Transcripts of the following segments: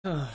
Ah.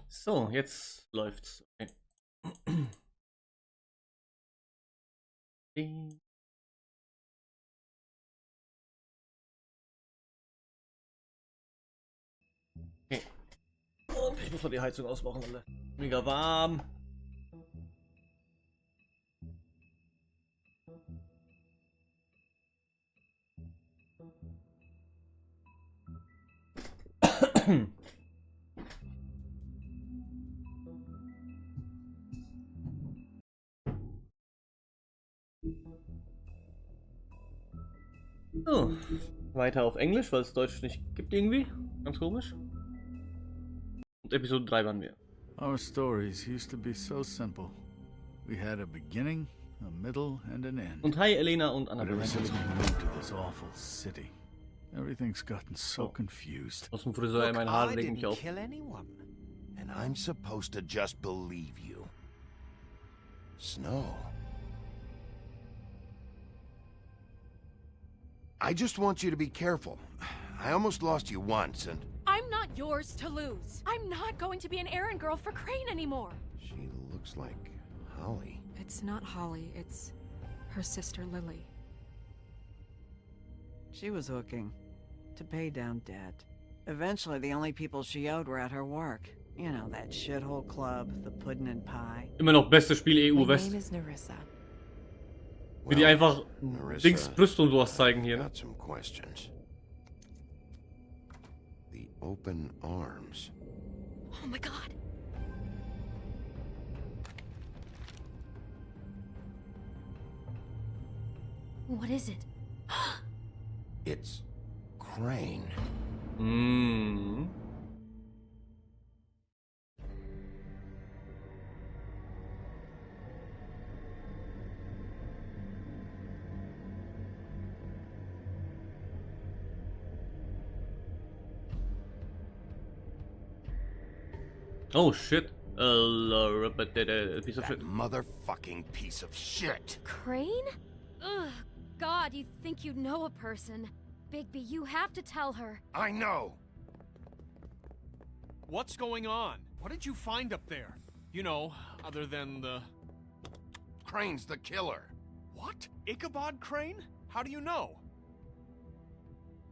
So, jetzt läuft's. Okay. Ding. Okay. Und ich muss mal die Heizung ausmachen, alle. Mega warm. So, weiter auf Englisch, weil es Deutsch nicht gibt irgendwie. Ganz komisch. Und Episode 3 waren wir. Our stories used to be so simple. We had a beginning, a middle, and an end. Und hi Elena und But Annabelle. ever since we moved to this awful city, everything's gotten so confused. Aus dem Friseur, meine Haare I regen mich didn't auf. kill anyone. And I'm supposed to just believe you. Snow. I just want you to be careful. I almost lost you once, and I'm not yours to lose. I'm not going to be an errand girl for Crane anymore. she looks like Holly. It's not Holly, it's her sister Lily. She was hooking to pay down debt. Eventually, the only people she owed were at her work. You know, that shithole club, the Puddin' and Pie. Immer noch beste Spiel EU My West. name is Nerissa. Wie die einfach Nerissa, Dings Brüste und sowas zeigen hier. Ne? got some questions. The open arms. Oh my god. What is it? It's Crane. Mm. Oh shit. Piece of That shit. motherfucking piece of shit. Crane? Ugh, God, you'd think you'd know a person. Bigby, you have to tell her. I know. What's going on? What did you find up there? You know, other than the... Crane's the killer. What? Ichabod Crane? How do you know?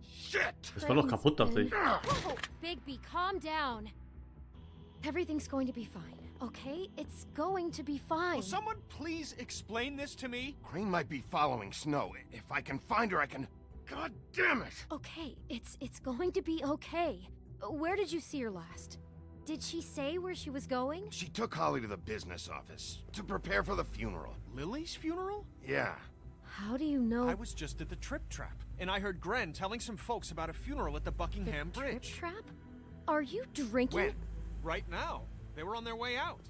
Shit! Das war doch kaputt, dachte ich. Whoa, Bigby, calm down. Everything's going to be fine, okay? It's going to be fine. Will someone please explain this to me? Crane might be following Snow. If I can find her, I can... God damn it! Okay, it's going to be okay. Where did you see her last? Did she say where she was going? She took Holly to the business office to prepare for the funeral. Lily's funeral? Yeah. How do you know I was just at the Trip Trap, and I heard Gren telling some folks about a funeral at the the Buckingham trip Bridge. trap? Are you drinking? When? Right now. They were on their way out.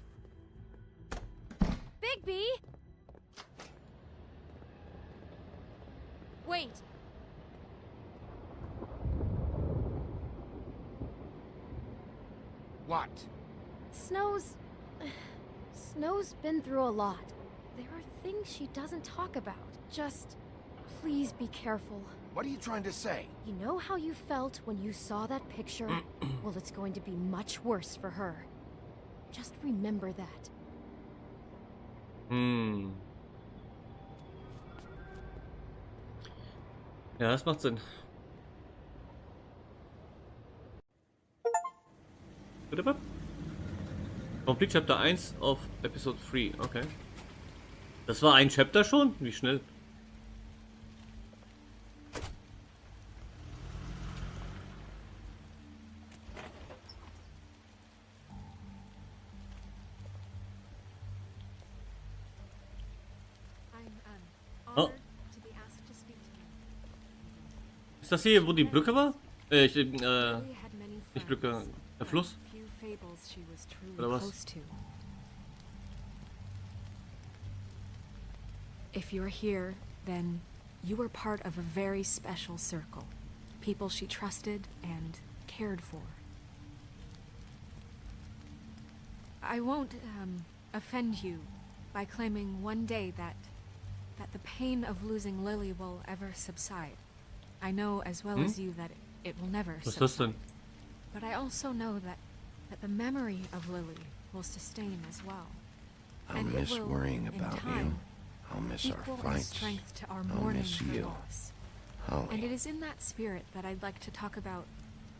Bigby! Wait. What? Snow's been through a lot. There are things she doesn't talk about. Just please be careful. What are you trying to say? You know how you felt when you saw that picture? Well, it's going to be much worse for her. Just remember that. Hm. Ja, das macht Sinn. Complete Chapter 1 of Episode 3. Okay. Das war ein Chapter schon? Wie schnell? Oh. Ist das hier, wo die Brücke war? Nicht Brücke, der Fluss? Oder was? If you're here, then you were part of a very special circle. People she trusted and cared for. I won't offend you by claiming one day that the pain of losing Lily will ever subside. I know as well as you that it will never Was ist das subside. denn? But I also know that the memory of Lily will sustain as well. I'll And it miss will, worrying in about you. time, I'll miss our equal in fights. strength to our I'll mourning miss for you. loss. And it Holly, is in that spirit that I'd like to talk about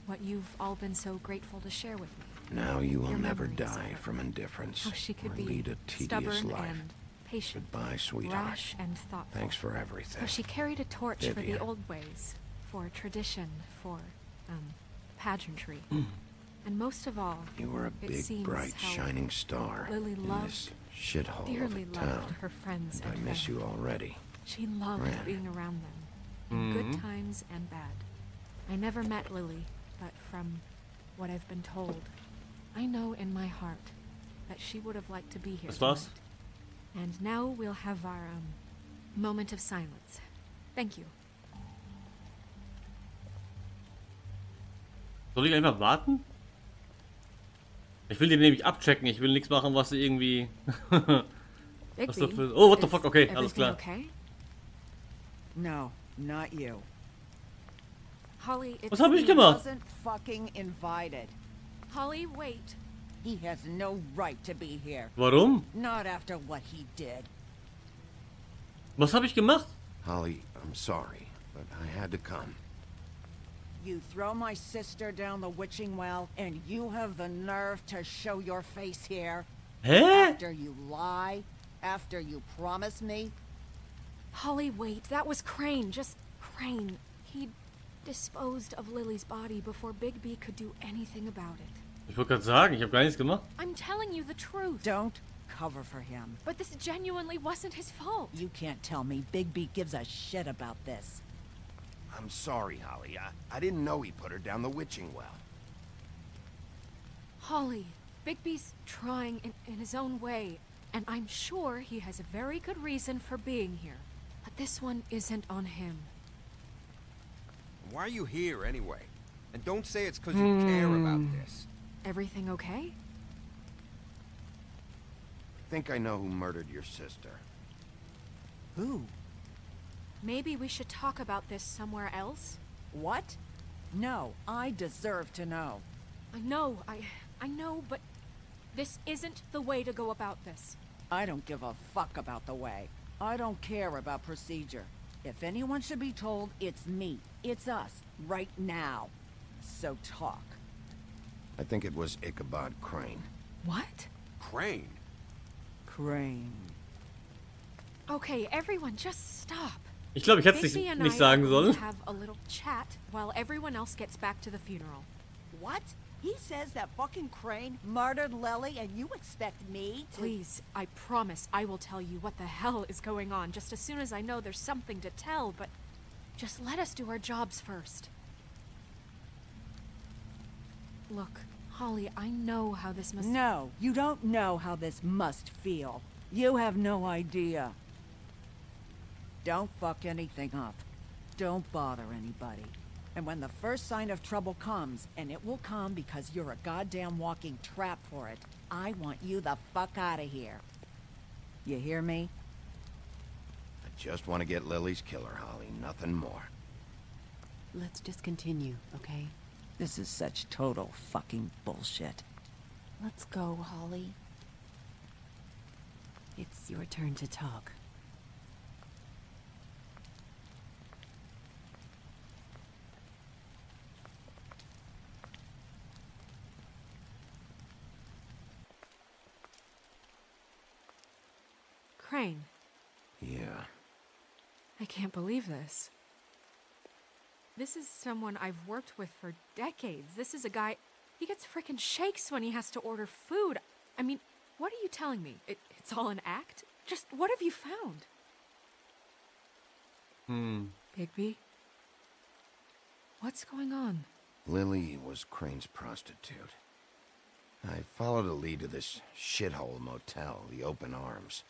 what you've all been so grateful to share with me. now you will Your never memories of die her. from indifference How she could or be lead a tedious stubborn life. and patient, Goodbye, sweetheart. rash and thoughtful. Thanks for everything. How she carried a torch for the Vivian. old ways, for tradition, for pageantry. And most of all, You were a it big, seems bright, how shining star Lily in loved, this shithole of a dearly loved town. her friends And I and miss family. you already. She loved Ren. being around them, in good times and bad. I never met Lily, but from what I've been told, I know in my heart that she would have liked to be here Das war's. tonight. And now we'll have our moment of silence. Thank you. Soll ich einfach warten? Ich will die nämlich abchecken. Ich will nichts machen, was irgendwie... Was Bigby, dafür- Oh, what the is fuck? Okay, alles everything klar. Okay? No, not you. Holly, it's Was habe ich He gemacht? wasn't fucking invited. Holly, wait. He has no right to be here. Warum? Not after what he did. Was habe ich gemacht? Holly, I'm sorry, but I had to come. You throw my sister down the witching well, and you have the nerve to show your face here? Hä? After you lie? After you promise me? Holly, wait. That was Crane. Just Crane. He disposed of Lily's body before Bigby could do anything about it. Ich wollte gerade sagen, ich habe gar nichts gemacht. I'm telling you the truth. Don't cover for him. But this genuinely wasn't his fault. You can't tell me Bigby gives a shit about this. I'm sorry, Holly. I didn't know he put her down the witching well. Holly, Bigby's trying in his own way, and I'm sure he has a very good reason for being here. But this one isn't on him. Why are you here anyway? And don't say it's because you care about this. Everything okay? I think I know who murdered your sister. Who? Maybe we should talk about this somewhere else? What? No, I deserve to know. I know, but this isn't the way to go about this. I don't give a fuck about the way. I don't care about procedure. If anyone should be told, it's me. It's us. Right now. So talk. I think it was Ichabod Crane. What? Crane? Crane. Okay, everyone, just stop. Ich glaube, ich hätte es Bigby and nicht I sagen are going sollen. to have a little chat while everyone else gets back to the funeral. What? He says that fucking Crane murdered Lily and you expect me to— Please, I promise I will tell you what the hell is going on just as soon as I know there's something to tell, but just let us do our jobs first. Look, Holly, I know how this must— No, you don't know how this must feel. You have no idea. Don't fuck anything up. Don't bother anybody. And when the first sign of trouble comes, and it will come because you're a goddamn walking trap for it, I want you the fuck out of here. You hear me? I just want to get Lily's killer, Holly. Nothing more. Let's just continue, okay? This is such total fucking bullshit. Let's go, Holly. It's your turn to talk. Crane. Yeah. I can't believe this. This is someone I've worked with for decades. This is a guy... He gets frickin' shakes when he has to order food. I mean, what are you telling me? It's all an act? Just what have you found? Bigby? What's going on? Lily was Crane's prostitute. I followed a lead to this shithole motel, the Open Arms.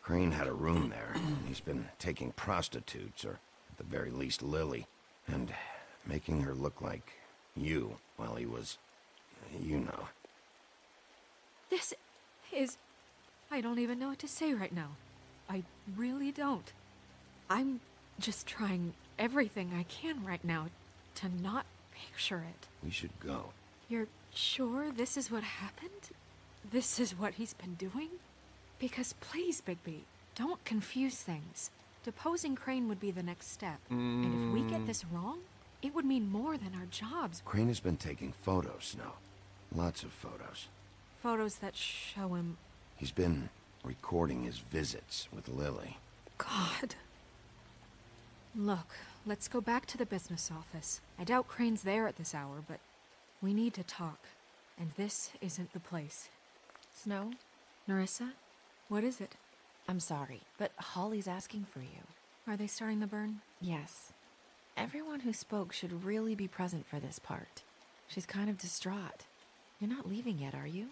Crane had a room there, and he's been taking prostitutes, or at the very least Lily, and making her look like you while he was, you know. This is... I don't even know what to say right now. I really don't. I'm just trying everything I can right now to not picture it. We should go. You're sure this is what happened? This is what he's been doing? Because please, Bigby, don't confuse things. Deposing Crane would be the next step. And if we get this wrong, it would mean more than our jobs. Crane has been taking photos, Snow. Lots of photos. Photos that show him... He's been recording his visits with Lily. God. Look, let's go back to the business office. I doubt Crane's there at this hour, but we need to talk. And this isn't the place. Snow? Nerissa? What is it? I'm sorry, but Holly's asking for you. Are they starting the burn? Yes. Everyone who spoke should really be present for this part. She's kind of distraught. You're not leaving yet, are you?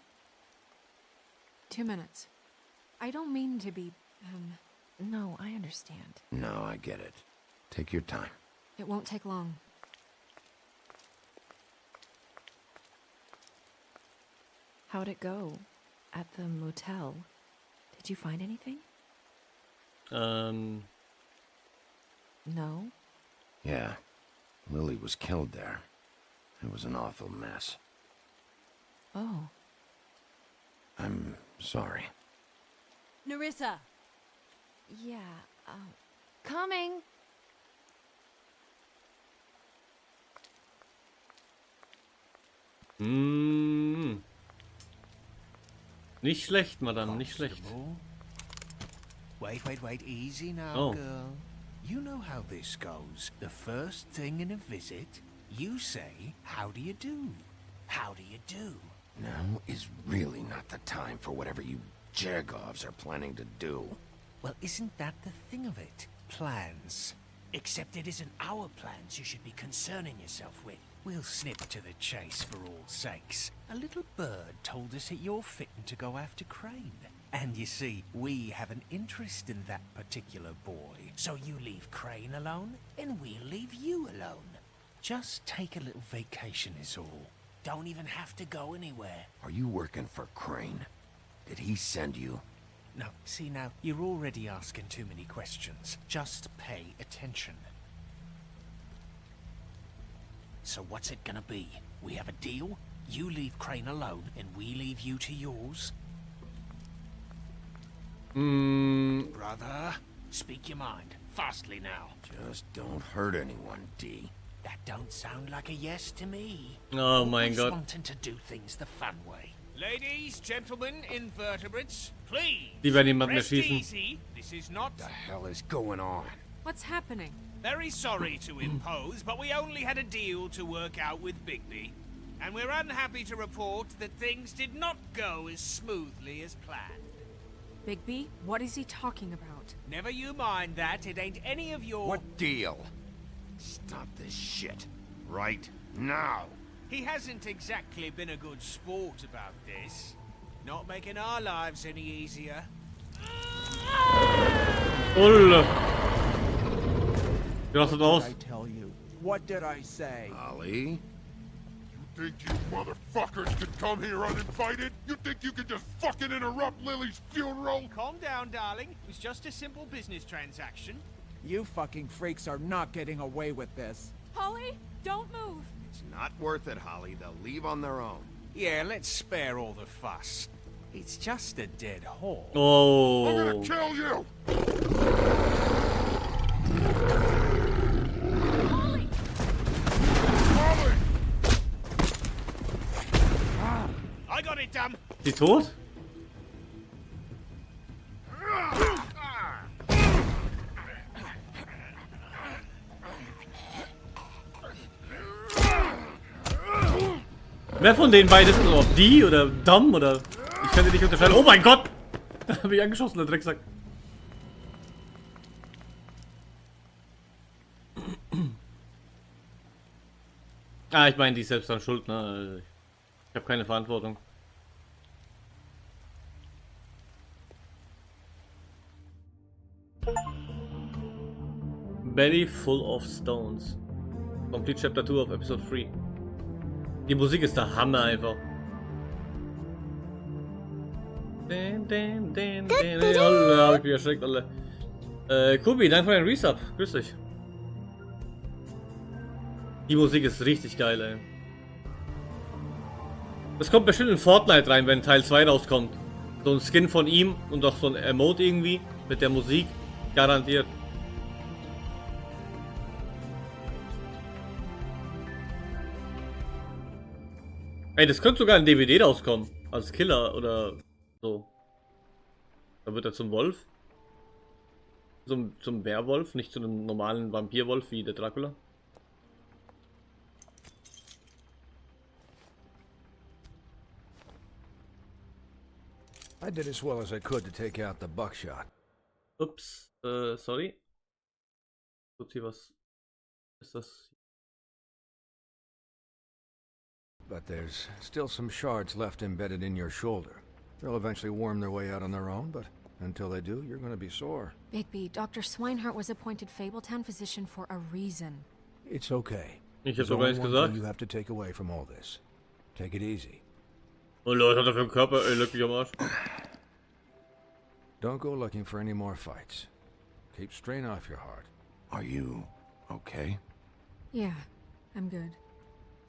2 minutes. I don't mean to be, No, I understand. No, I get it. Take your time. It won't take long. How'd it go? At the motel? Did you find anything? No? Yeah. Lily was killed there. It was an awful mess. Oh. I'm sorry. Nerissa! Yeah, coming! Nicht schlecht, Madame, nicht schlecht. Wait, easy now, Oh. girl. You know how this goes. The first thing in a visit, you say, how do you do? How do you do? Now is really not the time for whatever you Jergovs are planning to do. Well, isn't that the thing of it? Plans. Except it isn't our plans you should be concerning yourself with. We'll snip to the chase for all sakes. A little bird told us that you're fitting to go after Crane. And you see, we have an interest in that particular boy. So you leave Crane alone, and we'll leave you alone. Just take a little vacation is all. Don't even have to go anywhere. Are you working for Crane? Did he send you? No, see now, you're already asking too many questions. Just pay attention. So what's it gonna be? We have a deal? You leave Crane alone, and we leave you to yours? Brother, speak your mind. Fastly now. Just don't hurt anyone, D. That don't sound like a yes to me. Oh mein Always Gott. wanting to do things the fun way. Ladies, gentlemen, invertebrates, please. Die werden niemanden rest erschießen. easy. This is not... The hell is going on? What's happening? Very sorry to impose, but we only had a deal to work out with Bigby. And we're unhappy to report that things did not go as smoothly as planned. Bigby, what is he talking about? Never you mind that, it ain't any of your... What deal? Stop this shit. Right now. He hasn't exactly been a good sport about this. Not making our lives any easier. Ulle. Wie rastet aus? I tell you? What did I say? Holly? You think you motherfuckers could come here uninvited? You think you could just fucking interrupt Lily's funeral? Calm down, darling. It was just a simple business transaction. You fucking freaks are not getting away with this. Holly, don't move. It's not worth it, Holly. They'll leave on their own. Yeah, let's spare all the fuss. It's just a dead horse. I'm Oh. gonna kill you! Holly! Holly! I got it done. Ist sie tot? Wer von den beiden ist es? Ob die oder Dom oder... Ich kann sie nicht unterscheiden. Oh mein Gott! Da hab ich angeschossen, der Drecksack. Ah, ich meine, die ist selbst dann schuld, ne? Ich habe keine Verantwortung. Belly full of stones. Complete Chapter 2 of Episode 3. Die Musik ist der Hammer einfach. Alle, hab ich mich erschreckt, alle. Kubi, danke für den Resub. Grüß dich. Die Musik ist richtig geil, ey. Das kommt bestimmt in Fortnite rein, wenn Teil 2 rauskommt. So ein Skin von ihm und auch so ein Emote irgendwie mit der Musik. Garantiert. Ey, das könnte sogar in DVD rauskommen. Als Killer oder so. Da wird er zum Wolf. Zum Werwolf, nicht zu einem normalen Vampirwolf wie der Dracula. I did as well as I could to take out the buckshot. Ups, sorry. Gut, hier was ist das? But there's still some shards left embedded in your shoulder. They'll eventually worm their way out on their own, but until they do, you're going to be sore. Bigby, Dr. Swinehart was appointed Fabletown physician for a reason. It's okay. Ich There's hab sogar only nichts one gesagt. thing you have to take away from all this. Take it easy. Oh Leute, hat er für einen Körper? Ey, leck mich am Arsch. Don't go looking for any more fights. Keep strain off your heart. Are you okay? Yeah, I'm good.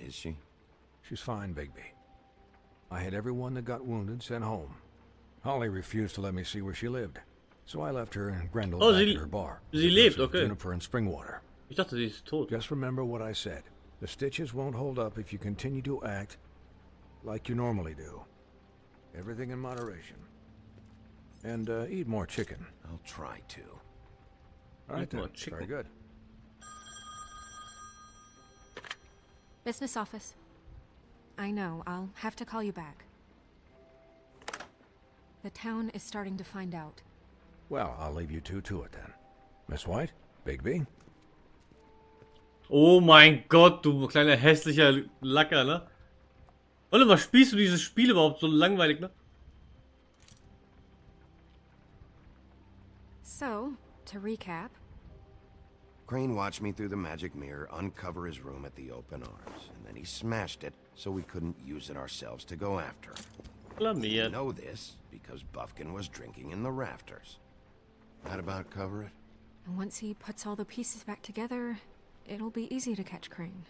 Is she? She's fine, Bigby. I had everyone that got wounded sent home. Holly refused to let me see where she lived, so I left her and Grendel back at her bar. Sie lebt, okay. Juniper and Springwater. Ich dachte, sie ist tot. Just remember what I said. The stitches won't hold up if you continue to act like you normally do. Everything in moderation. And eat more chicken. I'll try to. All right, Eat more then. chicken. Very good. Business office. I know, I'll have to call you back. The town is starting to find out. Well, I'll leave you two to it then. Miss White, Bigby. Oh mein Gott, du kleiner hässlicher Lacker, ne? Oliver, spielst du dieses Spiel überhaupt so langweilig, ne? So, to recap. Crane watched me through the magic mirror uncover his room at the open arms, and then he smashed it so we couldn't use it ourselves to go after him. We Blamiert. know this because Buffkin was drinking in the rafters. That about cover it? And once he puts all the pieces back together, it'll be easy to catch Crane.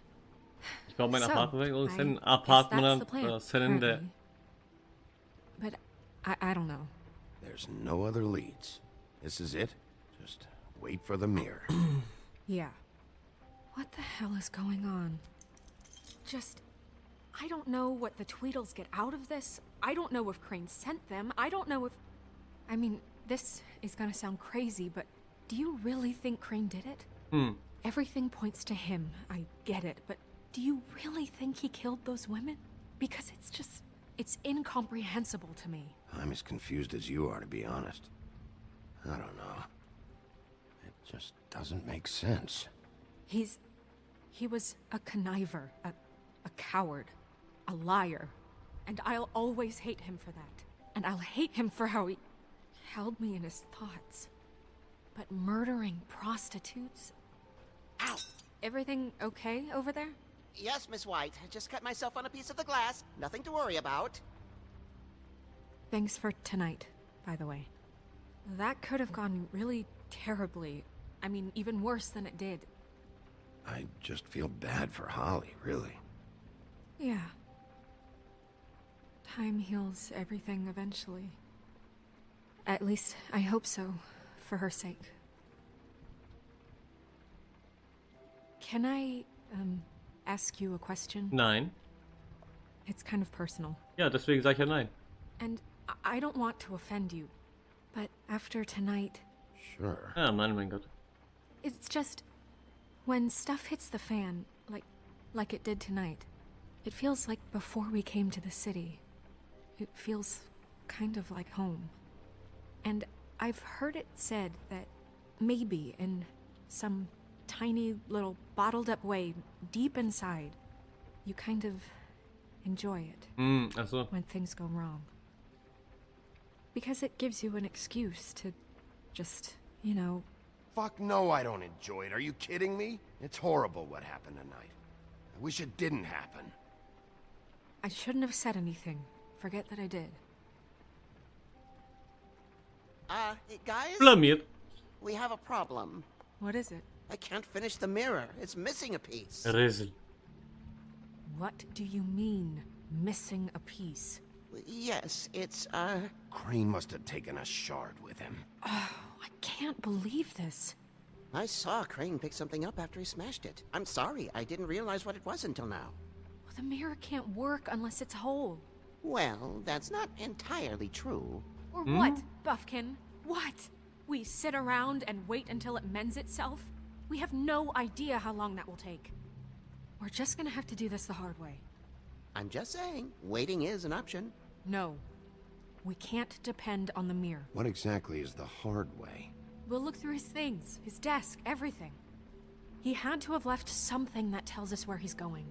Ich baue mein So, Apartment weg und I ein guess Apartment that's the plan, an der... apparently. But I don't know. There's no other leads. This is it. Just wait for the mirror. Yeah. What the hell is going on? I don't know what the Tweedles get out of this. I don't know if Crane sent them. I don't know if... I mean, this is gonna sound crazy, but do you really think Crane did it? Everything points to him. I get it, but do you really think he killed those women? Because it's incomprehensible to me. I'm as confused as you are, to be honest. I don't know. It just doesn't make sense. He was a conniver, a coward, a liar, and I'll always hate him for that. And I'll hate him for how he held me in his thoughts. But murdering prostitutes? Ow! Everything okay over there? Yes, Miss White. I just cut myself on a piece of the glass. Nothing to worry about. Thanks for tonight, by the way. That could have gone really terribly. I mean, even worse than it did. I just feel bad for Holly, really. Yeah. Time heals everything eventually. At least, I hope so, for her sake. Can I, ask you a question? Nein. It's kind of personal. Ja, deswegen sag ich ja nein. And I don't want to offend you, but after tonight... Sure. Ja, mein Gott. It's just... When stuff hits the fan, like it did tonight, It feels like before we came to the city. It feels kind of like home. And I've heard it said that maybe in some tiny little bottled up way deep inside, you kind of enjoy it Also. when things go wrong. Because it gives you an excuse to just, you know... Fuck no, I don't enjoy it. Are you kidding me? It's horrible what happened tonight. I wish it didn't happen. I shouldn't have said anything. Forget that I did. Guys? Blamiert. We have a problem. What is it? I can't finish the mirror. It's missing a piece. Riesel. What do you mean, missing a piece? Yes, it's, Crane must have taken a shard with him. Oh, I can't believe this. I saw Crane pick something up after he smashed it. I'm sorry, I didn't realize what it was until now. Well, the mirror can't work unless it's whole. Well, that's not entirely true. Or what, Buffkin? What? We sit around and wait until it mends itself? We have no idea how long that will take. We're just gonna have to do this the hard way. I'm just saying, waiting is an option. No. We can't depend on the mirror. What exactly is the hard way? We'll look through his things, his desk, everything. He had to have left something that tells us where he's going.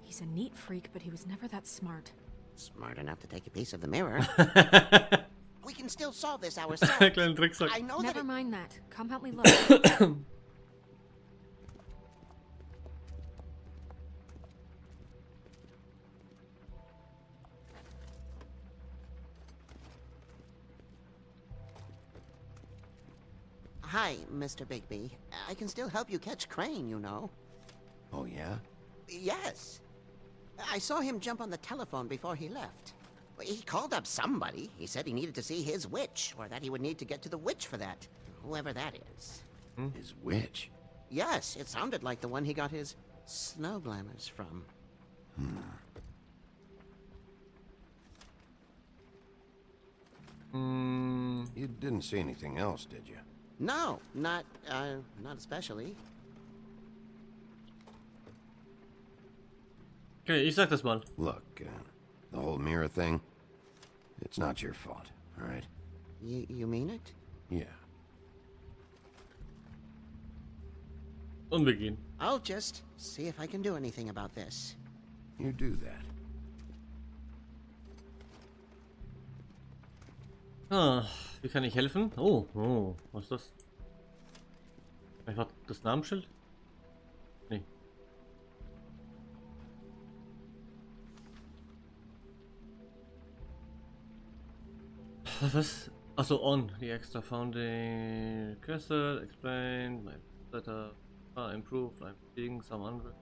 He's a neat freak, but he was never that smart. Smart enough to take a piece of the mirror. We can still solve this ourselves. Kleinen Drecksack. I know Never that mind that. Come help me look. Hi, Mr. Bigby. I can still help you catch Crane, you know. Oh, yeah? Yes. I saw him jump on the telephone before he left. He called up somebody. He said he needed to see his witch, or that he would need to get to the witch for that. Whoever that is. His witch? Yes, it sounded like the one he got his snow glamours from. You didn't see anything else, did you? No, not especially. Okay, ich sag das mal. Look, the whole mirror thing, it's not your fault, all right? You mean it? Yeah. Und wir gehen. I'll just see if I can do anything about this. You do that. Ah, wie kann ich helfen? Oh, was ist das? Einfach das Namensschild? Nee. Was? Achso, on. The extra founding cursor, explain, my data, improve, I'm seeing some andere.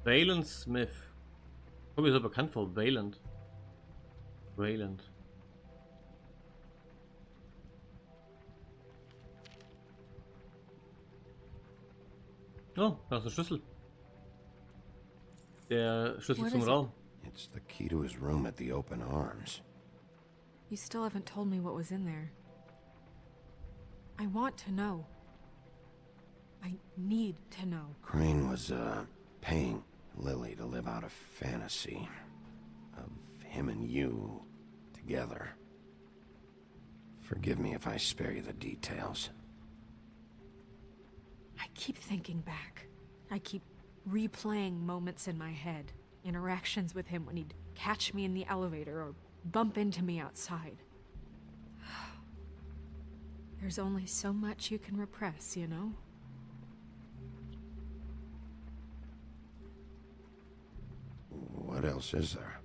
Wayland Smith. Kommt mir so bekannt vor, Wayland. Wayland. Oh, da ist ein Schlüssel. Der Schlüssel zum Raum. It's the key to his room at the open arms. You still haven't told me what was in there. I want to know. I need to know. Crane was, paying Lily to live out a fantasy of him and you together. Forgive me if I spare you the details. I keep thinking back. I keep replaying moments in my head. Interactions with him when he'd catch me in the elevator or bump into me outside. There's only so much you can repress, you know? What else is there?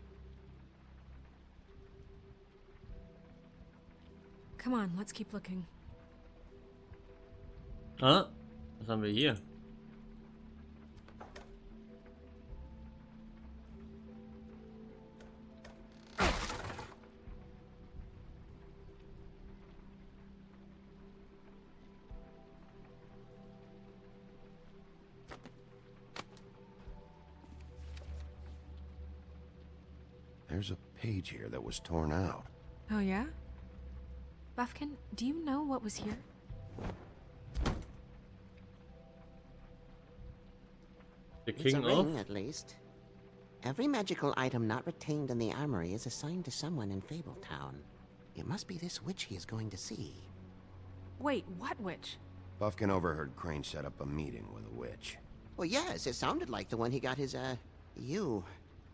Come on, let's keep looking. Ah, was haben wir hier? There's a page here that was torn out. Oh yeah? Buffkin, do you know what was here? The It's king a of? ring, at least. Every magical item not retained in the armory is assigned to someone in Fabletown. It must be this witch he is going to see. Wait, what witch? Buffkin overheard Crane set up a meeting with a witch. Well, yes, it sounded like the one he got his,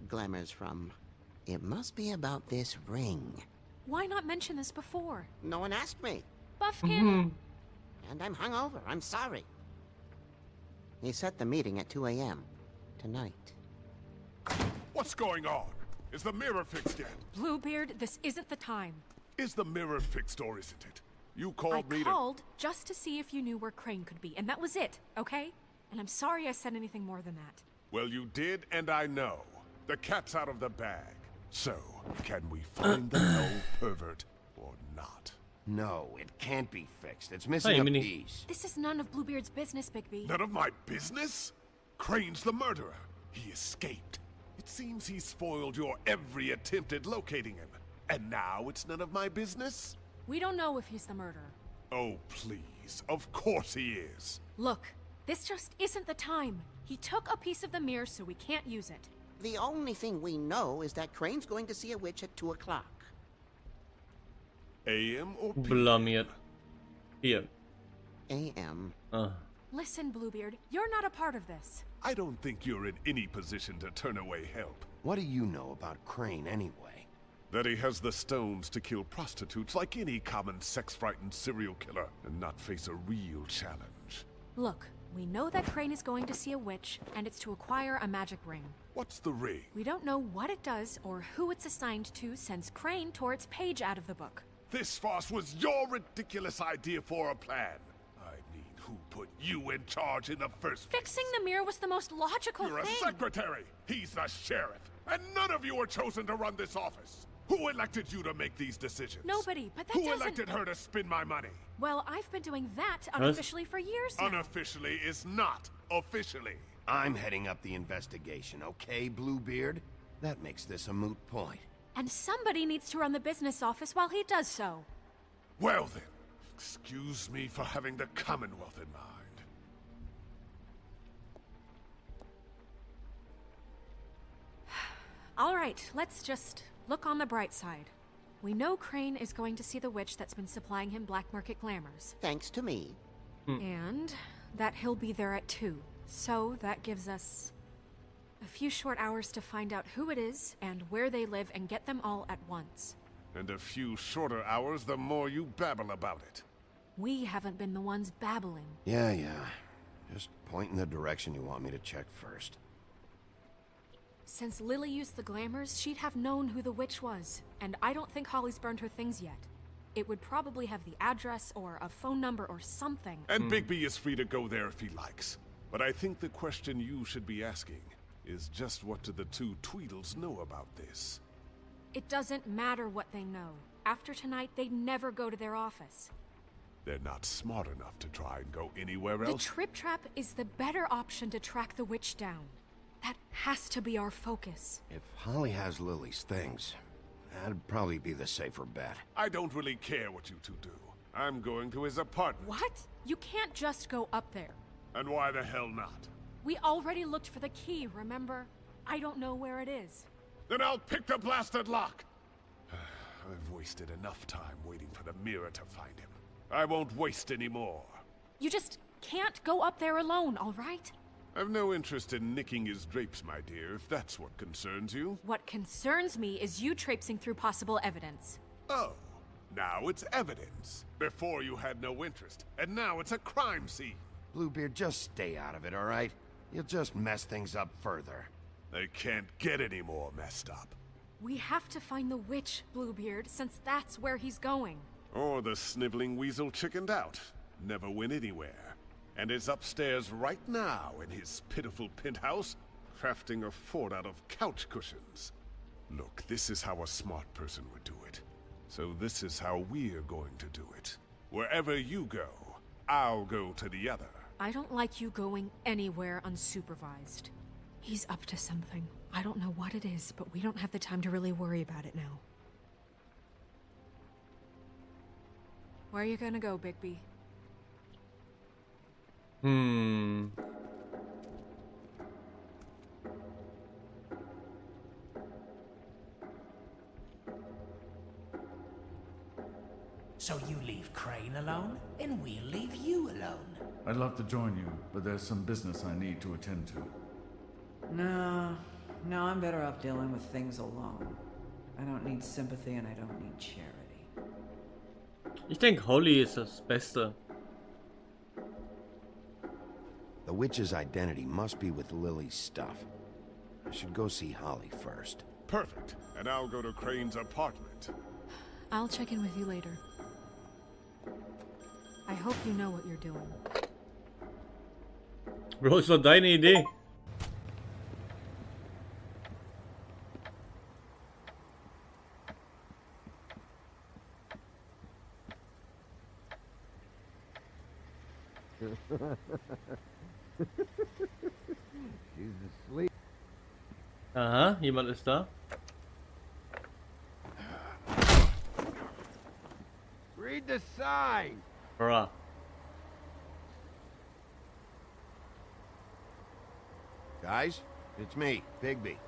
glamours from. It must be about this ring. Why not mention this before? No one asked me. Buffkin! And I'm hungover. I'm sorry. He set the meeting at 2 a.m. tonight. What's going on? Is the mirror fixed yet? Bluebeard, this isn't the time. Is the mirror fixed or isn't it? You called me I called just to see if you knew where Crane could be, and that was it, okay? And I'm sorry I said anything more than that. Well, you did, and I know. The cat's out of the bag. So, can we find the null pervert or not? No, it can't be fixed. It's missing a piece. This is none of Bluebeard's business, Bigby. None of my business? Crane's the murderer. He escaped. It seems he spoiled your every attempt at locating him. And now it's none of my business? We don't know if he's the murderer. Oh, please. Of course he is. Look, this just isn't the time. He took a piece of the mirror, so we can't use it. The only thing we know is that Crane's going to see a witch at 2 o'clock. AM or PM? Blamiert. Here. AM. Listen, Bluebeard, you're not a part of this. I don't think you're in any position to turn away help. What do you know about Crane anyway? That he has the stones to kill prostitutes like any common sex-frightened serial killer and not face a real challenge. Look, we know that Crane is going to see a witch, and it's to acquire a magic ring. What's the ring? We don't know what it does or who it's assigned to since Crane tore its page out of the book. This farce was your ridiculous idea for a plan. I mean, who put you in charge in the first place? Fixing the mirror was the most logical You're thing. a secretary. He's the sheriff. And none of you were chosen to run this office. Who elected you to make these decisions? Nobody, but that Who doesn't... elected her to spend my money? Well, I've been doing that unofficially for years now. Unofficially is not officially. I'm heading up the investigation, okay, Bluebeard? That makes this a moot point. And somebody needs to run the business office while he does so. Well then, excuse me for having the Commonwealth in mind. All right, let's just look on the bright side. We know Crane is going to see the witch that's been supplying him black market glamours. Thanks to me. And that he'll be there at 2. So that gives us a few short hours to find out who it is and where they live and get them all at once. And a few shorter hours the more you babble about it. We haven't been the ones babbling. Yeah. Just point in the direction you want me to check first. Since Lily used the glamours, she'd have known who the witch was. And I don't think Holly's burned her things yet. It would probably have the address or a phone number or something. And Bigby is free to go there if he likes. But I think the question you should be asking is just what do the two Tweedles know about this? It doesn't matter what they know. After tonight, they'd never go to their office. They're not smart enough to try and go anywhere The else. Trip Trap is the better option to track the witch down. That has to be our focus. If Holly has Lily's things, that'd probably be the safer bet. I don't really care what you two do. I'm going to his apartment. What? You can't just go up there. And why the hell not? We already looked for the key, remember? I don't know where it is. Then I'll pick the blasted lock! I've wasted enough time waiting for the mirror to find him. I won't waste any more. You just can't go up there alone, all right? I've no interest in nicking his drapes, my dear, if that's what concerns you. What concerns me is you traipsing through possible evidence. Oh, now it's evidence. Before you had no interest, and now it's a crime scene. Bluebeard, just stay out of it, all right? You'll just mess things up further. They can't get any more messed up. We have to find the witch, Bluebeard, since that's where he's going. Or the sniveling weasel chickened out. Never went anywhere. And is upstairs right now in his pitiful penthouse, crafting a fort out of couch cushions. Look, this is how a smart person would do it. So this is how we're going to do it. Wherever you go, I'll go to the other. I don't like you going anywhere unsupervised. He's up to something. I don't know what it is, but we don't have the time to really worry about it now. Where are you gonna go, Bigby? So you leave Crane alone, and we'll leave you alone. I'd love to join you, but there's some business I need to attend to. No, I'm better off dealing with things alone. I don't need sympathy and I don't need charity. Ich denke, Holly ist das Beste. The witch's identity must be with Lily's stuff. I should go see Holly first. Perfect. And I'll go to Crane's apartment. I'll check in with you later. I hope you know what you're doing. Bro, es war deine Idee. She's asleep. Aha, jemand ist da. Read the sign. Bruh. Guys, it's me, Bigby.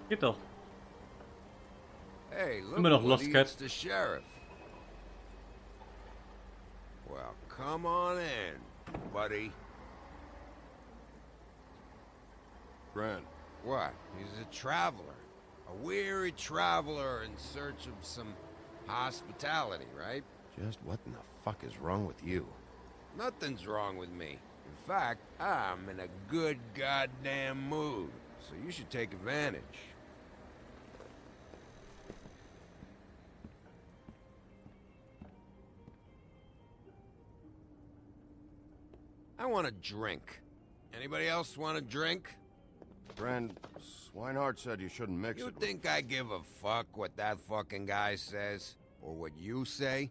Geht doch. Hey, look Immer noch what Lost he Cat. gets the sheriff. Well, come on in, buddy. Grant. What? He's a traveler. A weary traveler in search of some hospitality, right? Just what in the fuck is wrong with you? Nothing's wrong with me. In fact, I'm in a good goddamn mood, so you should take advantage. I want a drink. Anybody else want a drink? Friend, Swinehart said you shouldn't mix it. You think I give a fuck what that fucking guy says? Or what you say?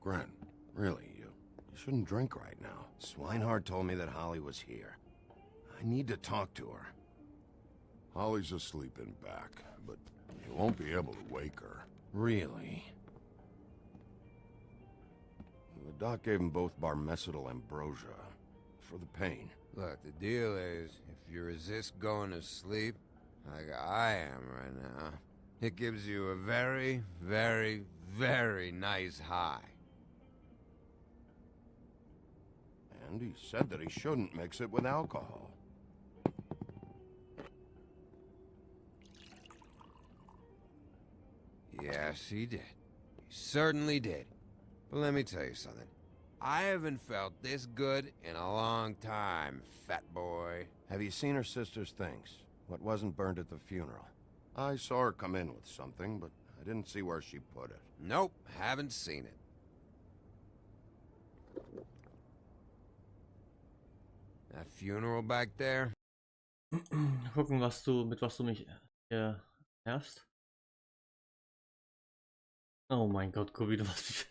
Gren, really, you shouldn't drink right now. Swinehart told me that Holly was here. I need to talk to her. Holly's asleep in back, but you won't be able to wake her. Really? The doc gave them both barmecidal ambrosia for the pain. Look, the deal is, if you resist going to sleep, like I am right now, it gives you a very, very, very nice high. And he said that he shouldn't mix it with alcohol. Yes, he did. He certainly did. But let me tell you something. I haven't felt this good in a long time, fat boy. Have you seen her sister's things? What wasn't burned at the funeral? I saw her come in with something, but I didn't see where she put it. Nope, haven't seen it. That funeral back there? Gucken, mit was du mich erst. Oh mein Gott, guck wieder was ich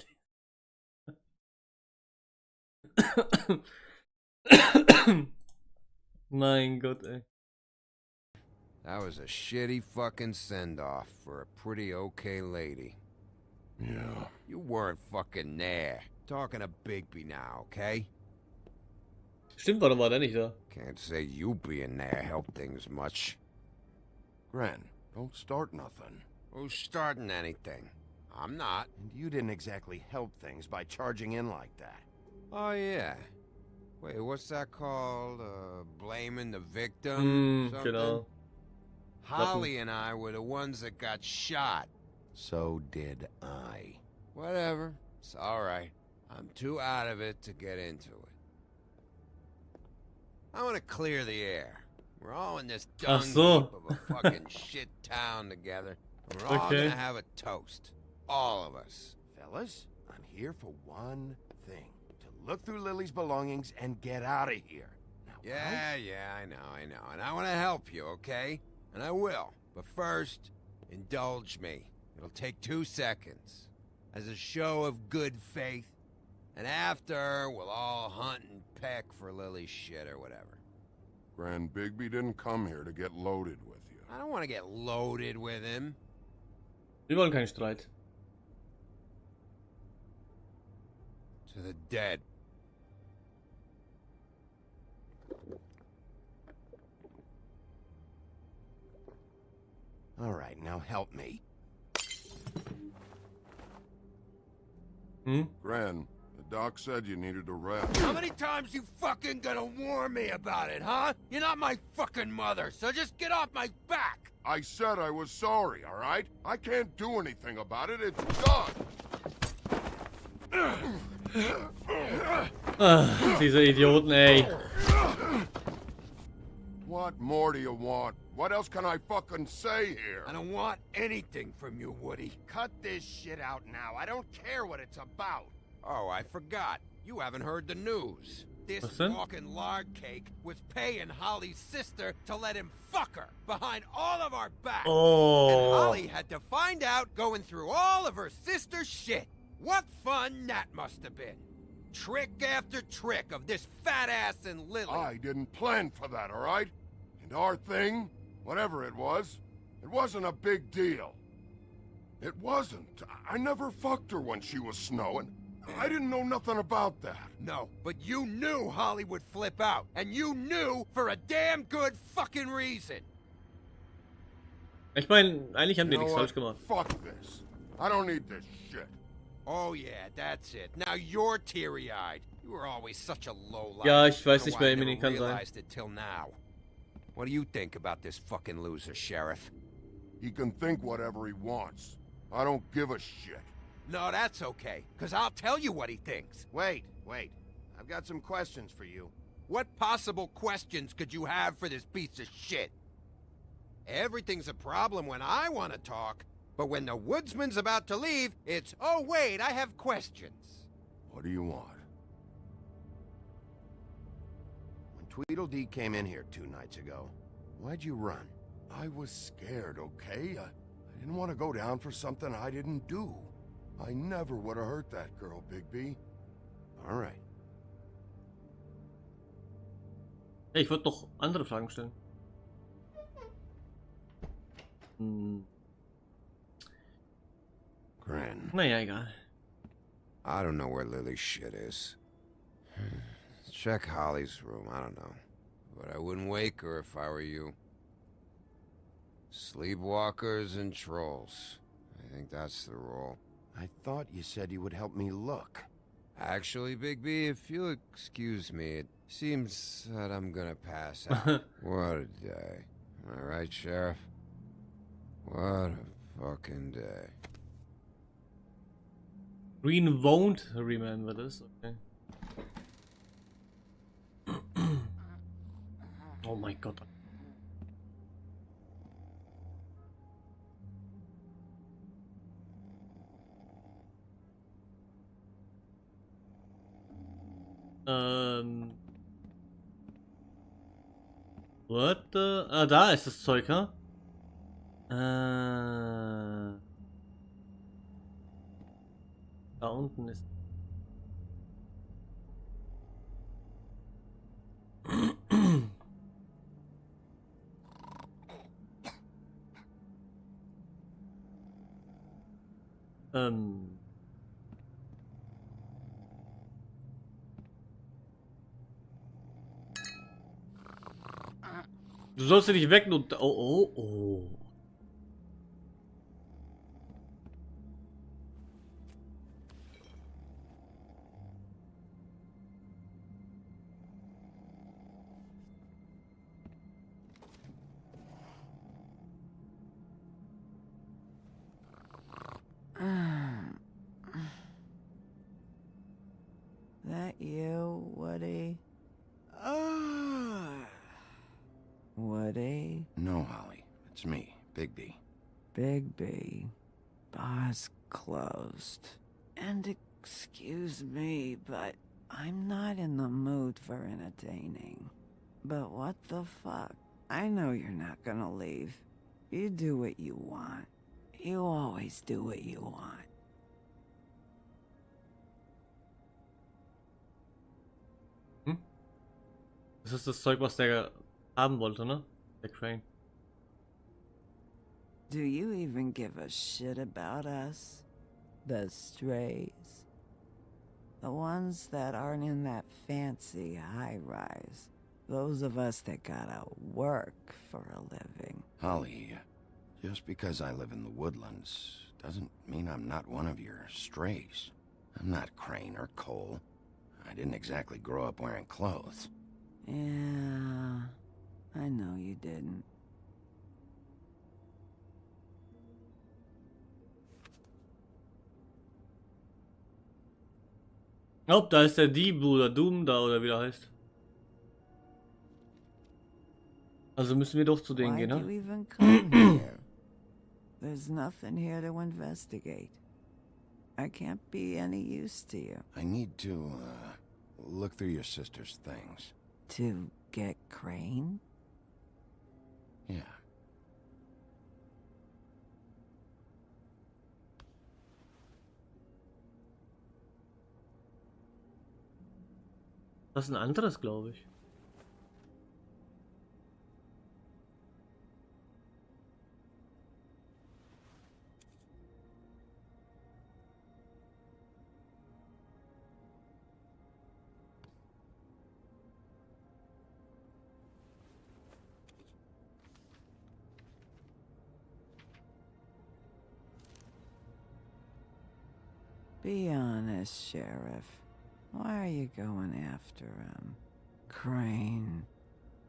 Mein Gott, ey. That was a shitty fucking send-off for a pretty okay lady. Yeah. You weren't fucking there. Talking to Bigby now, okay? Stimmt, warum war der nicht da? Can't say you being there helped things much. Gren, don't start nothing. Who's starting anything? I'm not. And you didn't exactly help things by charging in like that. Oh, yeah. Wait, what's that called? Blaming the victim? Something? Genau. Holly and I were the ones that got shot. So did I. Whatever. It's alright. I'm too out of it to get into it. I want to clear the air. We're all in this dung heap of a fucking shit town together. And we're all gonna have a toast. All of us. Fellas, I'm here for one thing. To look through Lily's belongings and get out of here. Now, yeah, I know. And I want to help you, okay? And I will. But first, indulge me. It'll take 2 seconds. As a show of good faith. And after, we'll all hunt and peck for Lily's shit or whatever. Grand Bigby didn't come here to get loaded with you. I don't want to get loaded with him. Wir wollen keinen Streit. To the dead. All right, now help me. Gran, the doc said you needed a rest. How many times you fucking gonna warn me about it, huh? You're not my fucking mother, so just get off my back! I said I was sorry, all right? I can't do anything about it. It's done. Diese Idioten, ey. What more do you want? What else can I fucking say here? I don't want anything from you, Woody. Cut this shit out now. I don't care what it's about. Oh, I forgot. You haven't heard the news. This Listen. walking lard cake was paying Holly's sister to let him fuck her behind all of our backs. Oh. And Holly had to find out going through all of her sister's shit. What fun that must have been. Trick after trick of this fat ass and Lily. I didn't plan for that, all right? And our thing, whatever it wasn't a big deal. It wasn't. I never fucked her when she was snowing. I didn't know nothing about that. No, but you knew Holly would flip out. And you knew for a damn good fucking reason. Ich meine, eigentlich haben die You know nichts what? falsch gemacht. Fuck this. I don't need this shit. Oh yeah, that's it. Now you're teary-eyed. You were always such a lowlife. Ja, ich weiß nicht I mehr, never Emily, kann sein. realized it till now. What do you think about this fucking loser, Sheriff? He can think whatever he wants. I don't give a shit. No, that's okay, because I'll tell you what he thinks. Wait. I've got some questions for you. What possible questions could you have for this piece of shit? Everything's a problem when I want to talk, but when the woodsman's about to leave, it's, oh wait, I have questions. What do you want? When Tweedledee came in here 2 nights ago, why'd you run? I was scared, okay? I didn't want to go down for something I didn't do. I never would have hurt that girl, Bigby. All right. Hey, ich wollte noch andere Fragen stellen. Gran, Naja, egal. I don't know where Lily's shit is. Check Holly's room, I don't know. But I wouldn't wake her if I were you. Sleepwalkers and trolls. I think that's the rule. I thought you said you would help me look. Actually, Bigby, if you'll excuse me, it seems that I'm gonna pass out. What a day. Am I right, Sheriff? What a fucking day. Green won't remember this. Okay. Oh mein Gott. What the? Ah, da ist das Zeug, ha? Da unten ist. Du sollst dich nicht weg und. Oh. That you, Woody? Woody? No, Holly. It's me, Bigby. Bigby. Bar's closed. And excuse me, but I'm not in the mood for entertaining. But what the fuck? I know you're not gonna leave. You do what you want. You always do what you want. Das ist das Zeug, was der haben wollte, ne? Der Crane. Do you even give a shit about us? The strays? The ones that aren't in that fancy high-rise. Those of us that gotta work for a living. Holly, just because I live in the woodlands doesn't mean I'm not one of your strays. I'm not Crane or Cole. I didn't exactly grow up wearing clothes. Yeah, I know you didn't. Oh, da ist der Dieb oder Doom da oder wie der heißt. Also müssen wir doch zu denen gehen, Why'd ne? you even come here? There's nothing here to investigate. I can't be any use to you. I need to, look through your sister's things. To get Crane? Yeah. Das ist ein anderes, glaube ich. Be honest, Sheriff. Why are you going after him? Crane.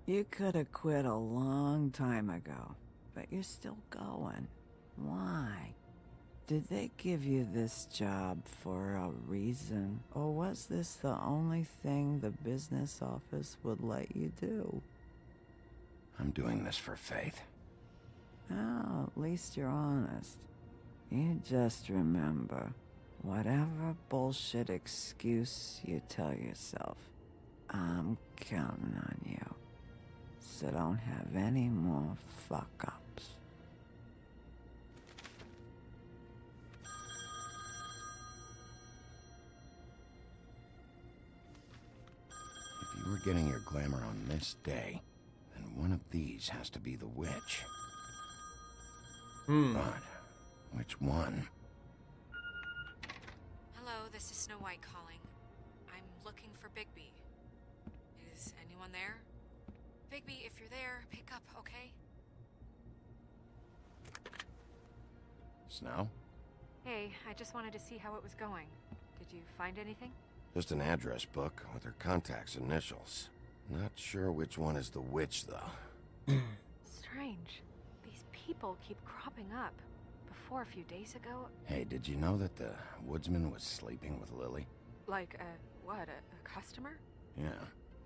You could have quit a long time ago, but you're still going. Why? Did they give you this job for a reason? Or was this the only thing the business office would let you do? I'm doing this for Faith. Oh, at least you're honest. You just remember, whatever bullshit excuse you tell yourself, I'm counting on you. So don't have any more fuck-ups. If you were getting your glamour on this day, then one of these has to be the witch. But which one? Hello, this is Snow White calling. I'm looking for Bigby. Is anyone there? Bigby, if you're there, pick up, okay? Snow? Hey, I just wanted to see how it was going. Did you find anything? Just an address book with her contact's initials. Not sure which one is the witch, though. Strange. These people keep cropping up. Before, a few days ago... Hey, did you know that the woodsman was sleeping with Lily? Like, a customer? Yeah.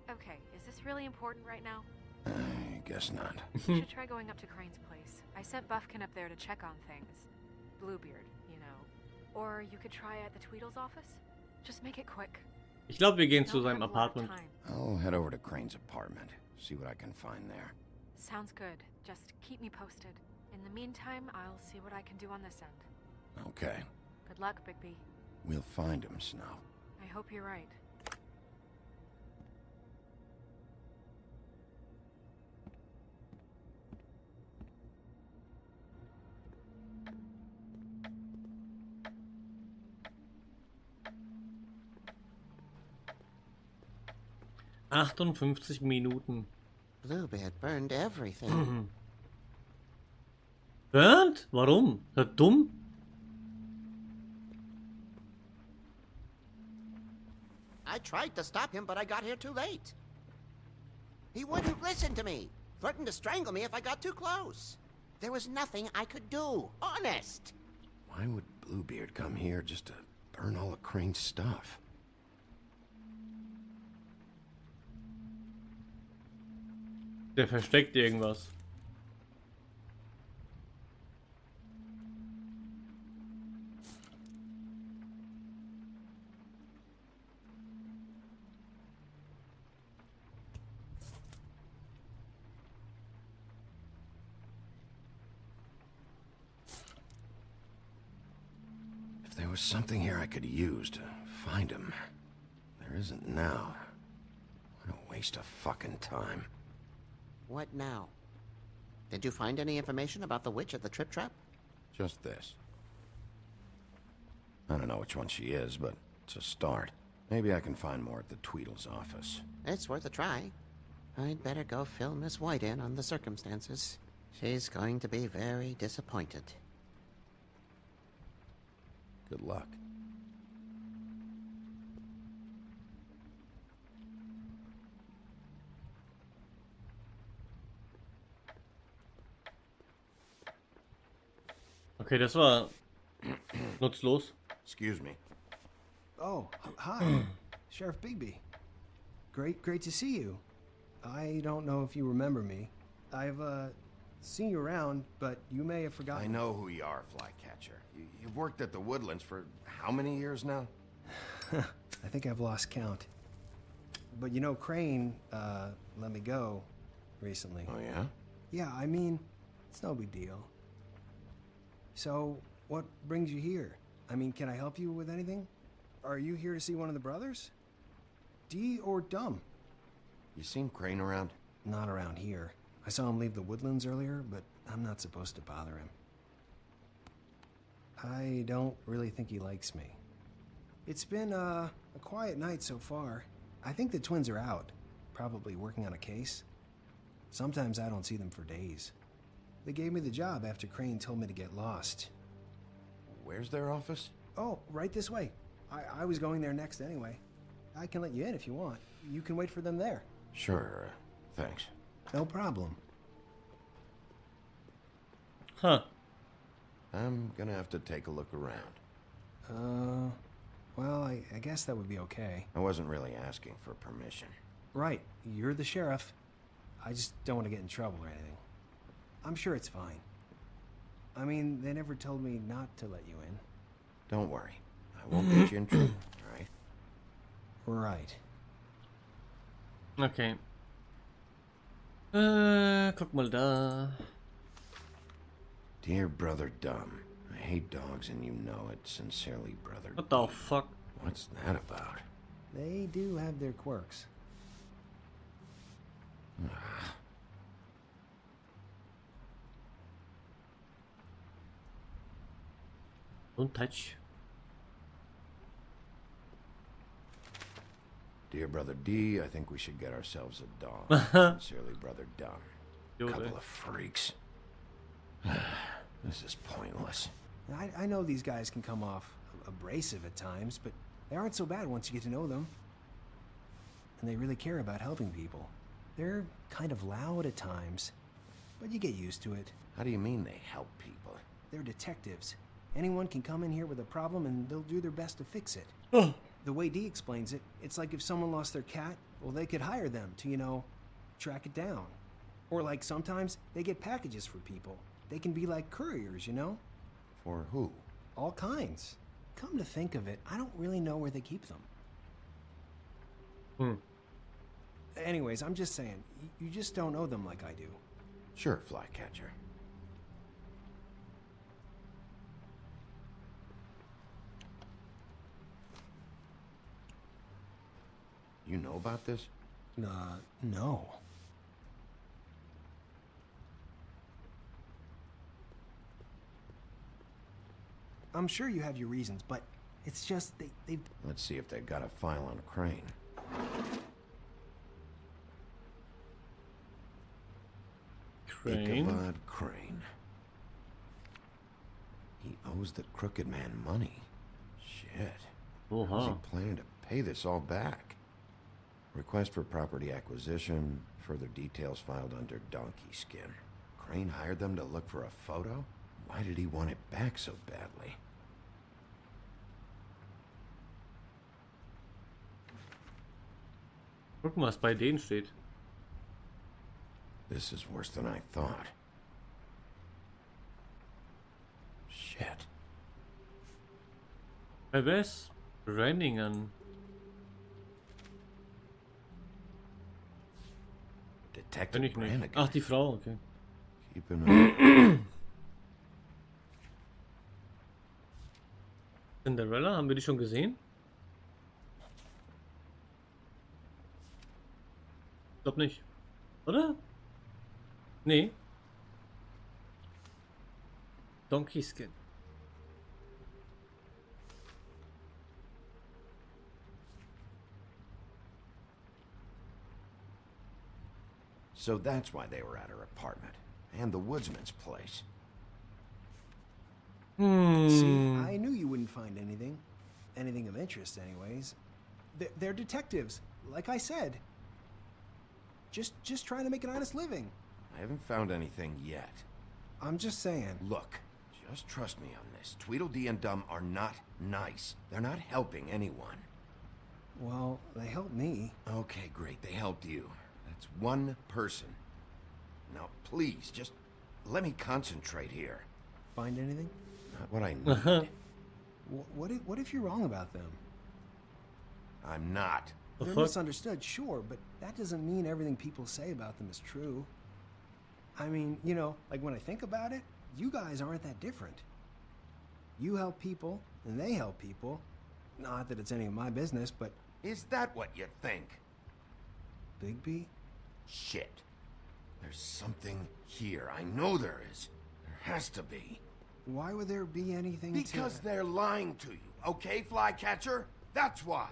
Okay, is this really important right now? I guess not. You should try going up to Crane's place. I sent Buffkin up there to check on things. Bluebeard, you know. Or you could try at the Tweedle's office. Just make it quick. Ich glaube, wir gehen zu seinem Apartment. I'll head over to Crane's apartment. See what I can find there. Sounds good. Just keep me posted. In the meantime, I'll see what I can do on this end. Okay. Good luck, Bigby. We'll find him, Snow. I hope you're right. ...58 Minuten. Bluebeard burned everything. Burnt? Warum? Ist er dumm? I tried to stop him, but I got here too late. He wouldn't listen to me. Threatened to strangle me if I got too close. There was nothing I could do. Honest. Why would Bluebeard come here just to burn all of Crane's stuff? Der versteckt irgendwas. If there was something here I could use to find him, there isn't now. What a waste of fucking time. What now? Did you find any information about the witch at the Trip Trap? Just this. I don't know which one she is, but it's a start. Maybe I can find more at the Tweedle's office. It's worth a try. I'd better go fill Miss White in on the circumstances. She's going to be very disappointed. Good luck. Okay, das war nutzlos. Excuse me. Oh, hi. Sheriff Bigby. Great to see you. I don't know if you remember me. I've, seen you around, but you may have forgotten. I know who you are, Flycatcher. You've worked at the Woodlands for how many years now? I think I've lost count. But you know, Crane, let me go recently. Oh, yeah? Yeah, I mean, it's no big deal. So, what brings you here? I mean, can I help you with anything? Are you here to see one of the brothers? D or Dumb? You seen Crane around? Not around here. I saw him leave the Woodlands earlier, but I'm not supposed to bother him. I don't really think he likes me. It's been, a quiet night so far. I think the twins are out, probably working on a case. Sometimes I don't see them for days. They gave me the job after Crane told me to get lost. Where's their office? Oh, right this way. I was going there next anyway. I can let you in if you want. You can wait for them there. Sure, thanks. No problem. Huh. I'm gonna have to take a look around. Well, I guess that would be okay. I wasn't really asking for permission. Right, you're the sheriff. I just don't want to get in trouble or anything. I'm sure it's fine. I mean, they never told me not to let you in. Don't worry. I won't get you in trouble, alright? Right. Okay. Guck mal da. Dear Brother Dumb, I hate dogs and you know it. Sincerely, Brother What the fuck? What's that about? They do have their quirks. Don't touch. Dear Brother D, I think we should get ourselves a dog. Sincerely, Brother Dumb. Couple of freaks. This is pointless. I know these guys can come off abrasive at times, but they aren't so bad once you get to know them. And they really care about helping people. They're kind of loud at times, but you get used to it. How do you mean they help people? They're detectives. Anyone can come in here with a problem and they'll do their best to fix it. The way Dee explains it, it's like if someone lost their cat, well, they could hire them to, you know, track it down. Or like sometimes they get packages for people. They can be like couriers, you know? For who? All kinds. Come to think of it, I don't really know where they keep them. Anyways, I'm just saying, you just don't know them like I do. Sure, Flycatcher. You know about this? No. I'm sure you have your reasons, but it's just they've... Let's see if they've got a file on Crane. Ichabod Crane. He owes the crooked man money. Shit. How's he planning to pay this all back? Request for property acquisition. Further details filed under donkey skin. Crane hired them to look for a photo? Why did he want it back so badly? Guck mal, was bei denen steht. This is worse than I thought. Shit. Bei wer ist Renningen? Detective Brannigan. Ach, die Frau, okay. Keep an eye. Cinderella, haben wir die schon gesehen? Ich glaube nicht. Oder? Nee. Donkey Skin. So that's why they were at her apartment. And the woodsman's place. See, I knew you wouldn't find anything. Anything of interest, anyways. They're detectives, like I said. Just trying to make an honest living. I haven't found anything yet. I'm just saying. Look, just trust me on this. Tweedledee and Dum are not nice. They're not helping anyone. Well, they helped me. Okay, great. They helped you. That's one person. Now, please, just let me concentrate here. Find anything? Not what I need. What if you're wrong about them? I'm not. They're misunderstood, sure, but that doesn't mean everything people say about them is true. I mean, you know, like when I think about it, you guys aren't that different. You help people, and they help people. Not that it's any of my business, but... Is that what you think? Bigby? Shit. There's something here. I know there is. There has to be. Why would there be anything Because they're lying to you, okay, Flycatcher? That's why.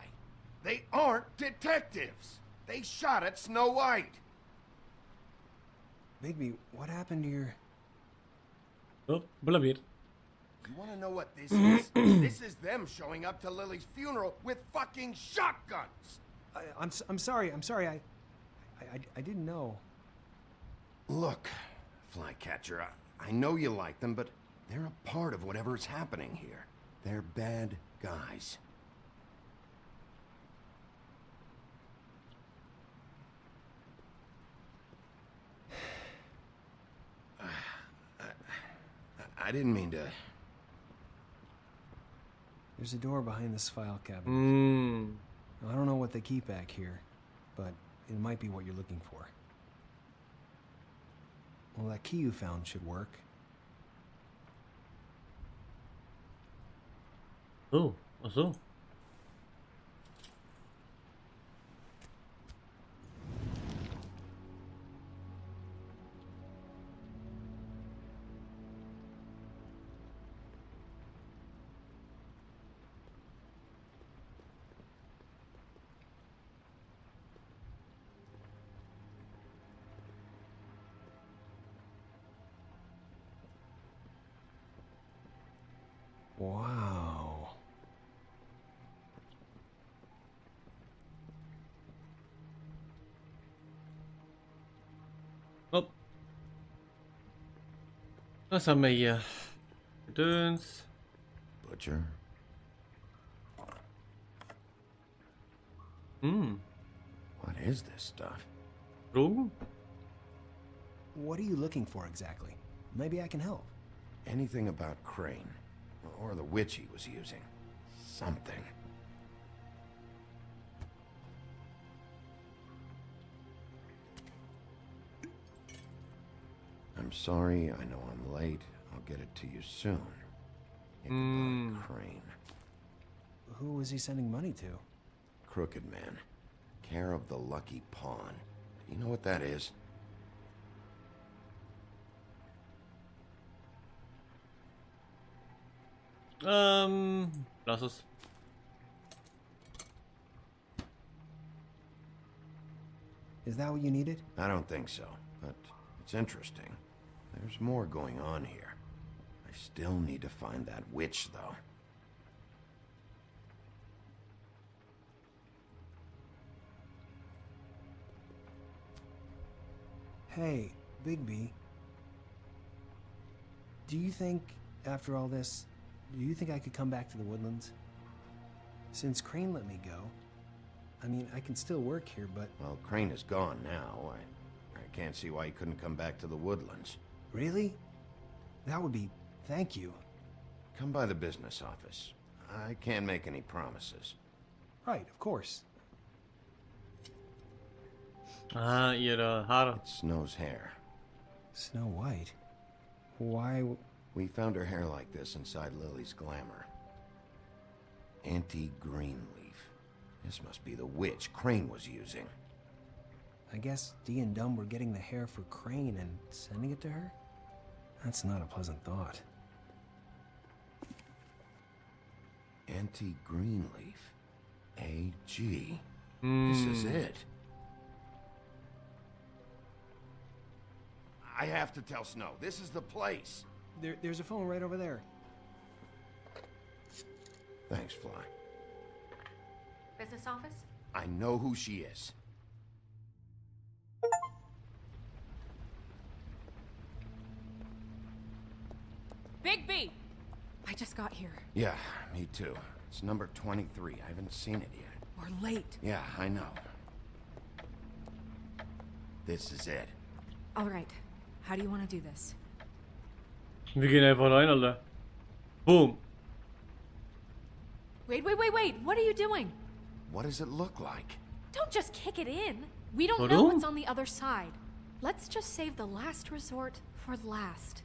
They aren't detectives. They shot at Snow White. Bigby, what happened to your... Oh, Blamir. You want to know what this is? This is them showing up to Lily's funeral with fucking shotguns. I'm sorry. I didn't know. Look, Flycatcher, I know you like them, but they're a part of whatever's happening here. They're bad guys. I didn't mean to... There's a door behind this file cabinet. I don't know what they keep back here, but it might be what you're looking for. Well, that key you found should work. Oh, ach so. Wow. Hopp. Was haben wir hier? Gedöns. Butcher. What is this stuff? Drogen? What are you looking for exactly? Maybe I can help. Anything about Crane. Or the witch he was using. Something. I'm sorry, I know I'm late. I'll get it to you soon. Ichabod Crane. Who was he sending money to? Crooked Man. Care of the Lucky Pawn. Do you know what that is? Lass es. Is that what you needed? I don't think so, but it's interesting. There's more going on here. I still need to find that witch, though. Hey, Bigby. Do you think, after all this, do you think I could come back to the Woodlands? Since Crane let me go, I mean, I can still work here, but... Well, Crane is gone now. I can't see why he couldn't come back to the Woodlands. Really? That would be... Thank you. Come by the business office. I can't make any promises. Right, of course. Ah, ihre Haare. It's Snow's hair. Snow White? Why... We found her hair like this inside Lily's glamour. Anti-green leaf. This must be the witch Crane was using. I guess Dee and Dumb were getting the hair for Crane and sending it to her? That's not a pleasant thought. Auntie Greenleaf. A.G. This is it. I have to tell Snow. This is the place. There's a phone right over there. Thanks, Fly. Business office? I know who she is. Big B! I just got here. Yeah, me too. It's number 23. I haven't seen it yet. We're late. Yeah, I know. This is it. All right. How do you want to do this? Wir gehen einfach rein, Alter. Boom. Wait. What are you doing? What does it look like? Don't just kick it in. We don't know Warum? what's on the other side. Let's just save the last resort for last.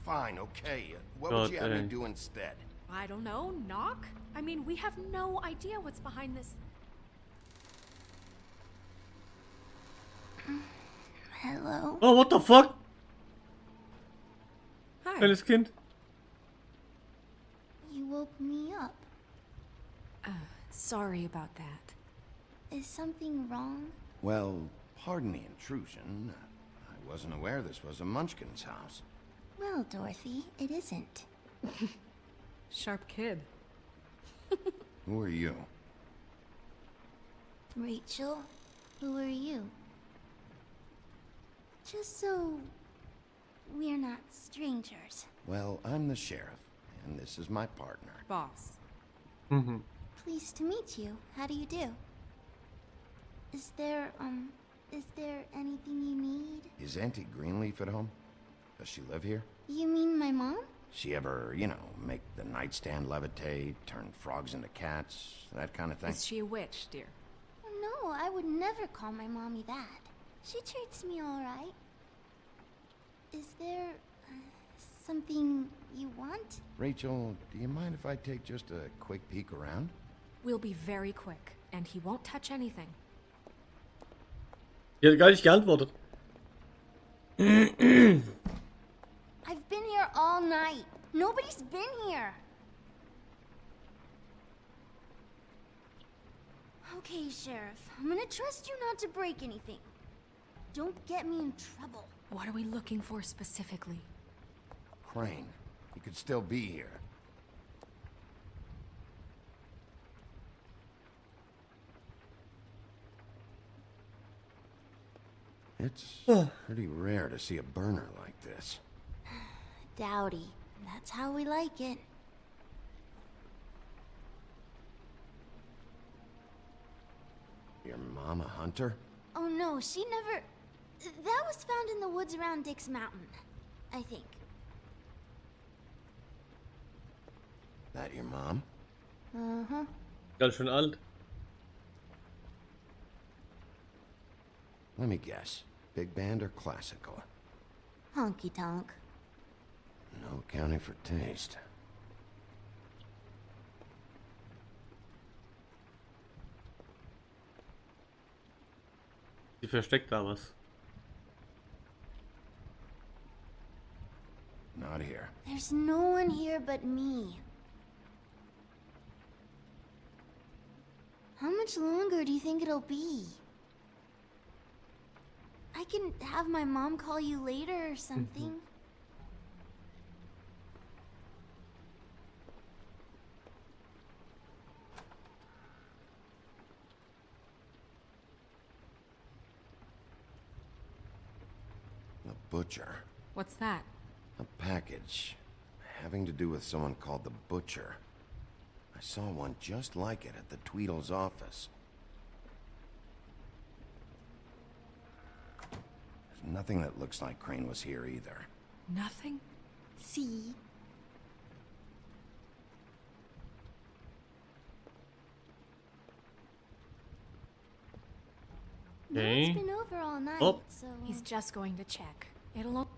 Fine, okay. What would you have me do instead? I don't know. Knock? I mean, we have no idea what's behind this. Hello? Oh, what the fuck? Hi. Kleines Kind. You woke me up. Sorry about that. Is something wrong? Well, pardon the intrusion. I wasn't aware this was a Munchkin's house. Well, Dorothy, it isn't. Sharp kid. Who are you? Rachel, who are you? Just so we're not strangers. Well, I'm the sheriff, and this is my partner. Boss. Mhm. Pleased to meet you. How do you do? Is there anything you need? Is Auntie Greenleaf at home? Does she live here? You mean my mom? She ever, make the nightstand levitate, turn frogs into cats, that kind of thing? Is she a witch, dear? No, I would never call my mommy that. She treats me all right. Is there something you want? Rachel, do you mind if I take just a quick peek around? We'll be very quick, and he won't touch anything. Die hat gar nicht geantwortet. I've been here all night. Nobody's been here. Okay, Sheriff. I'm gonna trust you not to break anything. Don't get me in trouble. What are we looking for specifically? Crane. He could still be here. It's pretty rare to see a burner like this. Dowdy. That's how we like it. Your mom a hunter? Oh no, she never... That was found in the woods around Dick's Mountain, I think. That your mom? Uh-huh. Ganz schön alt. Let me guess. Big band or classical? Honky-tonk. No accounting for taste. Die versteckt da was. Not here. There's no one here but me. How much longer do you think it'll be? I can have my mom call you later or something. The butcher. What's that? A package. Having to do with someone called the Butcher. I saw one just like it at the Tweedle's office. There's nothing that looks like Crane was here either. Nothing? See? No Okay. one's been over all night, Oh. so... He's just going to check. It'll...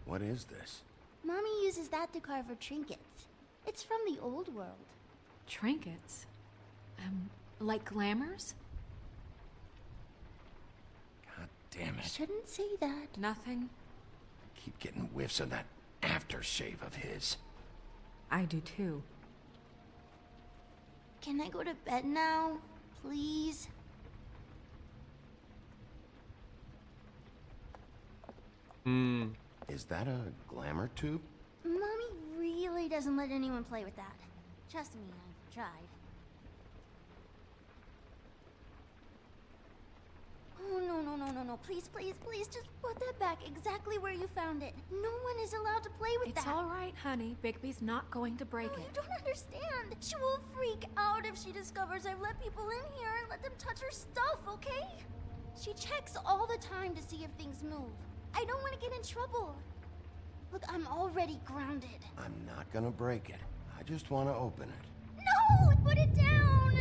What is this? Mommy uses that to carve her trinkets. It's from the old world. Trinkets? Like glamours? Damn it. Shouldn't say that. Nothing. Keep getting whiffs of that aftershave of his. I do too. Can I go to bed now? Please? Is that a glamour tube? Mommy really doesn't let anyone play with that. Trust me, I've tried. Oh, no. Please, just put that back exactly where you found it. No one is allowed to play with that. It's all right, honey. Bigby's not going to break it. You don't understand. She will freak out if she discovers I've let people in here and let them touch her stuff, okay? She checks all the time to see if things move. I don't want to get in trouble. Look, I'm already grounded. I'm not gonna break it. I just want to open it. No! Put it down!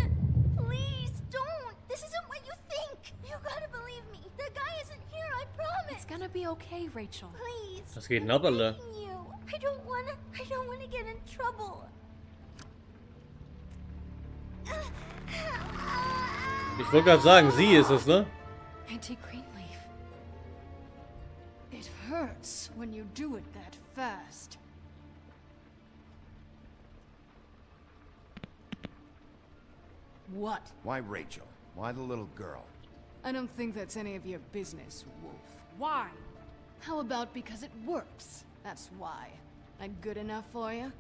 Please, don't! This isn't what you think! You gotta believe me. The guy isn't here, I promise! It's gonna be okay, Rachel. Please. Was geht denn ab, Alter? Begging you. I don't wanna get in trouble. Ich wollte gerade sagen, sie ist es, ne? Auntie Greenleaf. It hurts when you do it that fast. What? Why Rachel? Why the little girl? I don't think that's any of your business, Wolf. Why? How about because it works? That's why. That good enough for you?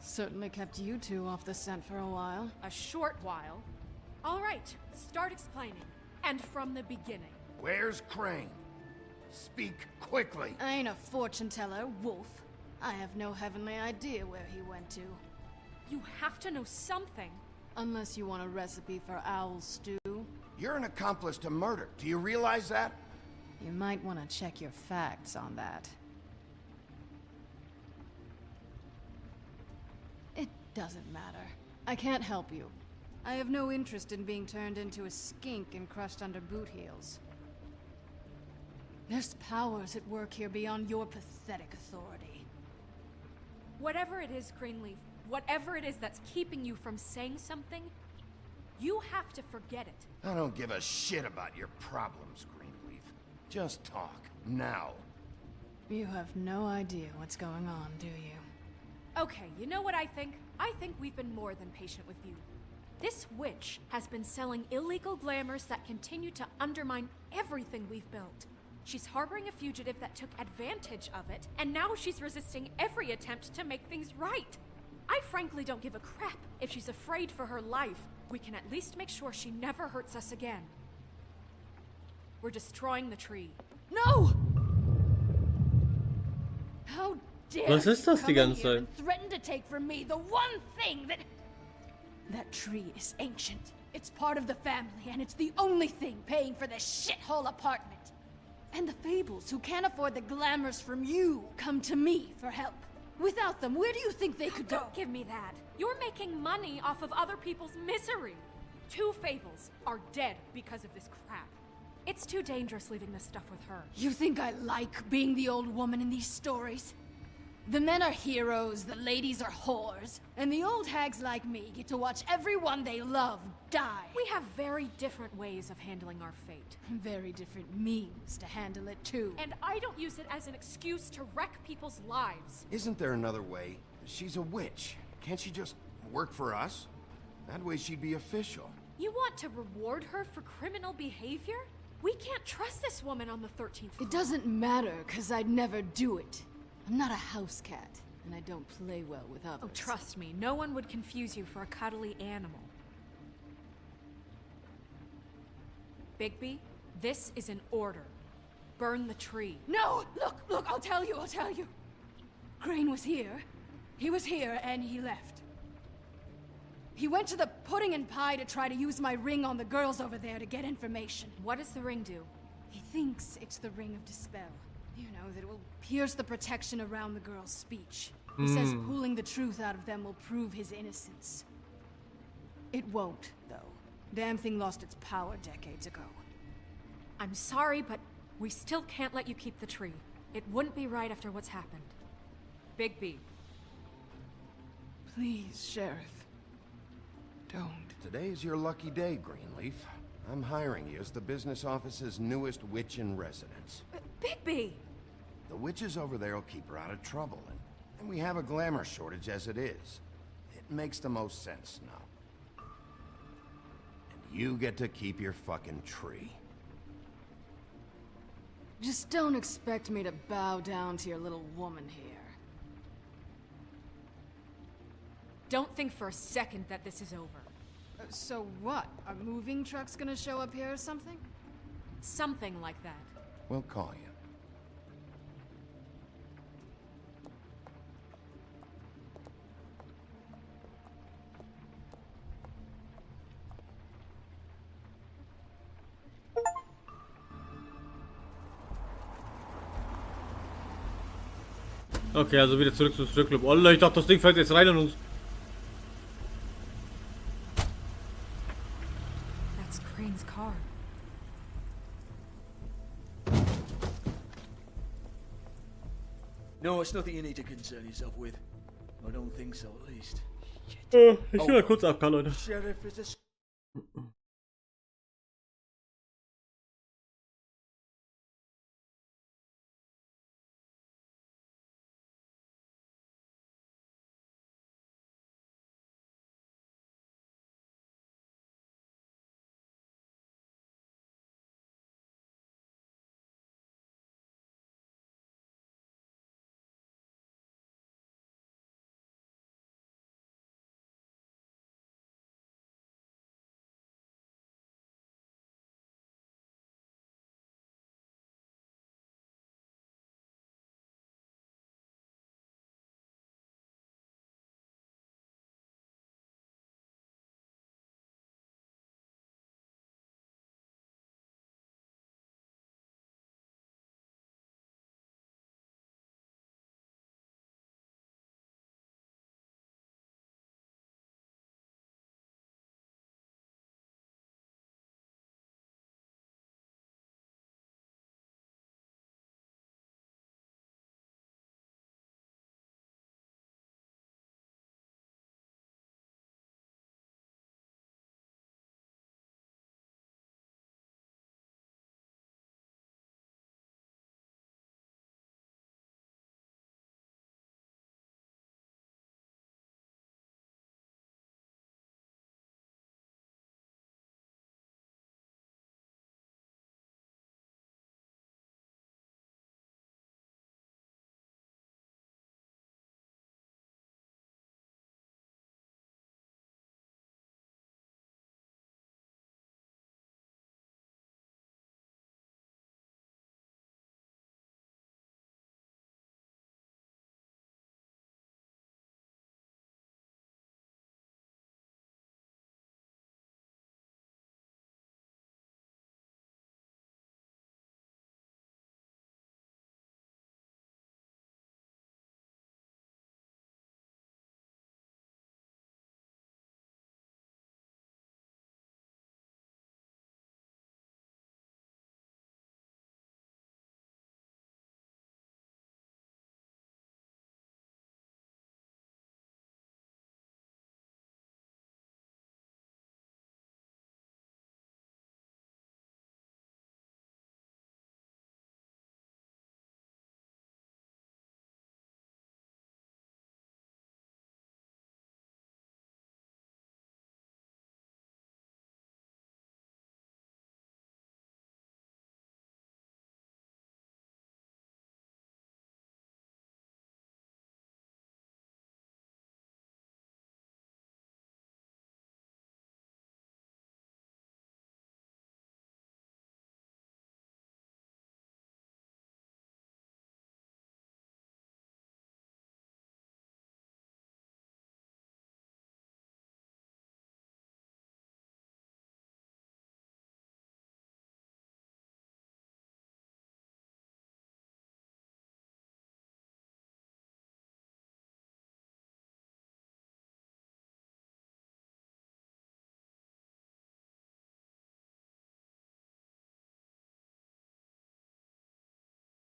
Certainly kept you two off the scent for a while. A short while. All right, start explaining. And from the beginning. Where's Crane? Speak quickly. I ain't a fortune teller, Wolf. I have no heavenly idea where he went to. You have to know something. Unless you want a recipe for owl stew. You're an accomplice to murder. Do you realize that? You might want to check your facts on that. It doesn't matter. I can't help you. I have no interest in being turned into a skink and crushed under boot heels. There's powers at work here beyond your pathetic authority. Whatever it is, Greenleaf, whatever it is that's keeping you from saying something, you have to forget it. I don't give a shit about your problems, Greenleaf. Just talk, now. You have no idea what's going on, do you? Okay, you know what I think? I think we've been more than patient with you. This witch has been selling illegal glamours that continue to undermine everything we've built. She's harboring a fugitive that took advantage of it, and now she's resisting every attempt to make things right. I frankly don't give a crap if she's afraid for her life. We can at least make sure she never hurts us again. We're destroying the tree. No! How dare Was ist das die you come in ganze here Zeit? and threaten to take from me the one thing that... That tree is ancient. It's part of the family, and it's the only thing paying for this shithole apartment. And the Fables, who can't afford the glamours from you, come to me for help. Without them, where do you think they could go? Don't give me that. You're making money off of other people's misery. 2 Fables are dead because of this crap. It's too dangerous leaving this stuff with her. You think I like being the old woman in these stories? The men are heroes, the ladies are whores, and the old hags like me get to watch everyone they love die. We have very different ways of handling our fate. Very different means to handle it, too. And I don't use it as an excuse to wreck people's lives. Isn't there another way? She's a witch. Can't she just work for us? That way she'd be official. You want to reward her for criminal behavior? We can't trust this woman on the 13th floor. It doesn't matter, because I'd never do it. I'm not a house cat, and I don't play well with others. Oh, trust me, no one would confuse you for a cuddly animal. Bigby, this is an order. Burn the tree. No! Look, I'll tell you. Crane was here. He was here, and he left. He went to the pudding and pie to try to use my ring on the girls over there to get information. What does the ring do? He thinks it's the ring of dispel. You know, that it will pierce the protection around the girl's speech. He says pulling the truth out of them will prove his innocence. It won't, though. Damn thing lost its power decades ago. I'm sorry, but we still can't let you keep the tree. It wouldn't be right after what's happened. Bigby. Please, Sheriff. Don't. Today's your lucky day, Greenleaf. I'm hiring you as the business office's newest witch in residence. Bigby! The witches over there will keep her out of trouble, and we have a glamour shortage as it is. It makes the most sense now. And you get to keep your fucking tree. Just don't expect me to bow down to your little woman here. Don't think for a second that this is over. So what? Are moving trucks gonna show up here or something? Something like that. We'll call you. Okay, also wieder zurück zum Stripclub. Oh, ich dachte, das Ding fällt jetzt rein in uns. That's Crane's car. No, it's nothing you need to concern yourself with. I don't think so, at least. Ich will mal kurz abkauen, Leute. Sheriff is a...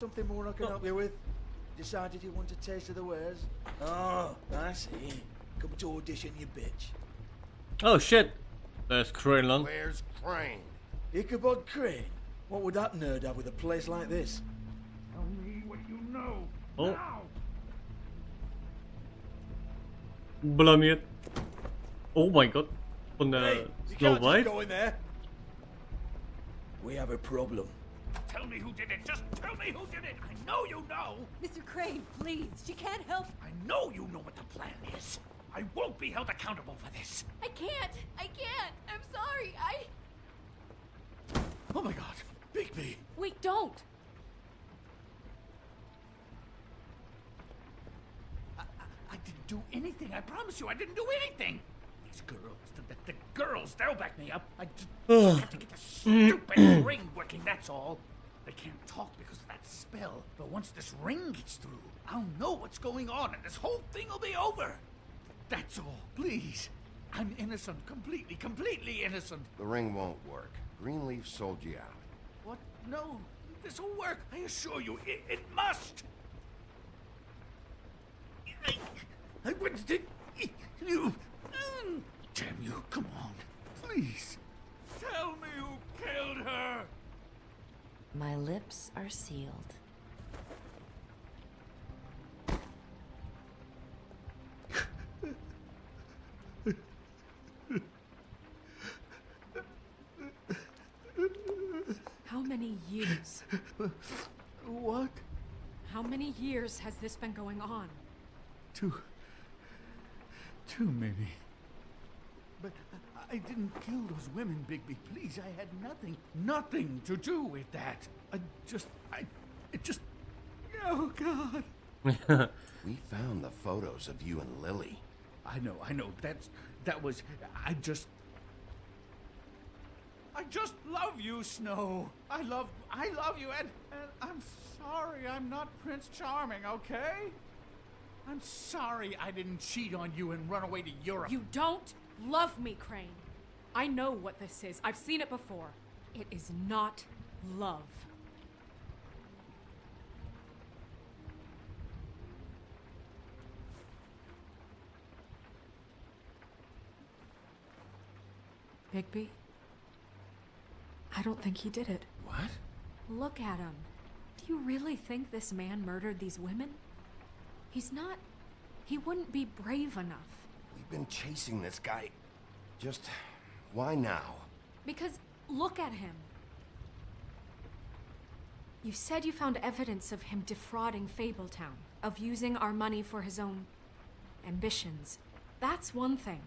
Something more I can help you with? Decided you want a taste of the wares? Oh, I see. Come to audition, you bitch. Oh shit. There's Crane lang. Where's Crane? Ichabod Crane? What would that nerd have with a place like this? Tell me what you know. Oh. Now. Blamiert. Oh mein Gott. Von der Hey, you Snow can't just White. go in there. We have a problem. Tell me who did it. Just tell me who did it. I know you know. Mr. Crane, please. She can't help. I know you know what the plan is. I won't be held accountable for this. I can't. I can't. I'm sorry. Oh my god, Bigby. Wait, don't! I didn't do anything. I promise you, I didn't do anything. These girls, the girls, they'll back me up. I just have to get the stupid ring working, that's all. They can't talk because of that spell, but once this ring gets through, I'll know what's going on and this whole thing will be over. That's all, please. I'm innocent, completely innocent. The ring won't work. Greenleaf sold you out. What? No, this will work. I assure you, it must. I went to you. Damn you! Come on, please. Tell me who killed her. My lips are sealed. How many years? What? How many years has this been going on? Two, maybe. But I didn't kill those women, Bigby. Please, I had nothing to do with that. Oh, God. We found the photos of you and Lily. I know. I just love you, Snow. I love you, and I'm sorry I'm not Prince Charming, okay? I'm sorry I didn't cheat on you and run away to Europe. You don't love me, Crane. I know what this is. I've seen it before. It is not love. Bigby? I don't think he did it. What? Look at him. Do you really think this man murdered these women? He's not... He wouldn't be brave enough. We've been chasing this guy. Just... why now? Because look at him. You said you found evidence of him defrauding Fabletown, of using our money for his own ambitions. That's one thing.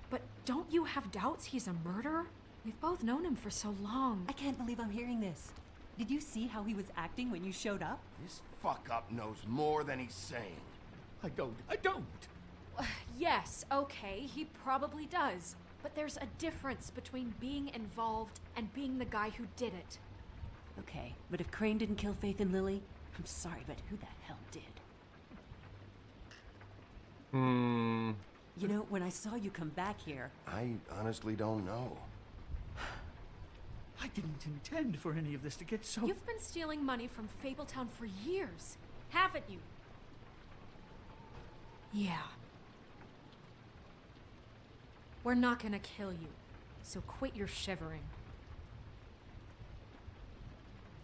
But don't you have doubts he's a murderer? We've both known him for so long. I can't believe I'm hearing this. Did you see how he was acting when you showed up? This fuck-up knows more than he's saying. I don't. Yes, okay, he probably does. But there's a difference between being involved and being the guy who did it. Okay, but if Crane didn't kill Faith and Lily, I'm sorry, but who the hell did? You know, when I saw you come back here... I honestly don't know. I didn't intend for any of this to get so... You've been stealing money from Fabletown for years, haven't you? Yeah. We're not gonna kill you, so quit your shivering.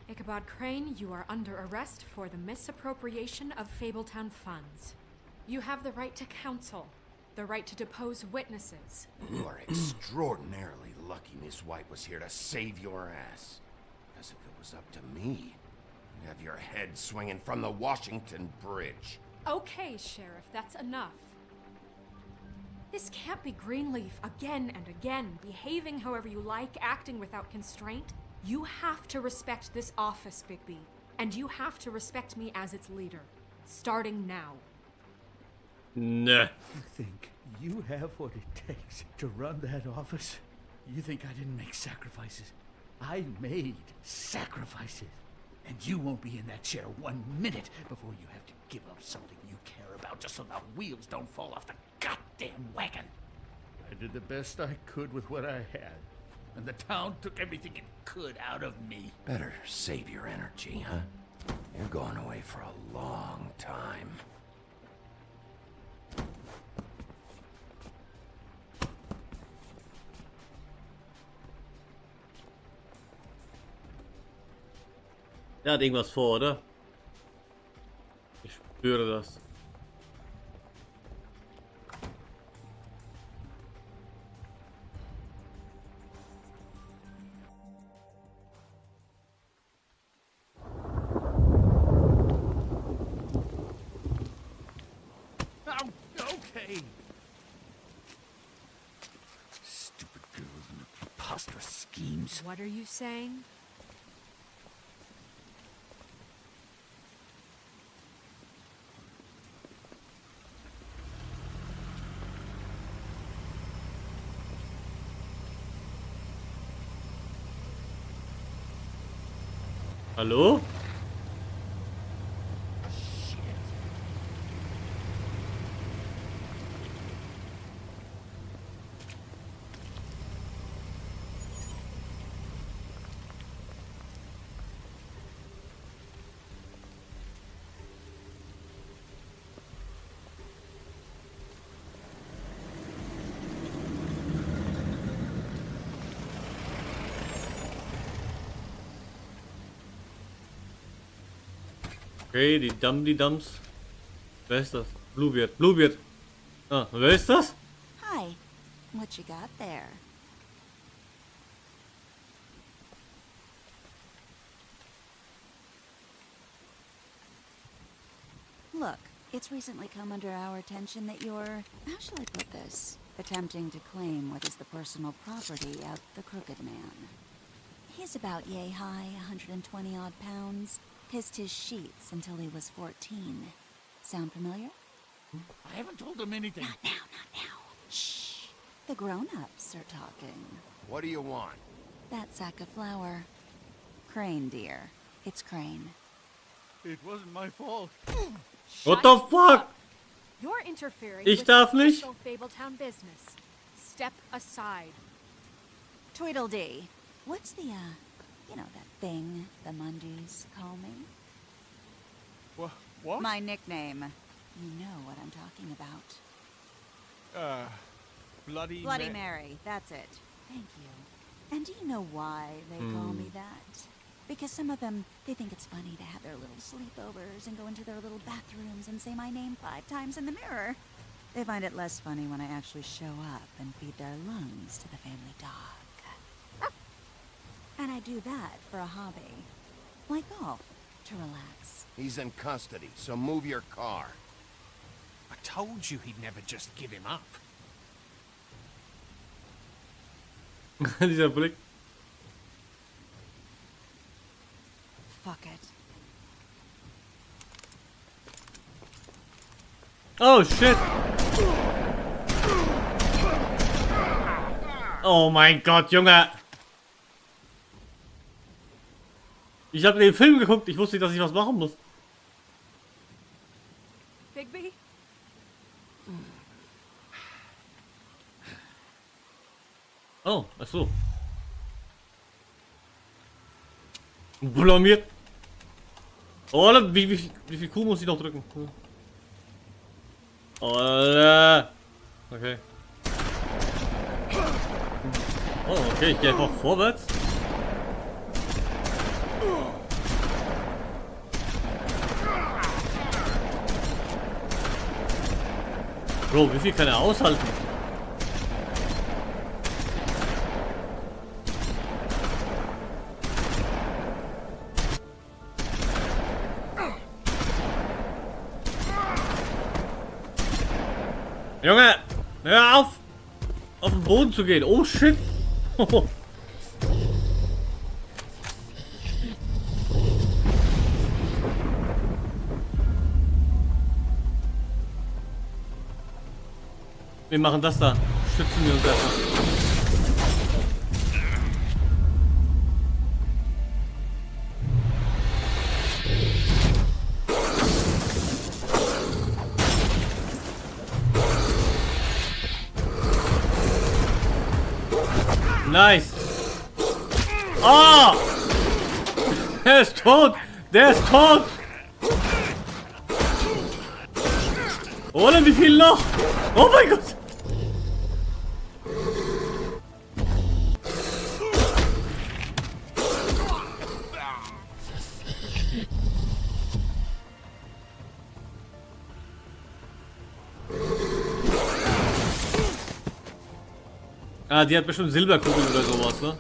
Ichabod Crane, you are under arrest for the misappropriation of Fabletown funds. You have the right to counsel, the right to depose witnesses. You are extraordinarily lucky Miss White was here to save your ass. Because if it was up to me, you'd have your head swinging from the Washington Bridge. Okay, Sheriff, that's enough. This can't be Greenleaf again and again, behaving however you like, acting without constraint. You have to respect this office, Bigby. And you have to respect me as its leader. Starting now. Nah. You think you have what it takes to run that office? You think I didn't make sacrifices? I made sacrifices. And you won't be in that chair 1 minute before you have to give up something you care about just so the wheels don't fall off the goddamn wagon. I did the best I could with what I had. And the town took everything it could out of me. Better save your energy, huh? You're going away for a long time. Der hat irgendwas vor, oder? Ich spüre das. Okay. Stupid girls and their preposterous schemes. What are you saying? Hallo? Okay, die Dums. Wer ist das? Bluebeard. Bluebeard. Ah, wer ist das? Hi. What you got there? Look, it's recently come under our attention that you're, how shall I put this, attempting to claim what is the personal property of the Crooked Man. He's about yay high, 120 odd pounds. Kissed his sheets until he was 14. Sound familiar? I haven't told him anything. Not now, not now. Shh. The grown-ups are talking. What do you want? That sack of flour. Crane, dear. It's Crane. It wasn't my fault. What the fuck? You're interfering Ich with darf nicht. official Fabletown business. Step aside. Tweedledee. What's the, you know, that thing the Mundies call me? What? My nickname. You know what I'm talking about. Bloody Mary, that's it. Thank you. And do you know why they call me that? Because some of them, they think it's funny to have their little sleepovers and go into their little bathrooms and say my name 5 times in the mirror. They find it less funny when I actually show up and feed their lungs to the family dog. And I do that for a hobby. Like golf, to relax. He's in custody, so move your car. I told you he'd never just give him up. Dieser Blick. Fuck it. Oh shit. Oh mein Gott, Junge. Ich habe den Film geguckt, ich wusste nicht, dass ich was machen muss. Bigby? Oh, ach so. Blamiert. Oh, wie viel Kuh muss ich noch drücken? Oh, okay. Oh, okay, ich gehe einfach vorwärts. Bro, wie viel kann er aushalten? Junge, hör auf! Auf den Boden zu gehen. Oh shit! Wir machen das da. Schützen wir uns einfach. Nice. Ah! Der ist tot. Der ist tot. Oder wie viel noch? Oh mein Gott. Ah, die hat bestimmt Silberkugeln oder sowas, ne?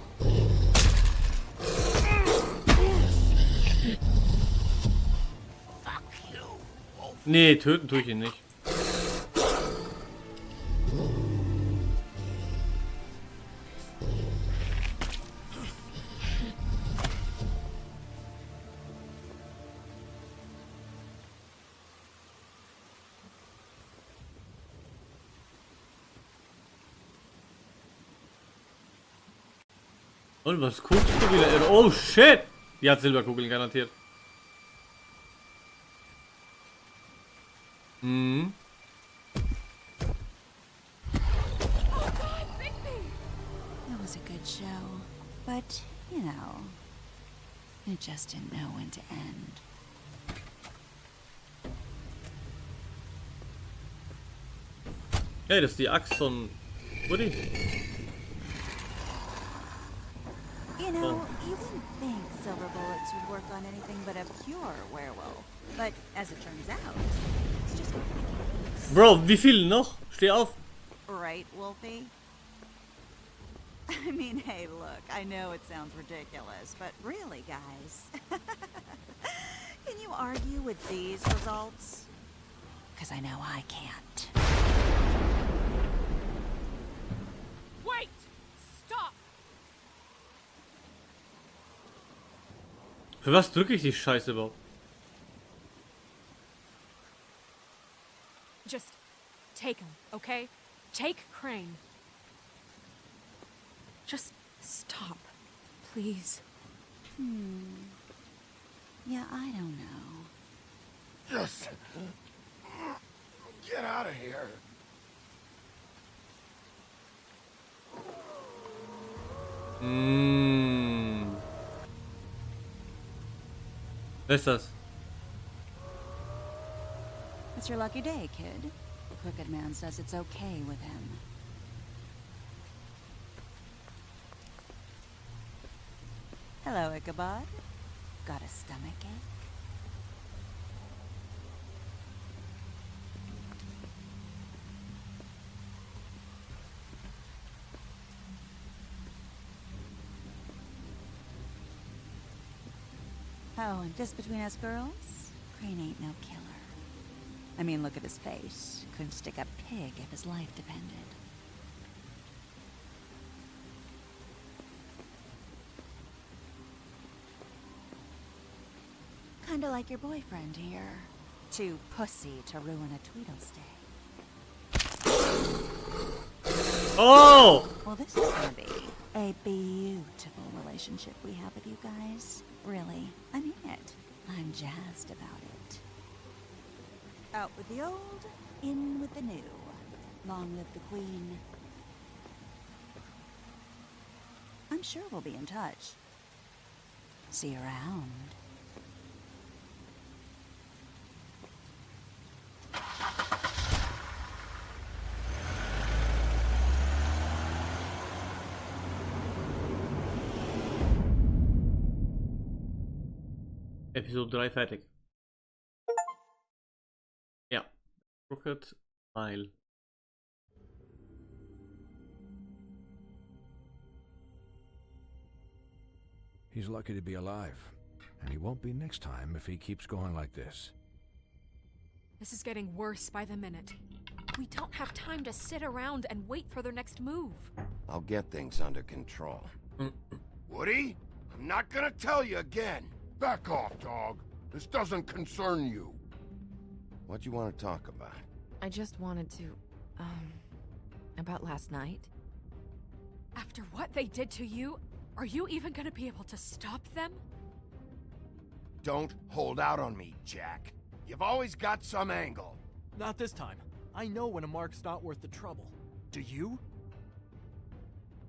Nee, töten tue ich ihn nicht. Und was guckst du wieder? Oh shit! Die hat Silberkugeln garantiert. Mhm. It was a good show, but, you know, it just didn't know when to end. Hey, das ist die Axt von Woody. You know, you wouldn't think silver bullets would work on anything but a pure werewolf. But as it turns out, it's just... Bro, wie viel noch? Steh auf. Right, Wolfie? I mean, hey, look, I know it sounds ridiculous, but really, guys, can you argue with these results? Because I know I can't. Wait! Stop! Für was drücke ich die Scheiße überhaupt? Just take him, okay? Take Crane. Just stop, please. Yeah, I don't know. Just get out of here. Wer ist das? It's your lucky day, kid. The Crooked Man says it's okay with him. Hello, Ichabod. Got a stomachache? Oh, and just between us girls, Crane ain't no killer. I mean, look at his face. Couldn't stick a pig if his life depended. Kinda like your boyfriend here. Too pussy to ruin a Tweedle stay. Oh! Well, this is gonna be a beautiful relationship we have with you guys. Really, I mean it. I'm jazzed about it. Out with the old, in with the new. Long live the Queen. I'm sure we'll be in touch. See you around. Episode 3 fertig. Ja. Crooked Teil. He's lucky to be alive. And he won't be next time if he keeps going like this. This is getting worse by the minute. We don't have time to sit around and wait for their next move. I'll get things under control. Woody, I'm not gonna tell you again. Back off, dog. This doesn't concern you. What do you want to talk about? I just wanted to, about last night. After what they did to you, are you even gonna be able to stop them? Don't hold out on me, Jack. You've always got some angle. Not this time. I know when a mark's not worth the trouble. Do you?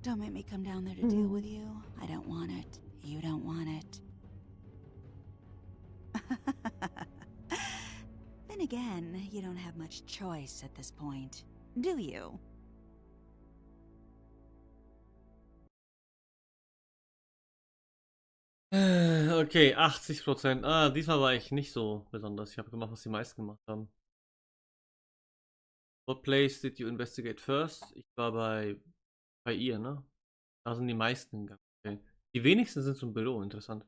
Don't make me come down there to deal with you. I don't want it. You don't want it. Then again, you don't have much choice at this point, do you? Okay, 80%. Ah, diesmal war ich nicht so besonders. Ich habe gemacht, was die meisten gemacht haben. What place did you investigate first? Ich war bei Bei ihr, ne? Da sind die meisten. Okay. Die wenigsten sind zum Büro, interessant.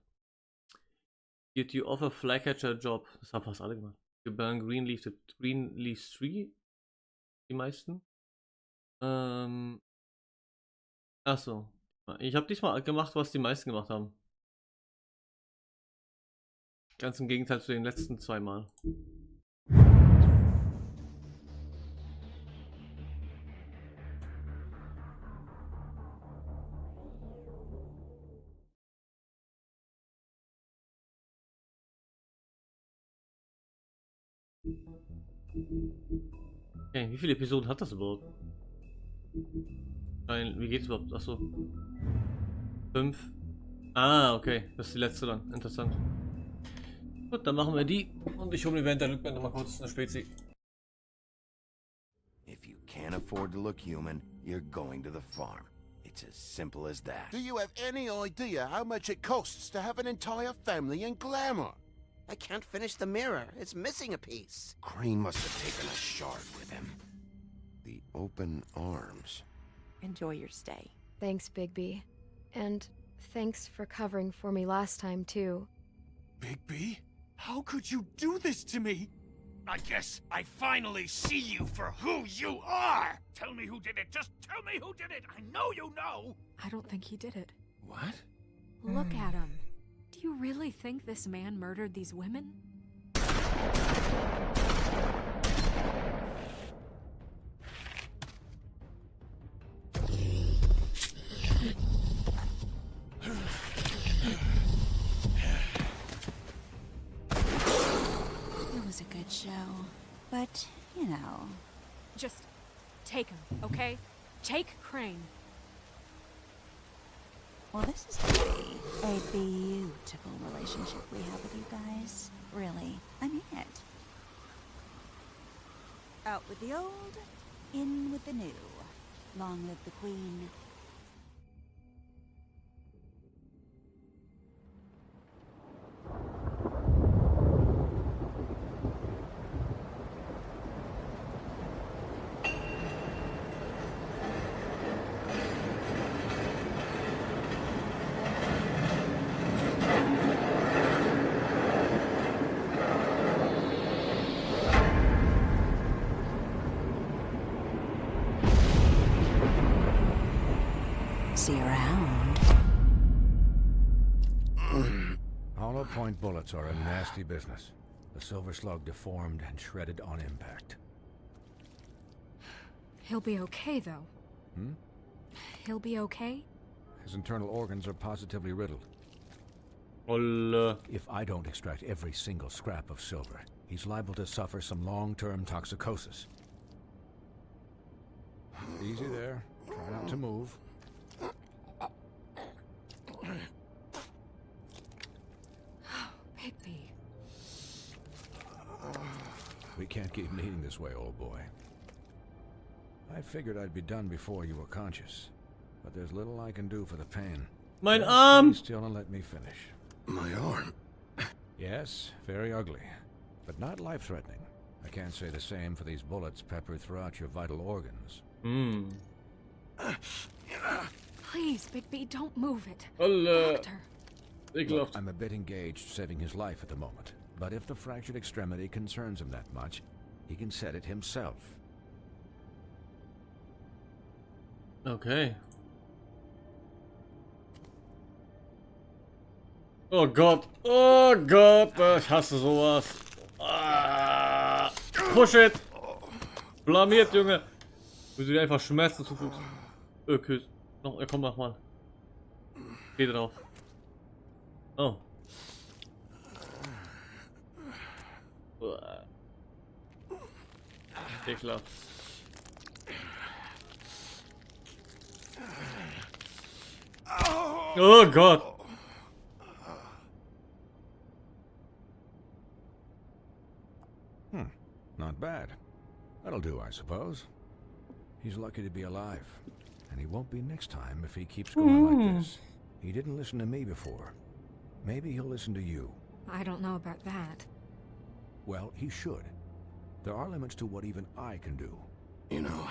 Did you offer Flycatcher job? Das haben fast alle gemacht. You burn Greenleaf Tree? Die meisten? Achso. Ich habe diesmal gemacht, was die meisten gemacht haben. Ganz im Gegenteil zu den letzten 2 Mal. Okay, wie viele Episoden hat das überhaupt? Nein, wie geht's überhaupt? Achso. 5. Ah, okay. Das ist die letzte dann. Interessant. Gut, dann machen wir die. Und ich hole mir während der Rückblende mal kurz eine Spezi. If you can't afford to look human, you're going to the farm. It's as simple as that. Do you have any idea how much it costs to have an entire family in glamour? I can't finish the mirror. It's missing a piece. Crane must have taken a shard with him. The open arms. Enjoy your stay. Thanks, Bigby. And thanks for covering for me last time, too. Bigby? How could you do this to me? I guess I finally see you for who you are! Tell me who did it! Just tell me who did it! I know you know! I don't think he did it. What? Look at him. Do you really think this man murdered these women? It was a good show. But, you know... Just take him, okay? Take Crane. Well, this is gonna be a beautiful relationship we have with you guys. Really. I mean it. Out with the old, in with the new. Long live the Queen. See you around. Hollow point bullets are a nasty business. The silver slug deformed and shredded on impact. He'll be okay, though. Hmm? He'll be okay? His internal organs are positively riddled. If I don't extract every single scrap of silver, he's liable to suffer some long-term toxicosis. Easy there. Try not to move. Bigby. We can't keep meeting this way, old boy. I figured I'd be done before you were conscious, but there's little I can do for the pain. Mein Arm! Stay still and let me finish. My arm? Yes, very ugly, but not life-threatening. I can't say the same for these bullets peppered throughout your vital organs. Hmm. Please, Bigby, don't move it. Doctor. Look, Look, I'm a bit engaged saving his life at the moment, but if the fractured extremity concerns him that much, he can set it himself. Okay. Oh Gott. Oh Gott. Ich hasse sowas. Ah, push it. Blamiert, Junge. Du dir einfach Schmerzen zufügst. Okay. Noch, komm, mach mal. Geh drauf. Oh. Ekelhaft. Oh Gott. Not bad. That'll do, I suppose. He's lucky to be alive. And he won't be next time if he keeps going like this. He didn't listen to me before. Maybe he'll listen to you. I don't know about that. Well, he should. There are limits to what even I can do. You know,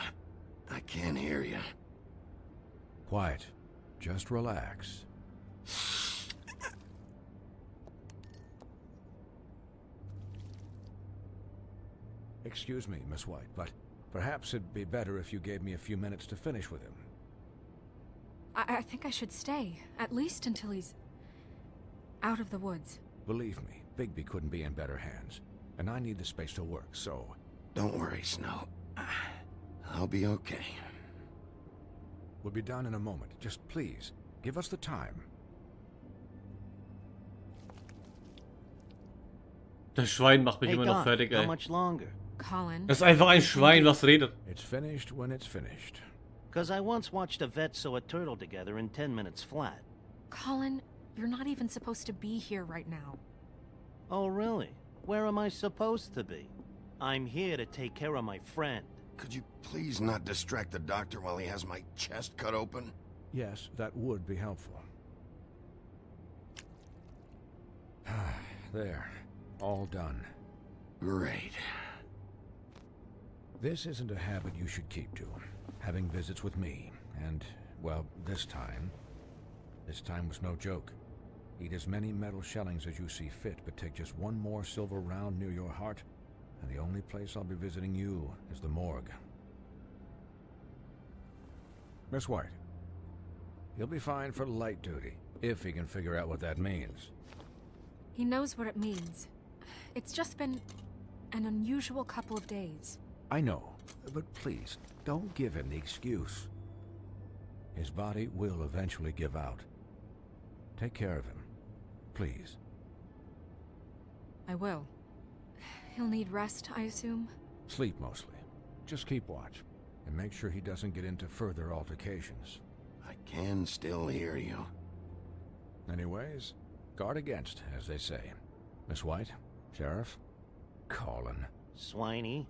I can't hear you. Quiet. Just relax. Excuse me, Miss White, but perhaps it'd be better if you gave me a few minutes to finish with him. I think I should stay, at least until he's out of the woods. Believe me, Bigby couldn't be in better hands, and I need the space to work, so... Don't worry, Snow. I'll be okay. We'll be done in a moment. Just please, give us the time. Das Schwein macht mich Hey, immer noch Doc, fertig, how ey. much longer? Colin. Das ist einfach ein Schwein, was redet. It's finished when it's finished. Because I once watched a vet sew a turtle together in 10 minutes flat. Colin, you're not even supposed to be here right now. Oh, really? Where am I supposed to be? I'm here to take care of my friend. Could you please not distract the doctor while he has my chest cut open? Yes, that would be helpful. There. All done. Great. This isn't a habit you should keep to. Having visits with me. And, well, this time was no joke. Eat as many metal shellings as you see fit, but take just one more silver round near your heart, and the only place I'll be visiting you is the morgue. Miss White, he'll be fine for light duty, if he can figure out what that means. He knows what it means. It's just been an unusual couple of days. I know, but please, don't give him the excuse. His body will eventually give out. Take care of him, please. I will. He'll need rest, I assume? Sleep mostly. Just keep watch, and make sure he doesn't get into further altercations. I can still hear you. Anyways, guard against, as they say. Miss White, Sheriff, Colin. Swiney.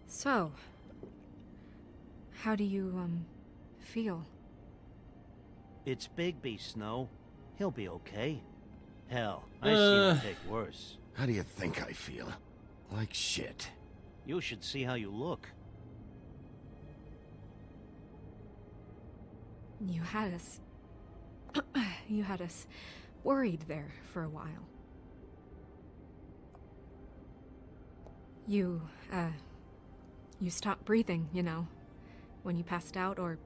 So, how do you, feel? It's Bigby, Snow. He'll be okay. Hell, I've seen him take worse. How do you think I feel? Like shit. You should see how you look. You had us... you had us worried there for a while. You stopped breathing, you know, when you passed out or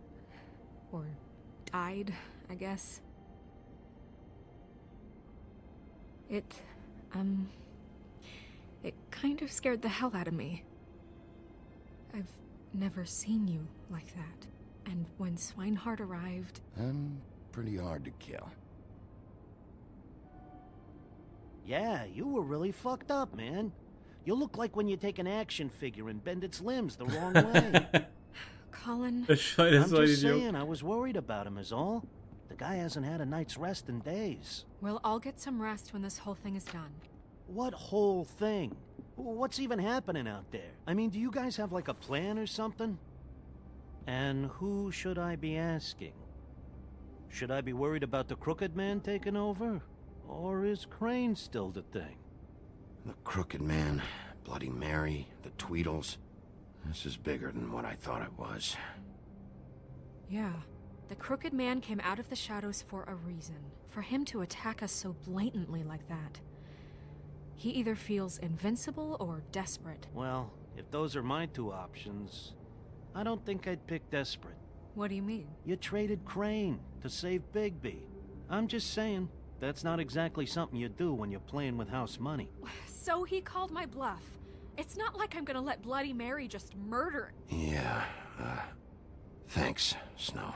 died, I guess. It kind of scared the hell out of me. I've never seen you like that. And when Swinehart arrived... I'm pretty hard to kill. Yeah, you were really fucked up, man. You look like when you take an action figure and bend its limbs the wrong way. Colin... I'm just saying, I was worried about him is all. The guy hasn't had a night's rest in days. Well, I'll get some rest when this whole thing is done. What whole thing? What's even happening out there? I mean, do you guys have like a plan or something? And who should I be asking? Should I be worried about the Crooked Man taking over? Or is Crane still the thing? The Crooked Man, Bloody Mary, the Tweedles. This is bigger than what I thought it was. Yeah. The Crooked Man came out of the shadows for a reason. For him to attack us so blatantly like that. He either feels invincible or desperate. Well, if those are my two options, I don't think I'd pick desperate. What do you mean? You traded Crane to save Bigby. I'm just saying, that's not exactly something you do when you're playing with house money. So he called my bluff. It's not like I'm gonna let Bloody Mary just murder... Yeah, thanks, Snow.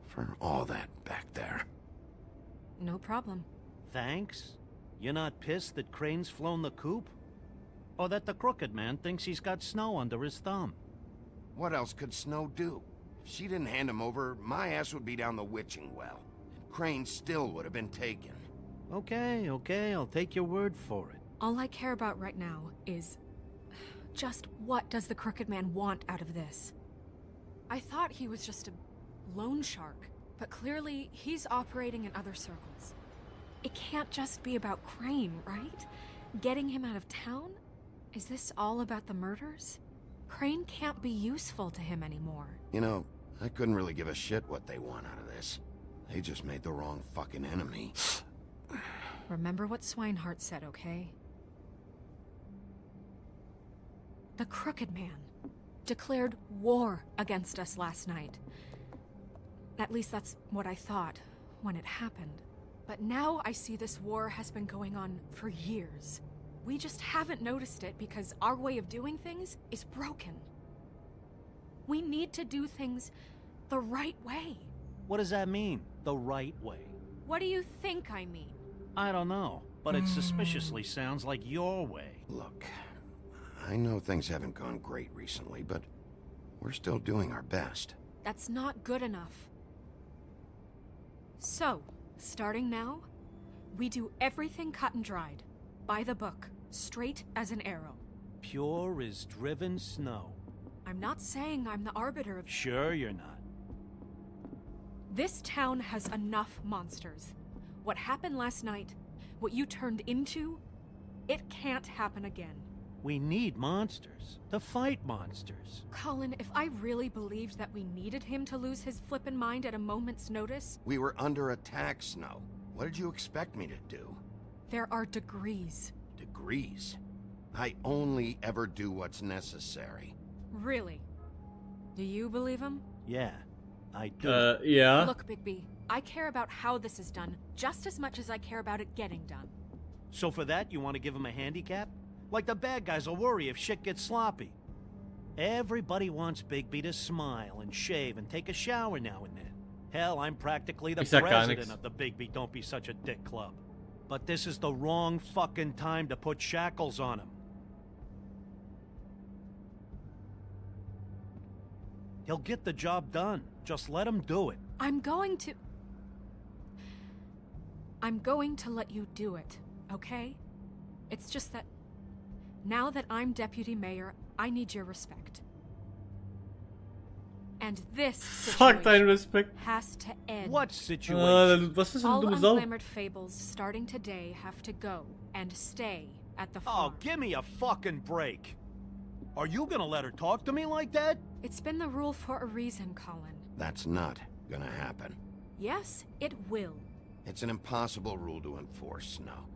For all that back there. No problem. Thanks? You're not pissed that Crane's flown the coop? Or that the Crooked Man thinks he's got Snow under his thumb? What else could Snow do? If she didn't hand him over, my ass would be down the witching well. And Crane still would have been taken. Okay, I'll take your word for it. All I care about right now is... just what does the Crooked Man want out of this? I thought he was just a loan shark, but clearly he's operating in other circles. It can't just be about Crane, right? Getting him out of town? Is this all about the murders? Crane can't be useful to him anymore. You know, I couldn't really give a shit what they want out of this. They just made the wrong fucking enemy. Remember what Swinehart said, okay? The Crooked Man declared war against us last night. At least that's what I thought when it happened. But now I see this war has been going on for years. We just haven't noticed it because our way of doing things is broken. We need to do things the right way. What does that mean, the right way? What do you think I mean? I don't know, but it suspiciously sounds like your way. Look, I know things haven't gone great recently, but we're still doing our best. That's not good enough. So, starting now, we do everything cut and dried. By the book, straight as an arrow. Pure as driven snow. I'm not saying I'm the arbiter of... Sure you're not. This town has enough monsters. What happened last night, what you turned into, it can't happen again. We need monsters to fight monsters. Colin, if I really believed that we needed him to lose his flippin' mind at a moment's notice... We were under attack, Snow. What did you expect me to do? There are degrees. Degrees? I only ever do what's necessary. Really? Do you believe him? Yeah, I do. Yeah. Look, Bigby, I care about how this is done just as much as I care about it getting done. So for that, you want to give him a handicap? Like the bad guys will worry if shit gets sloppy. Everybody wants Bigby to smile and shave and take a shower now and then. Hell, I'm practically the president of the Bigby Don't Be Such a Dick Club. But this is the wrong fucking time to put shackles on him. He'll get the job done. Just let him do it. I'm going to let you do it, okay? It's just that now that I'm deputy mayor, I need your respect. And this situation has to end. What situation? Was ist All denn, du Sau? unglamored fables starting today have to go and stay at the farm. Oh, give me a fucking break. Are you gonna let her talk to me like that? It's been the rule for a reason, Colin. That's not gonna happen. Yes, it will. It's an impossible rule to enforce, Snow.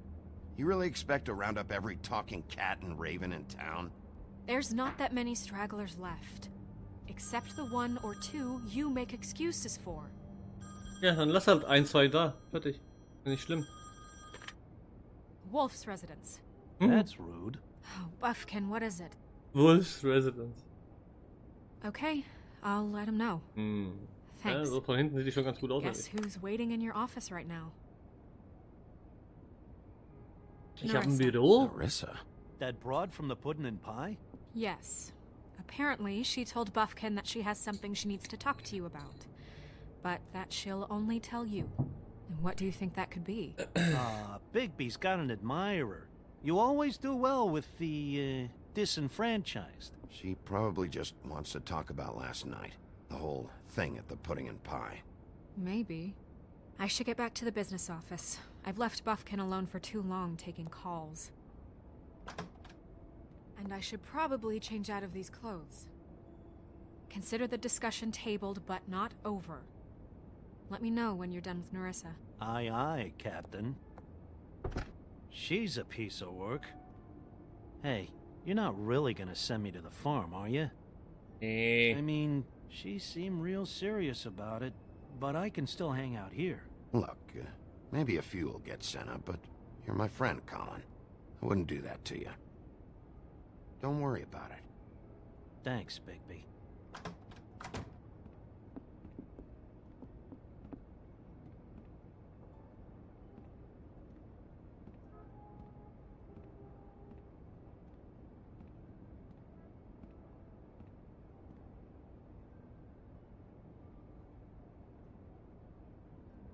You really expect to round up every talking cat and raven in town? There's not that many stragglers left. Except the one or two you make excuses for. Ja, dann lass halt ein, zwei da. Fertig. Nicht schlimm. Wolf's residence. That's rude. Oh, Buffkin, what is it? Wolf's residence. Okay, I'll let him know. Ja, Thanks. so von hinten sieht die schon ganz gut aus. Guess who's waiting in your office right now? Ich hab ein Büro. Marissa. That broad from the puddin' and pie? Yes. Apparently, she told Buffkin that she has something she needs to talk to you about. But that she'll only tell you. And what do you think that could be? Bigby's got an admirer. You always do well with the, disenfranchised. She probably just wants to talk about last night. The whole thing at the pudding and pie. Maybe. I should get back to the business office. I've left Buffkin alone for too long taking calls. And I should probably change out of these clothes. Consider the discussion tabled but not over. Let me know when you're done with Narissa. Aye, aye, Captain. She's a piece of work. Hey, you're not really gonna send me to the farm, are you? I mean, she seemed real serious about it, but I can still hang out here. Look, maybe a few will get sent up, but you're my friend, Colin. I wouldn't do that to you. Don't worry about it. Thanks, Bigby.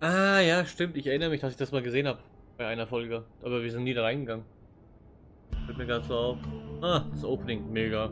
Ah, ja, stimmt. Ich erinnere mich, dass ich das mal gesehen habe. Bei einer Folge. Aber wir sind nie da reingegangen. Fällt mir gerade so auf. Ah, das Opening. Mega.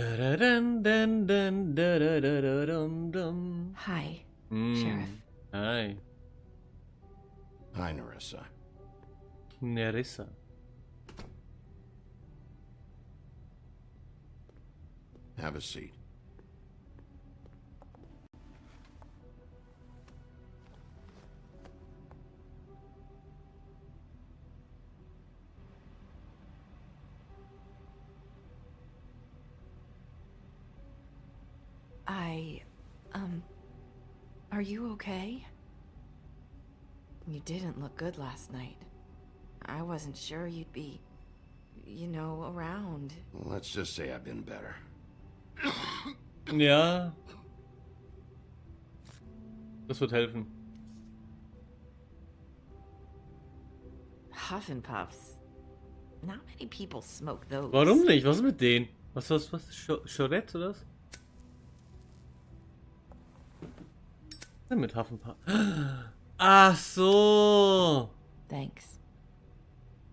Hi, Sheriff. Hi. Hi, Nerissa. Nerissa. Have a seat. Are you okay? You didn't look good last night. I wasn't sure you'd be, you know, around. Let's just say I've been better. Ja. Das wird helfen. Huff and Puffs. Not many people smoke those. Warum nicht? Was ist mit denen? Was? Chorette oder was? Was denn mit Huff and Puff? Ach so. Thanks.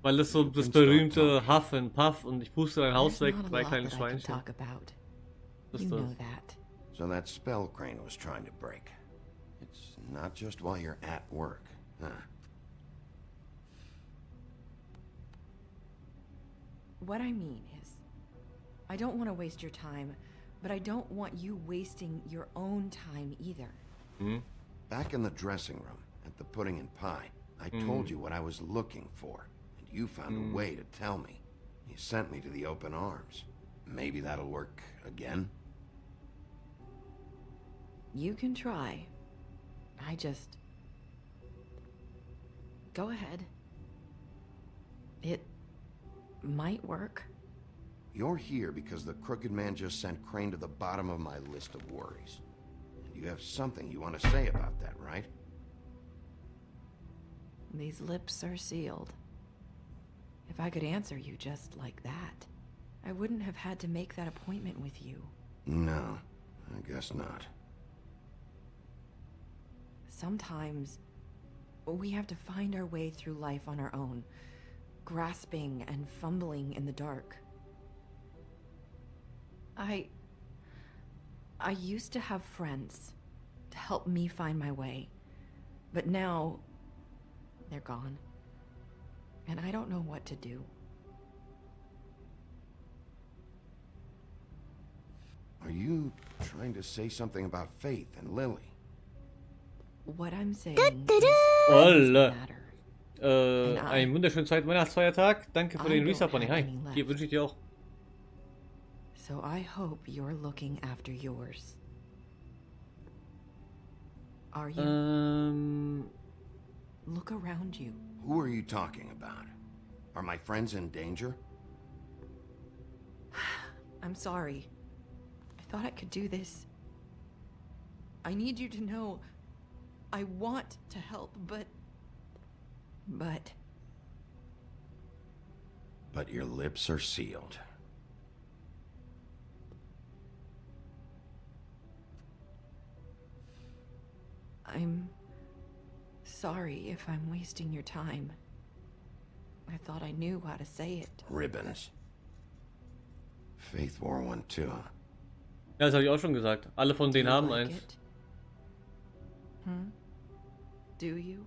Weil das so das berühmte Huff and Puff und ich puste dein Haus weg, drei kleine Schweinchen. You know that. So that spell Crane was trying to break. It's not just while you're at work, huh? What I mean is, I don't want to waste your time, but I don't want you wasting your own time either. Hmm? Back in the dressing room, at the pudding and pie, I told you what I was looking for, and you found a way to tell me. You sent me to the open arms. Maybe that'll work again? You can try. I just... Go ahead. It might work. You're here because the crooked man just sent Crane to the bottom of my list of worries. And you have something you want to say about that, right? These lips are sealed. If I could answer you just like that, I wouldn't have had to make that appointment with you. No, I guess not. Sometimes we have to find our way through life on our own, grasping and fumbling in the dark. I used to have friends to help me find my way, but now they're gone, and I don't know what to do. Are you trying to say something about Faith and Lily? What I'm saying Holla. Einen wunderschönen zweiten Weihnachtsfeiertag. Danke für den Resub, Bunny. Hi. Hier wünsche ich dir auch. So I hope you're looking after yours. Are you? Look around you. Who are you talking about? Are my friends in danger? I'm sorry. I thought I could do this. I need you to know I want to help, but your lips are sealed. I'm sorry if I'm wasting your time. I thought I knew how to say it. Ribbons. Faith wore one too. Ja, das habe ich auch schon gesagt. Alle von denen haben eins. Do you?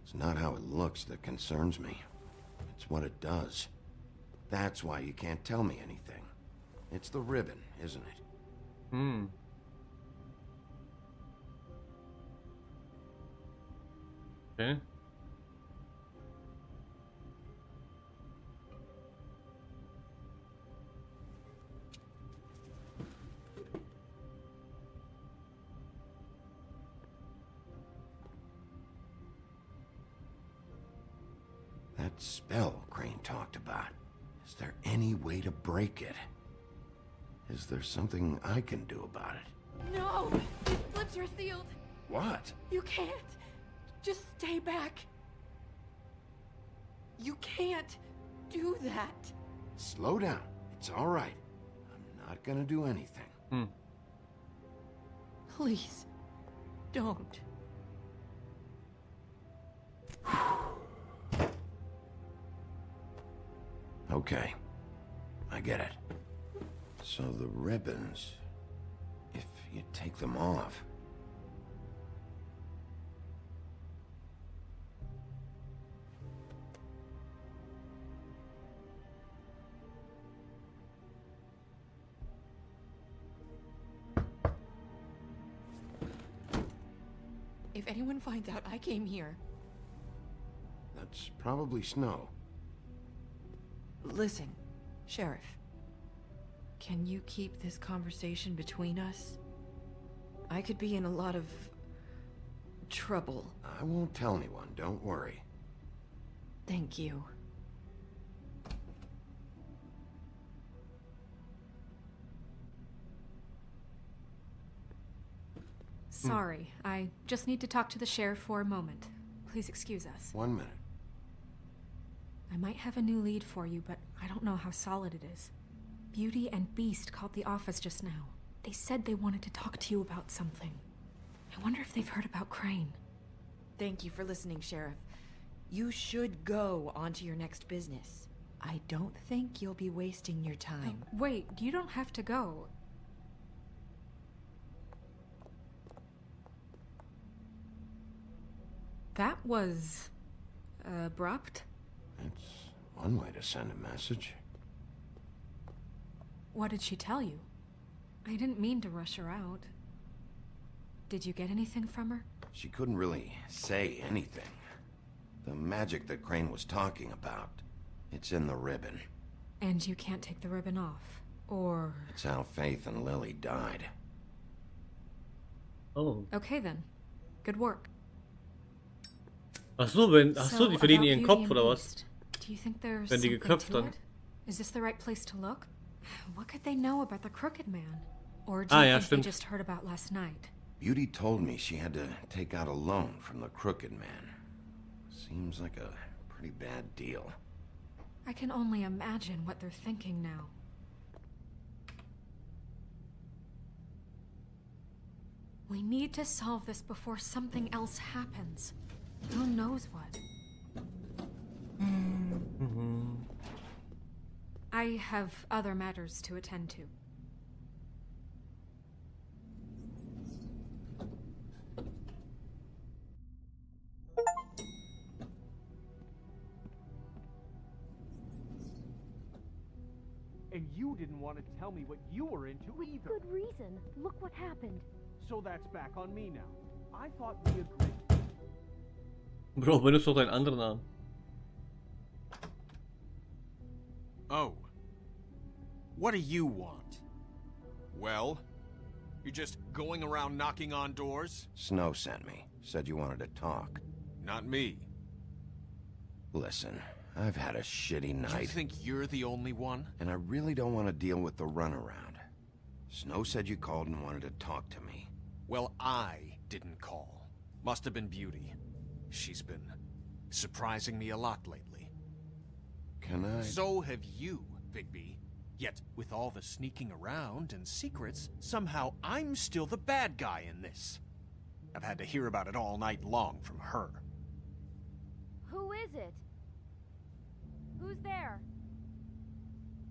It's not how it looks that concerns me. It's what it does. That's why you can't tell me anything. It's the ribbon, isn't it? Okay. That spell Crane talked about. Is there any way to break it? Is there something I can do about it? No! His lips are sealed! What? You can't! Just stay back! You can't do that! Slow down. It's all right. I'm not gonna do anything. Please, don't. Okay. I get it. So the ribbons, if you take them off. If anyone finds out I came here... That's probably Snow. Listen, Sheriff. Can you keep this conversation between us? I could be in a lot of... trouble. I won't tell anyone, don't worry. Thank you. Sorry, I just need to talk to the sheriff for a moment. Please excuse us. 1 minute. I might have a new lead for you, but I don't know how solid it is. Beauty and Beast called the office just now. They said they wanted to talk to you about something. I wonder if they've heard about Crane. Thank you for listening, Sheriff. You should go on to your next business. I don't think you'll be wasting your time. Wait, you don't have to go. That was... abrupt. It's one way to send a message. What did she tell you? I didn't mean to rush her out. Did you get anything from her? She couldn't really say anything. The magic that Crane was talking about, it's in the ribbon. And you can't take the ribbon off, or... It's how Faith and Lily died. Oh. Okay then. Good work. Ach so, die verdienen ihren Kopf oder was? Do you think there's Wenn die something geköpft to dann. it? Is this the right place to look? What could they know about the Crooked Man? Or do you ja, think they stimmt. just heard about last night? Beauty told me she had to take out a loan from the Crooked Man. Seems like a pretty bad deal. I can only imagine what they're thinking now. We need to solve this before something else happens. Who knows what? I have other matters to attend to. And you didn't want to tell me what you were into either. Good reason. Look what happened. So that's back on me now. I thought we agreed. Bro, benutzt doch deinen anderen Namen. Oh. What do you want? Well, you're just going around knocking on doors? Snow sent me. Said you wanted to talk. Not me. Listen, I've had a shitty night. You think you're the only one? And I really don't want to deal with the runaround. Snow said you called and wanted to talk to me. Well, I didn't call. Must have been Beauty. She's been surprising me a lot lately. Can I? So have you, Bigby. Yet, with all the sneaking around and secrets, somehow I'm still the bad guy in this. I've had to hear about it all night long from her. Who is it? Who's there?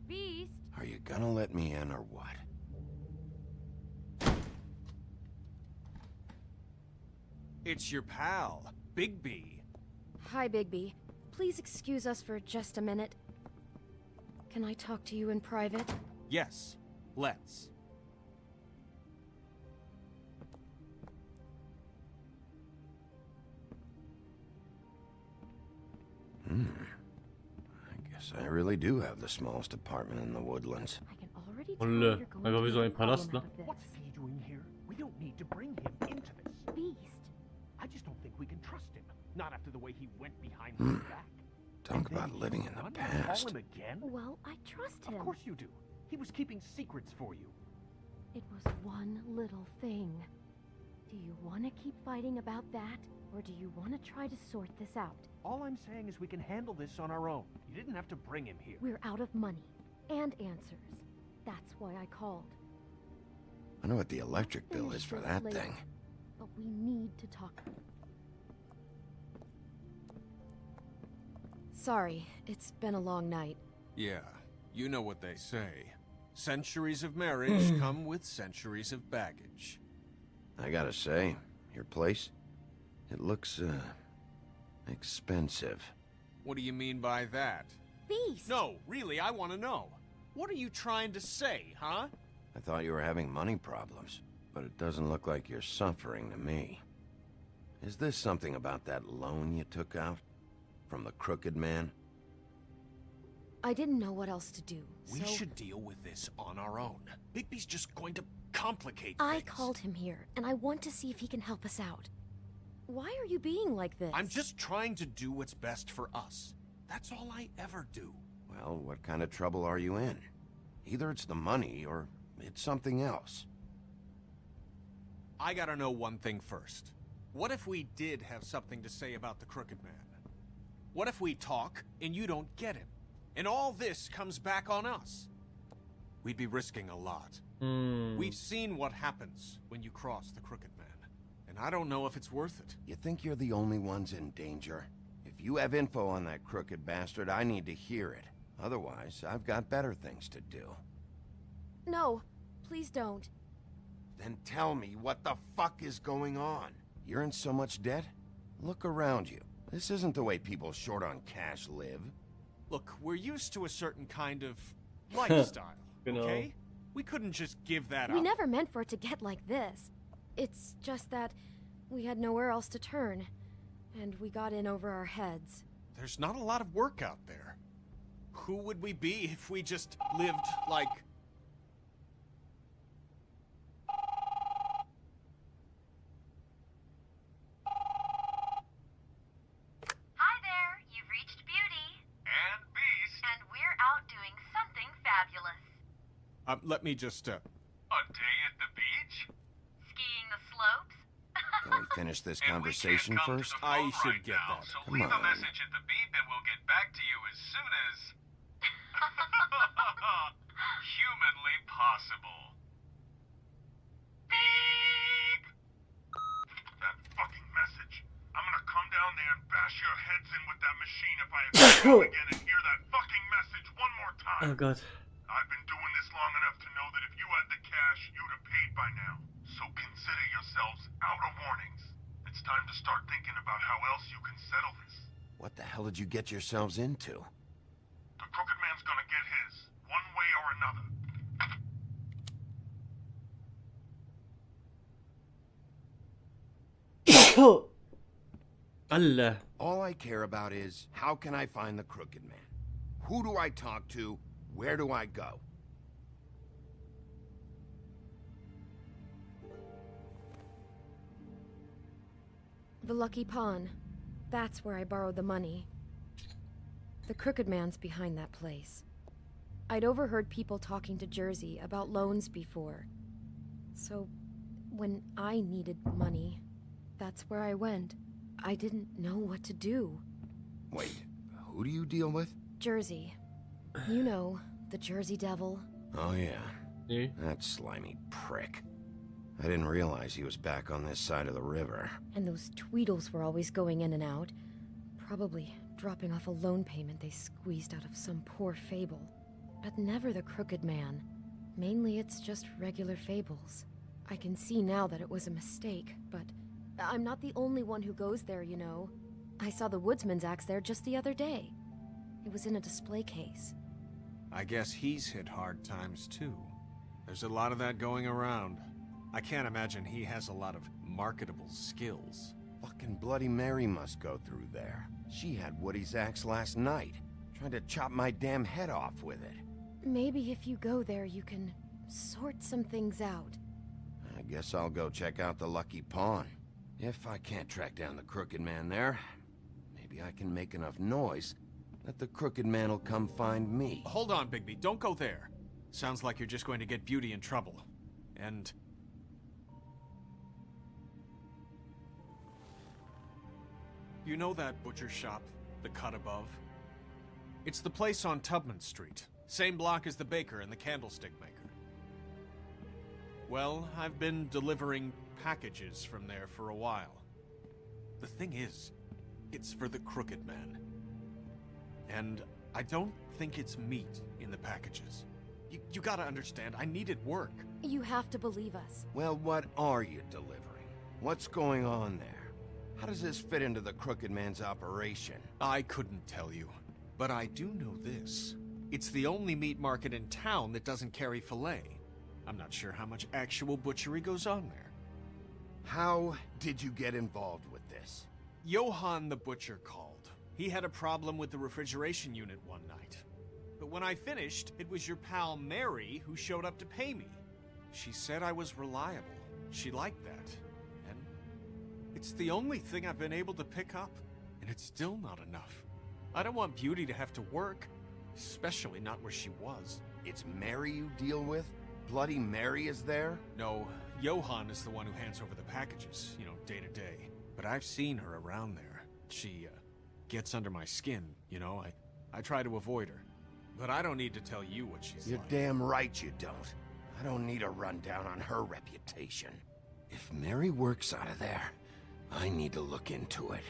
Beast? Are you gonna let me in or what? It's your pal, Bigby. Hi, Bigby. Please excuse us for just a minute. Can I talk to you in private? Yes, let's. I guess I really do have the smallest apartment in the woodlands. Olle, einfach wie so ein Palast, ne? What's he doing here? We don't need to bring him into this. Beast. I just don't think we can trust him. Not after the way he went behind my back. Talk about living in the past. Call him again? Well, I trust him. Of course you do. He was keeping secrets for you. It was one little thing. Do you want to keep fighting about that? Or do you want to try to sort this out? All I'm saying is we can handle this on our own. You didn't have to bring him here. We're out of money. And answers. That's why I called. I know what the electric bill is for Finish that this later, thing. But we need to talk. Sorry, it's been a long night. Yeah, you know what they say. Centuries of marriage come with centuries of baggage. I gotta say, your place, it looks, expensive. What do you mean by that? Beast! No, really, I want to know. What are you trying to say, huh? I thought you were having money problems, but it doesn't look like you're suffering to me. Is this something about that loan you took out? From the crooked man? I didn't know what else to do, We so should deal with this on our own. Bigby's just going to complicate I things. called him here, and I want to see if he can help us out. Why are you being like this? I'm just trying to do what's best for us. That's all I ever do. Well, what kind of trouble are you in? Either it's the money, or it's something else. I gotta know one thing first. What if we did have something to say about the crooked man? What if we talk, and you don't get him? And all this comes back on us? We'd be risking a lot. We've seen what happens when you cross the crooked man. And I don't know if it's worth it. You think you're the only ones in danger? If you have info on that crooked bastard, I need to hear it. Otherwise, I've got better things to do. No, please don't. Then tell me what the fuck is going on? You're in so much debt? Look around you. This isn't the way people short on cash live. Look, we're used to a certain kind of lifestyle, Genau. okay? We couldn't just give that We up. never meant for it to get like this. It's just that we had nowhere else to turn, and we got in over our heads. There's not a lot of work out there. Who would we be if we just lived like... Hi there, you've reached Beauty. And Beast. And we're out doing something fabulous. let me just, A day at the beach? Skiing the slopes? Can we finish this conversation first? I should get that. So Come leave a on. message at the beep and we'll get back to you as soon as... humanly possible. Beep! That fucking message. I'm gonna come down there and bash your heads in with that machine if I ever again and hear that fucking message one more time. Oh god. I've been doing this long enough to know that if you had the cash, you'd have paid by now. So consider yourselves out of warnings. It's time to start thinking about how else you can settle this. What the hell did you get yourselves into? The crooked man's gonna get his, one way or another. Allah. All I care about is, how can I find the crooked man? Who do I talk to? Where do I go? The Lucky Pawn. That's where I borrowed the money. The crooked man's behind that place. I'd overheard people talking to Jersey about loans before. So, when I needed money, that's where I went. I didn't know what to do. Wait, who do you deal with? Jersey. You know, the Jersey Devil. Oh yeah. That slimy prick. I didn't realize he was back on this side of the river. And those Tweedles were always going in and out. Probably dropping off a loan payment they squeezed out of some poor fable. But never the crooked man. Mainly it's just regular fables. I can see now that it was a mistake, but I'm not the only one who goes there, you know. I saw the woodsman's axe there just the other day. It was in a display case. I guess he's hit hard times too. There's a lot of that going around. I can't imagine he has a lot of marketable skills. Fucking Bloody Mary must go through there. She had Woody's axe last night. Tried to chop my damn head off with it. Maybe if you go there, you can sort some things out. I guess I'll go check out the Lucky Pawn. If I can't track down the crooked man there, maybe I can make enough noise that the crooked man will come find me. Hold on, Bigby. Don't go there. Sounds like you're just going to get Beauty in trouble. And... you know that butcher shop, the cut above? It's the place on Tubman Street. Same block as the baker and the candlestick maker. Well, I've been delivering packages from there for a while. The thing is, it's for the crooked man. And I don't think it's meat in the packages. You gotta understand, I needed work. You have to believe us. Well, what are you delivering? What's going on there? How does this fit into the Crooked Man's operation? I couldn't tell you, but I do know this. It's the only meat market in town that doesn't carry filet. I'm not sure how much actual butchery goes on there. How did you get involved with this? Johann the butcher called. He had a problem with the refrigeration unit one night. But when I finished, it was your pal Mary who showed up to pay me. She said I was reliable. She liked that. And it's the only thing I've been able to pick up. And it's still not enough. I don't want Beauty to have to work, especially not where she was. It's Mary you deal with? Bloody Mary is there? No, Johann is the one who hands over the packages, you know, day to day. But I've seen her around there. She, gets under my skin, you know? I try to avoid her. But I don't need to tell you what she's You're like. damn right you don't. I don't need a rundown on her reputation. If Mary works out of there, I need to look into it.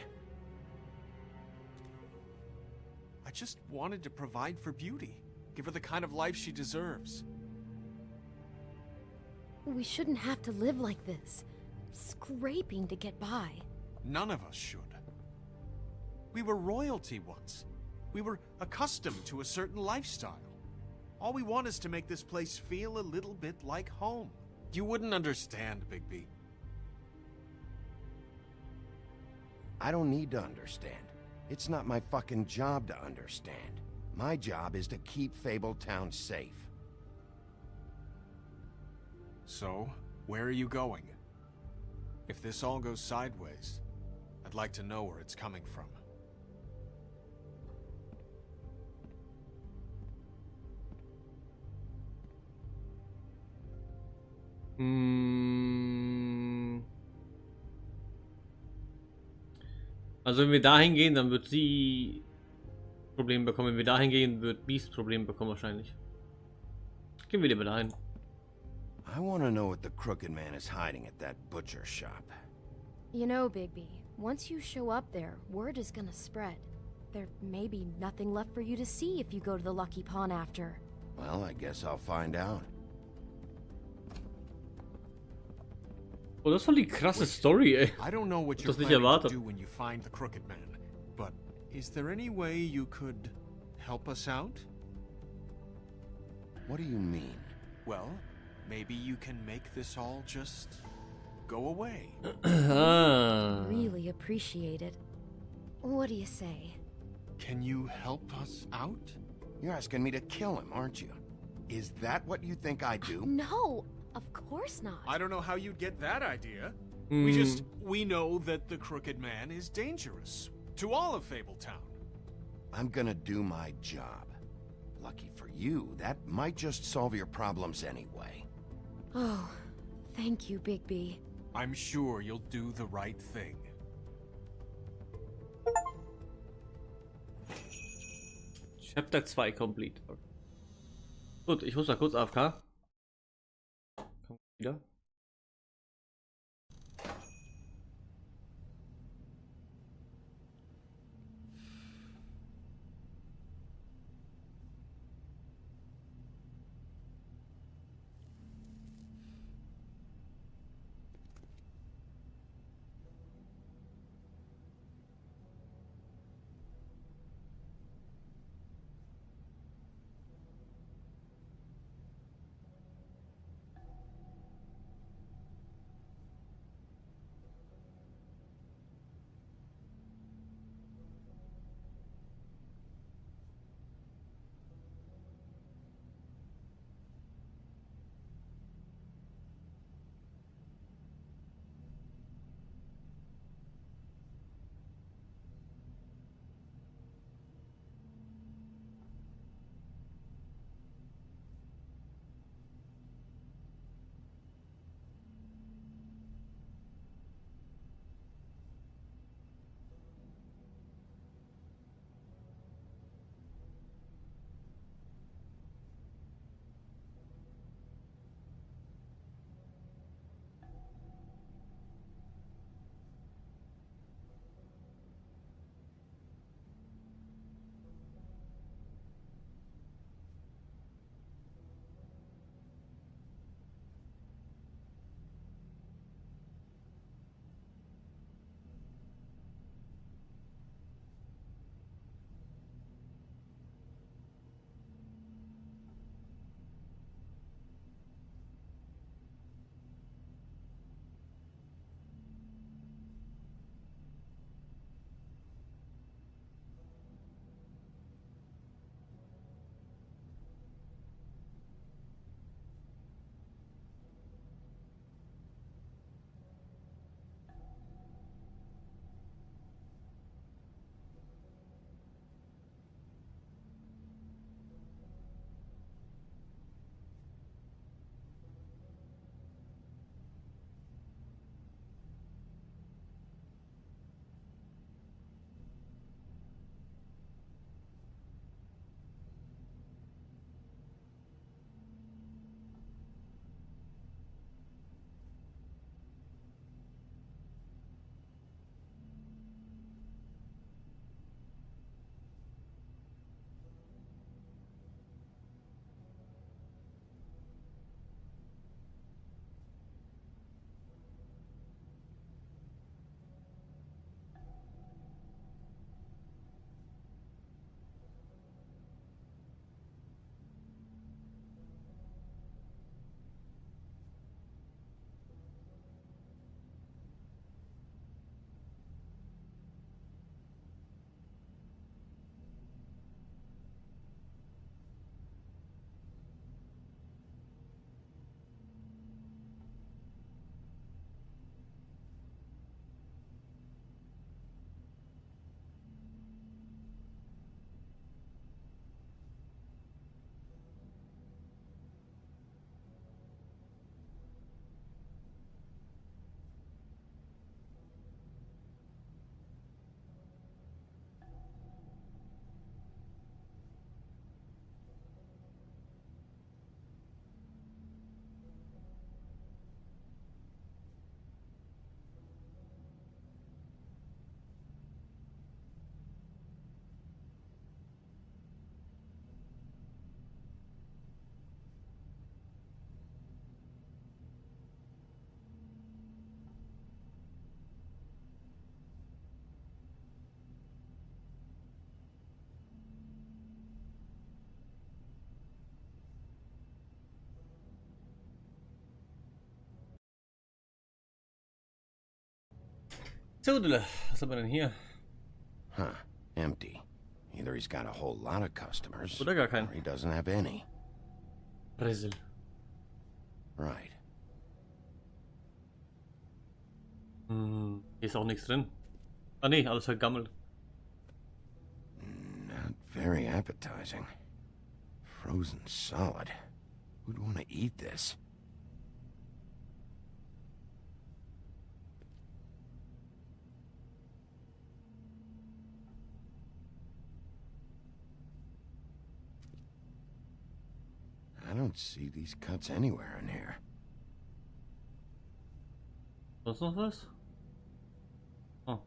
I just wanted to provide for Beauty. Give her the kind of life she deserves. We shouldn't have to live like this, scraping to get by. None of us should. We were royalty once. We were accustomed to a certain lifestyle. All we want is to make this place feel a little bit like home. You wouldn't understand, Bigby. I don't need to understand. It's not my fucking job to understand. My job is to keep Fabletown safe. So, where are you going? If this all goes sideways, I'd like to know where it's coming from. Also wenn wir dahin gehen, dann wird sie Probleme bekommen. Wenn wir dahin gehen, wird Beast Probleme bekommen wahrscheinlich. Gehen wir lieber dahin. I want to know what the Crooked Man is hiding at that butcher shop. You know, Bigby, once you show up there, word is gonna spread. There may be nothing left for you to see if you go to the Lucky Pawn after. Well, I guess I'll find out. Oh, das ist voll die krasse Story, ey. I don't know what Ich you're das nicht planning to erwartet. do when you find the Crooked Man, but is there any way you could help us out? What do you mean? Well, maybe you can make this all just go away. Really appreciate it. What do you say? Can you help us out? You're asking me to kill him, aren't you? Is that what you think I do? No, of course not. I don't know how you'd get that idea. Hmm. We know that the Crooked Man is dangerous to all of Fabletown. I'm gonna do my job. Lucky for you, that might just solve your problems anyway. Oh, thank you, Bigby. I'm sure you'll do the right thing. Chapter 2 complete. Gut, ich muss da kurz AFK. Komm wieder. Tudele. Was haben wir denn hier? Huh. Empty. Either he's got a whole lot of customers, Oder gar keinen. or he doesn't have any. Bresel. Right. Hier ist auch nichts drin. Ah nee, alles vergammelt. Not very appetizing. Frozen solid. Who'd want to eat this? I don't see these cuts anywhere in here. Sonst noch was? Oh.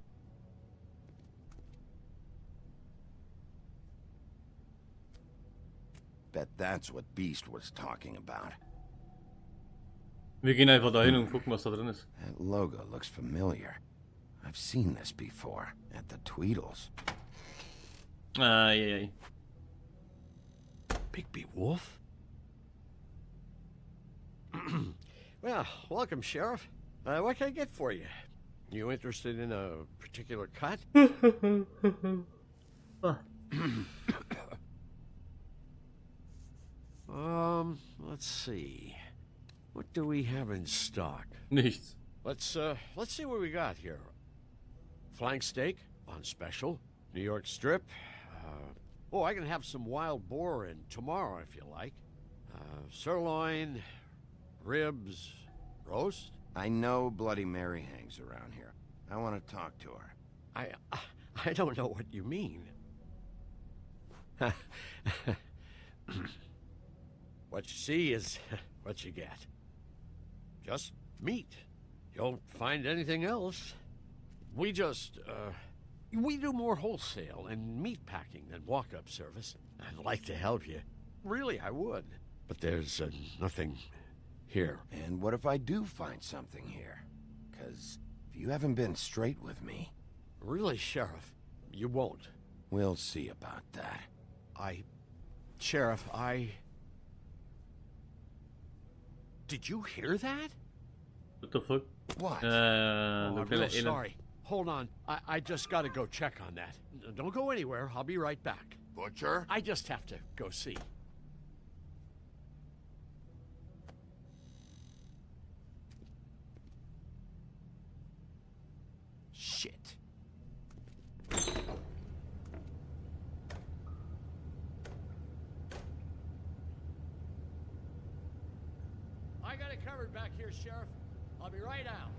Bet that's what Beast was talking about. Wir gehen einfach dahin und gucken, was da drin ist. That logo looks familiar. I've seen this before at the Tweedles. Ai. Bigby Wolf? Well, welcome, Sheriff. What can I get for you? You interested in a particular cut? Let's see. What do we have in stock? Nichts. Let's see what we got here. Flank steak on special. New York strip. Oh, I can have some wild boar in tomorrow if you like. Sirloin, ribs, roast. I know Bloody Mary hangs around here. I want to talk to her. I don't know what you mean. What you see is what you get. Just meat. You won't find anything else. We just, we do more wholesale and meat packing than walk-up service. I'd like to help you. Really, I would. But there's nothing here. And what if I do find something here? 'Cause if you haven't been straight with me... Really, Sheriff, you won't. We'll see about that. Sheriff, Did you hear that? What the fuck? What? I'm real sorry. Hold on. I just gotta go check on that. Don't go anywhere. I'll be right back. Butcher? I just have to go see. Shit. I got it covered back here, Sheriff. I'll be right out.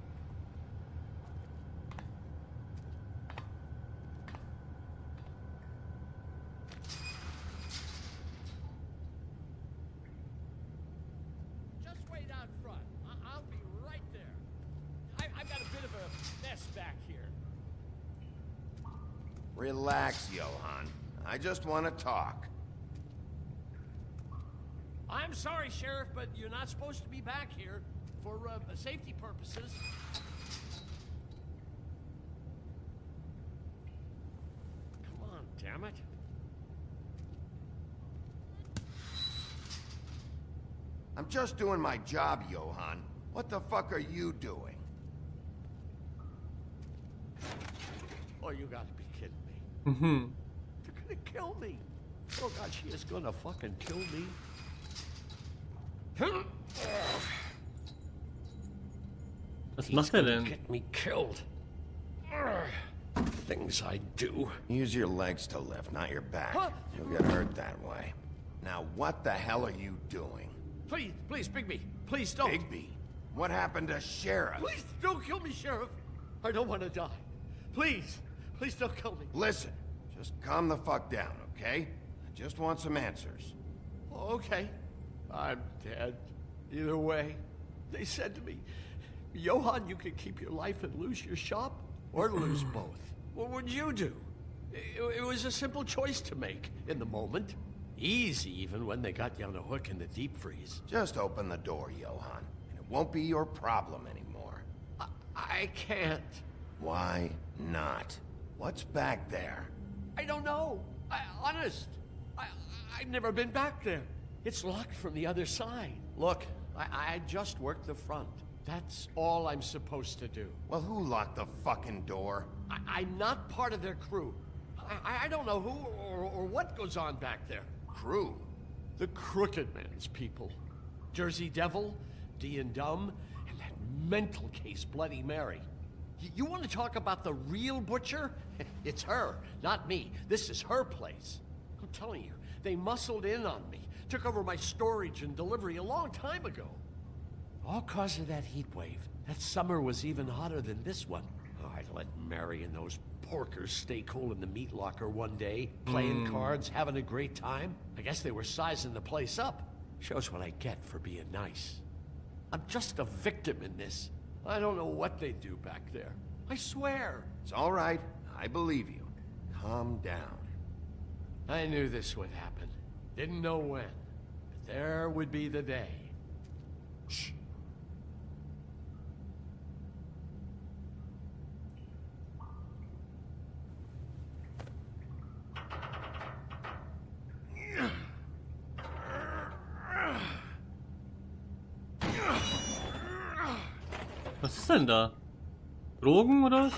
Just wait out front. I'll be right there. I've got a bit of a mess back here. Relax, Johan. I just want to talk. I'm sorry, Sheriff, but you're not supposed to be back here for safety purposes. Come on, damn it. I'm just doing my job, Johan. What the fuck are you doing? Oh, you gotta be kidding me. They're gonna kill me. Oh, God, she is gonna fucking kill me. Was macht er denn? Get me killed. Things I do. Use your legs to lift, not your back. You'll get hurt that way. Now, what the hell are you doing? Please, Bigby. Please don't. Bigby? What happened to Sheriff? Please don't kill me, Sheriff. I don't want to die. Please don't kill me. Listen, just calm the fuck down, okay? I just want some answers. Okay. I'm dead. Either way. They said to me, Johan, you can keep your life and lose your shop, or lose both. What would you do? It was a simple choice to make in the moment. Easy, even when they got you on a hook in the deep freeze. Just open the door, Johan, and it won't be your problem anymore. I can't. Why not? What's back there? I don't know. Honest. I've never been back there. It's locked from the other side. Look, I just worked the front. That's all I'm supposed to do. Well, who locked the fucking door? I'm not part of their crew. I don't know who or what goes on back there. Crew? The Crooked Man's people. Jersey Devil, D and Dumb, and that mental case Bloody Mary. You want to talk about the real butcher? It's her, not me. This is her place. I'm telling you, they muscled in on me, took over my storage and delivery a long time ago. All cause of that heat wave. That summer was even hotter than this one. Oh, I let Mary and those porkers stay cool in the meat locker one day, playing cards, having a great time. I guess they were sizing the place up. Shows what I get for being nice. I'm just a victim in this. I don't know what they do back there. I swear. It's all right. I believe you. Calm down. I knew this would happen. Didn't know when. But there would be the day. Shh. Was ist denn da? Drogen oder was?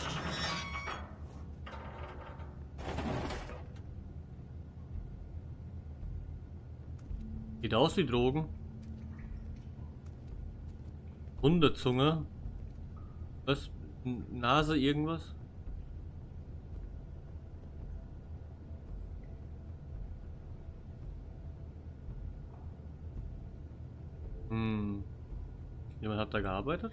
Sieht aus wie Drogen. Hundezunge. Was? Nase irgendwas? Jemand hat da gearbeitet?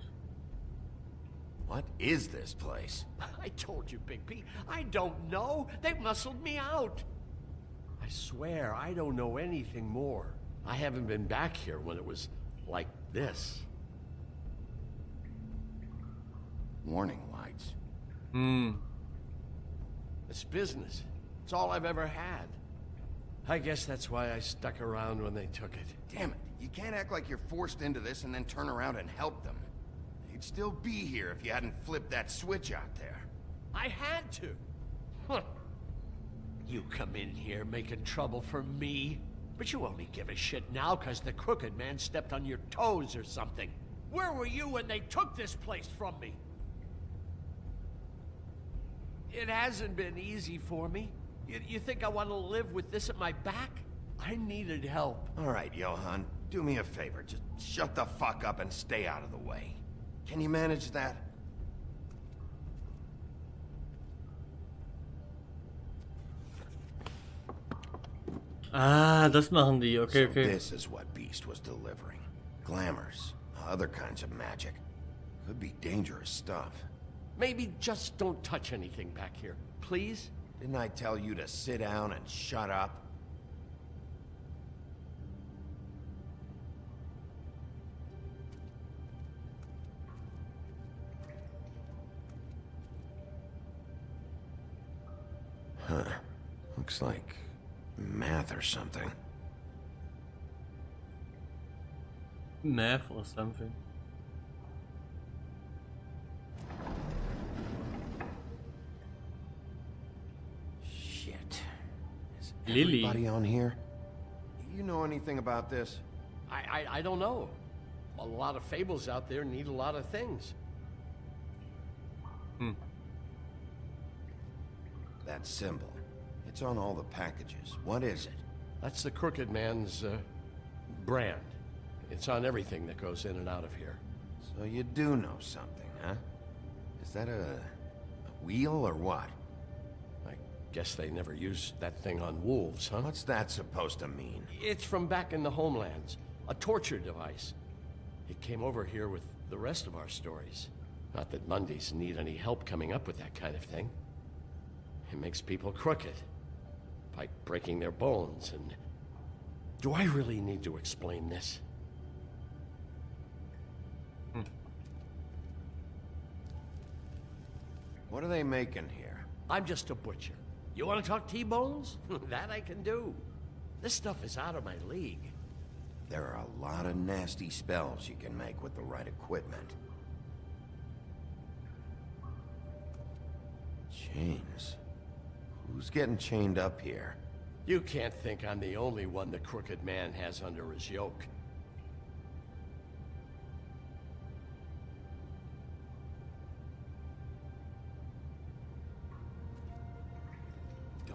What is this place? I told you, Big P. I don't know. They muscled me out. I swear, I don't know anything more. I haven't been back here when it was like this. Warning lights. It's business. It's all I've ever had. I guess that's why I stuck around when they took it. Damn it. You can't act like you're forced into this and then turn around and help them. You'd still be here if you hadn't flipped that switch out there. I had to. Huh. You come in here making trouble for me, but you only give a shit now because the Crooked Man stepped on your toes or something. Where were you when they took this place from me? It hasn't been easy for me. You think I want to live with this at my back? I needed help. All right, Johan, do me a favor. Just shut the fuck up and stay out of the way. Can you manage that? Ah, das machen die. Okay, So okay. this is what Beast was delivering. Glamours, other kinds of magic. Could be dangerous stuff. Maybe just don't touch anything back here, please? Didn't I tell you to sit down and shut up? Huh. Looks like math or something. Math or something. Shit. Is Lily. everybody on here? You know anything about this? I don't know. A lot of fables out there need a lot of things. That symbol. It's on all the packages. What is it? That's the Crooked Man's brand. It's on everything that goes in and out of here. So you do know something, huh? Is that a wheel or what? I guess they never used that thing on wolves, huh? What's that supposed to mean? It's from back in the homelands. A torture device. It came over here with the rest of our stories. Not that Mondays need any help coming up with that kind of thing. It makes people crooked. By breaking their bones and... Do I really need to explain this? What are they making here? I'm just a butcher. You want to talk T-bones? That I can do. This stuff is out of my league. There are a lot of nasty spells you can make with the right equipment. Chains. Who's getting chained up here? You can't think I'm the only one the Crooked Man has under his yoke.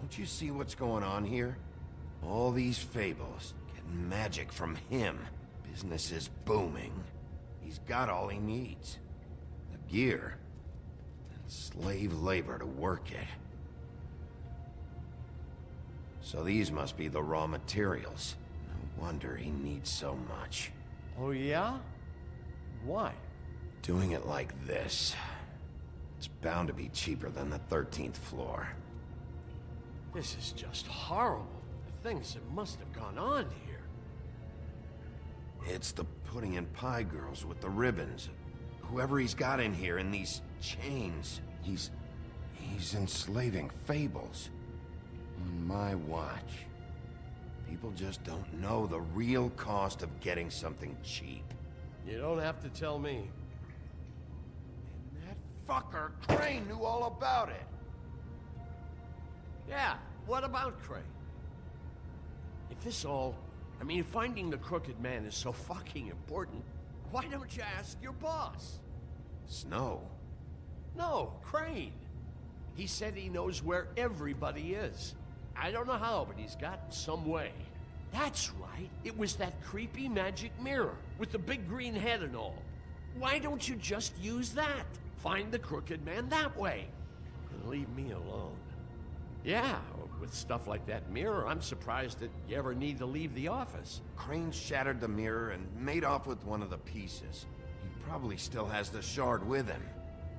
Don't you see what's going on here? All these fables, getting magic from him. Business is booming. He's got all he needs. The gear, and slave labor to work it. So these must be the raw materials. No wonder he needs so much. Oh, yeah? Why? Doing it like this, it's bound to be cheaper than the 13th floor. This is just horrible. The things that must have gone on here. It's the putting in pie girls with the ribbons. Whoever he's got in here in these chains, he's enslaving fables. On my watch. People just don't know the real cost of getting something cheap. You don't have to tell me. That fucker Crane knew all about it. Yeah, what about Crane? If this all... I mean, finding the crooked man is so fucking important, why don't you ask your boss? Snow? No, Crane. He said he knows where everybody is. I don't know how, but he's got some way. That's right. It was that creepy magic mirror with the big green head and all. Why don't you just use that? Find the crooked man that way. And leave me alone. Yeah, with stuff like that mirror, I'm surprised that you ever need to leave the office. Crane shattered the mirror and made off with one of the pieces. He probably still has the shard with him.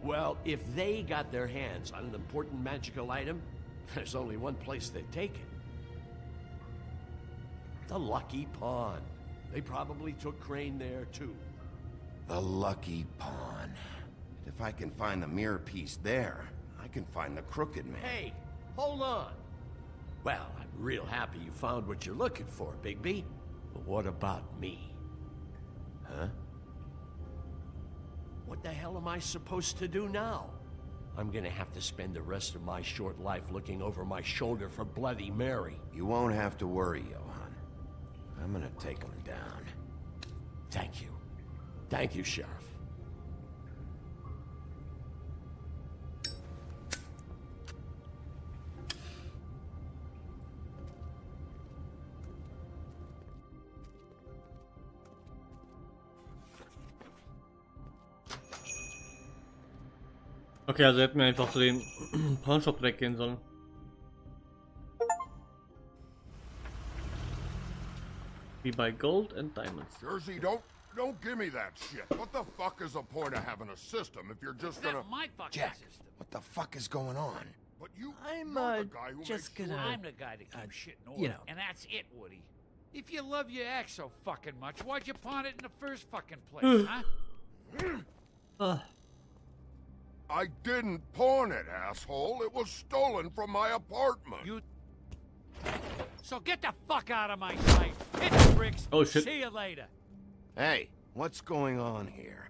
Well, if they got their hands on an important magical item, there's only one place they'd take it. The Lucky Pawn. They probably took Crane there, too. The Lucky Pawn. If I can find the mirror piece there, I can find the crooked man. Hey, hold on. Well, I'm real happy you found what you're looking for, Bigby. But what about me? Huh? What the hell am I supposed to do now? I'm gonna have to spend the rest of my short life looking over my shoulder for Bloody Mary. You won't have to worry, Johan. I'm gonna take him down. Thank you. Thank you, Sheriff. Okay, also hätten wir einfach zu den Pawnshop direkt gehen sollen. Wie bei Gold and Diamonds. Jersey, don't give me that shit. What the fuck is the point of having a system if you're just gonna... my fucking Jack, system. what the fuck is going on? But you... I'm you're the guy who just makes gonna. sure- I'm the guy that keeps shit in order, you know. and that's it, Woody. If you love your ex so fucking much, why'd you pawn it in the first fucking place, huh? I didn't pawn it, asshole. It was stolen from my apartment. So get the fuck out of my sight. Hit the bricks. Oh, shit. See you later. Hey, what's going on here?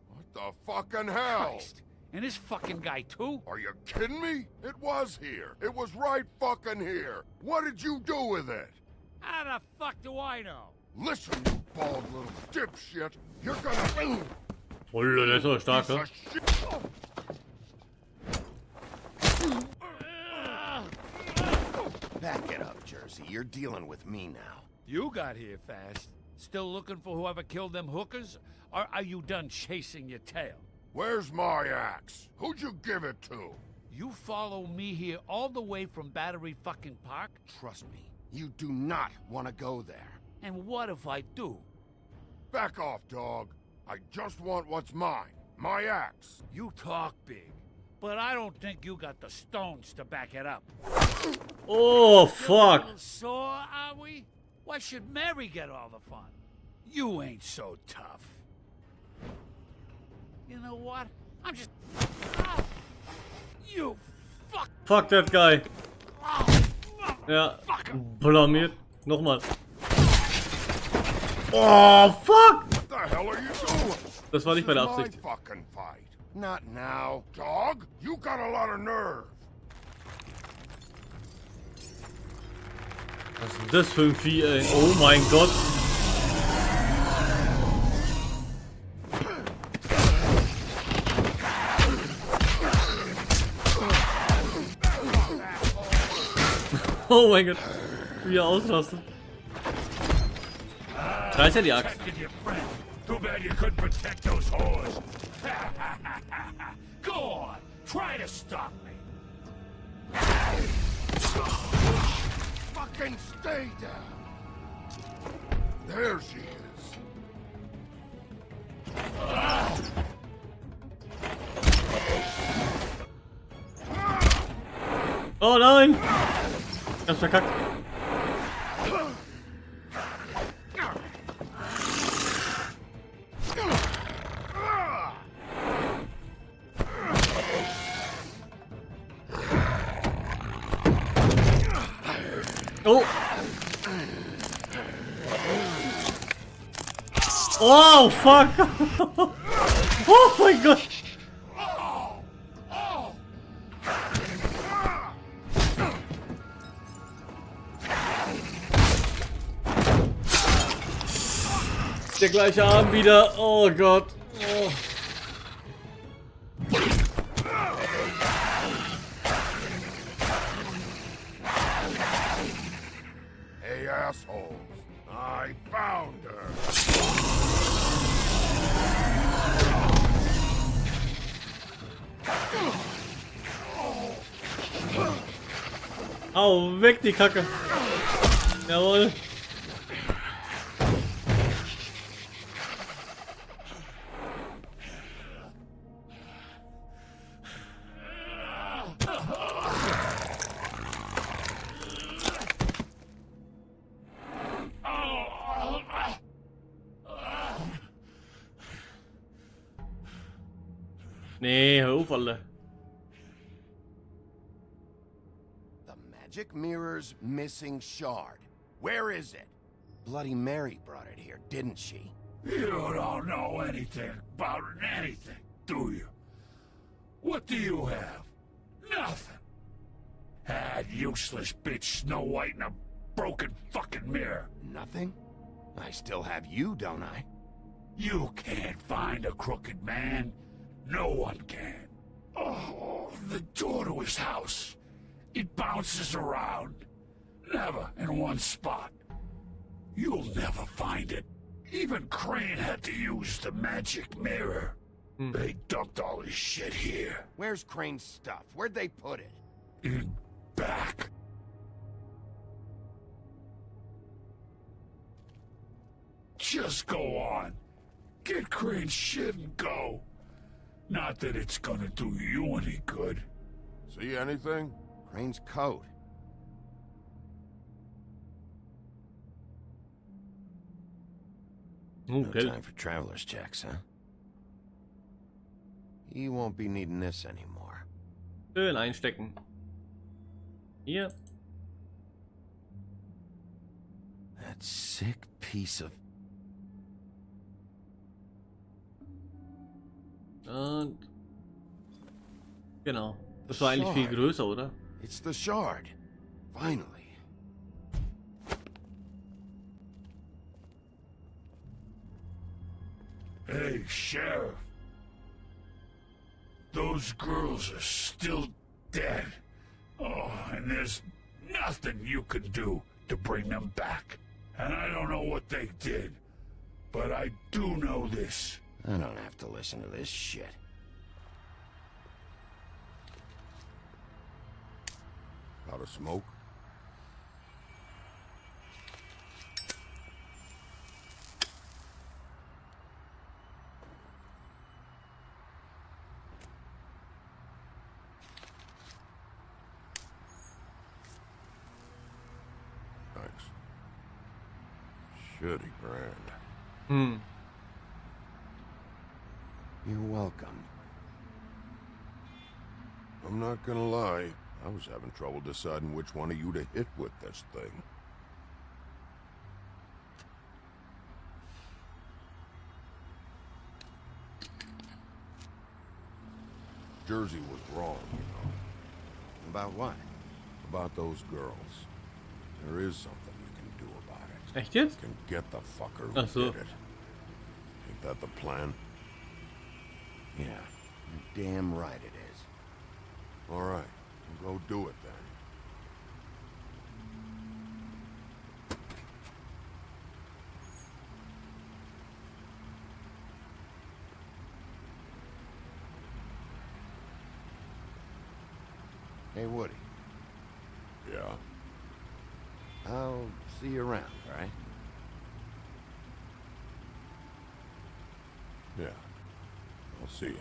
What the fucking hell? Christ. And this fucking guy, too? Are you kidding me? It was here. It was right fucking here. What did you do with it? How the fuck do I know? Listen, you bald little dipshit. You're gonna... Holla, der ist aber stark, ne? Back it up, Jersey. You're dealing with me now. You got here fast. Still looking for whoever killed them hookers? Or are you done chasing your tail? Where's my axe? Who'd you give it to? You follow me here all the way from Battery fucking Park? Trust me, you do not want to go there. And what if I do? Back off, dog. I just want what's mine. My axe. You talk big, but I don't think you got the stones to back it up. Oh, fuck. A little sore, are we? Why should Mary get all the fun? You ain't so tough. You know what? I'm just... Ah! You fuck... Fuck that guy. Ja, blamiert. Nochmal. Oh, fuck! What the hell are you doing? Das war nicht meine This is Absicht. my fucking fight. Not now. Dog, you got a lot of nerve. Was ist denn das für ein Vieh, ey? Oh mein Gott. Oh mein Gott. Wie er ausrastet. Da ist ja die Axt. Too bad you couldn't protect those whores. Go on, try to stop me. Fucking stay down. There she is. Oh nein! Ich hab's verkackt. Oh! Oh, fuck! Oh mein Gott! Der gleiche Arm wieder. Oh Gott. Oh. Hey, assholes. I found her. Au, weg die Kacke. Jawohl. Nee, hör auf alle. The magic mirror's missing shard. Where is it? Bloody Mary brought it here, didn't she? You don't know anything about anything, do you? What do you have? Nothing. That useless bitch Snow White in a broken fucking mirror. Nothing? I still have you, don't I? You can't find a crooked man. No one can. Oh, the door to his house. It bounces around. Never in one spot. You'll never find it. Even Crane had to use the magic mirror. They dumped all his shit here. Where's Crane's stuff? Where'd they put it? In back. Just go on. Get Crane's shit and go. Not that it's gonna do you any good. See anything? Crane's coat. No time for traveler's checks, huh? You won't be needing this anymore. Schön einstecken. Hier. That sick piece of... Und genau. Das war eigentlich viel größer, oder? It's the shard. Finally. Hey, Sheriff. Those girls are still dead. Oh, and there's nothing you can do to bring them back. And I don't know what they did, but I do know this. I don't have to listen to this shit. Out of smoke? Thanks. Shitty brand. You're welcome. I'm not gonna lie. I was having trouble deciding which one of you to hit with this thing. Jersey was wrong, you know. About what? About those girls. There is something you can do about it. Echt jetzt? You can get the fucker who Ach so. did it. Ain't that the plan? Yeah, you're damn right it is. All right, go do it then. Hey, Woody. Yeah? I'll see you around, all right? Yeah. I'll see ya.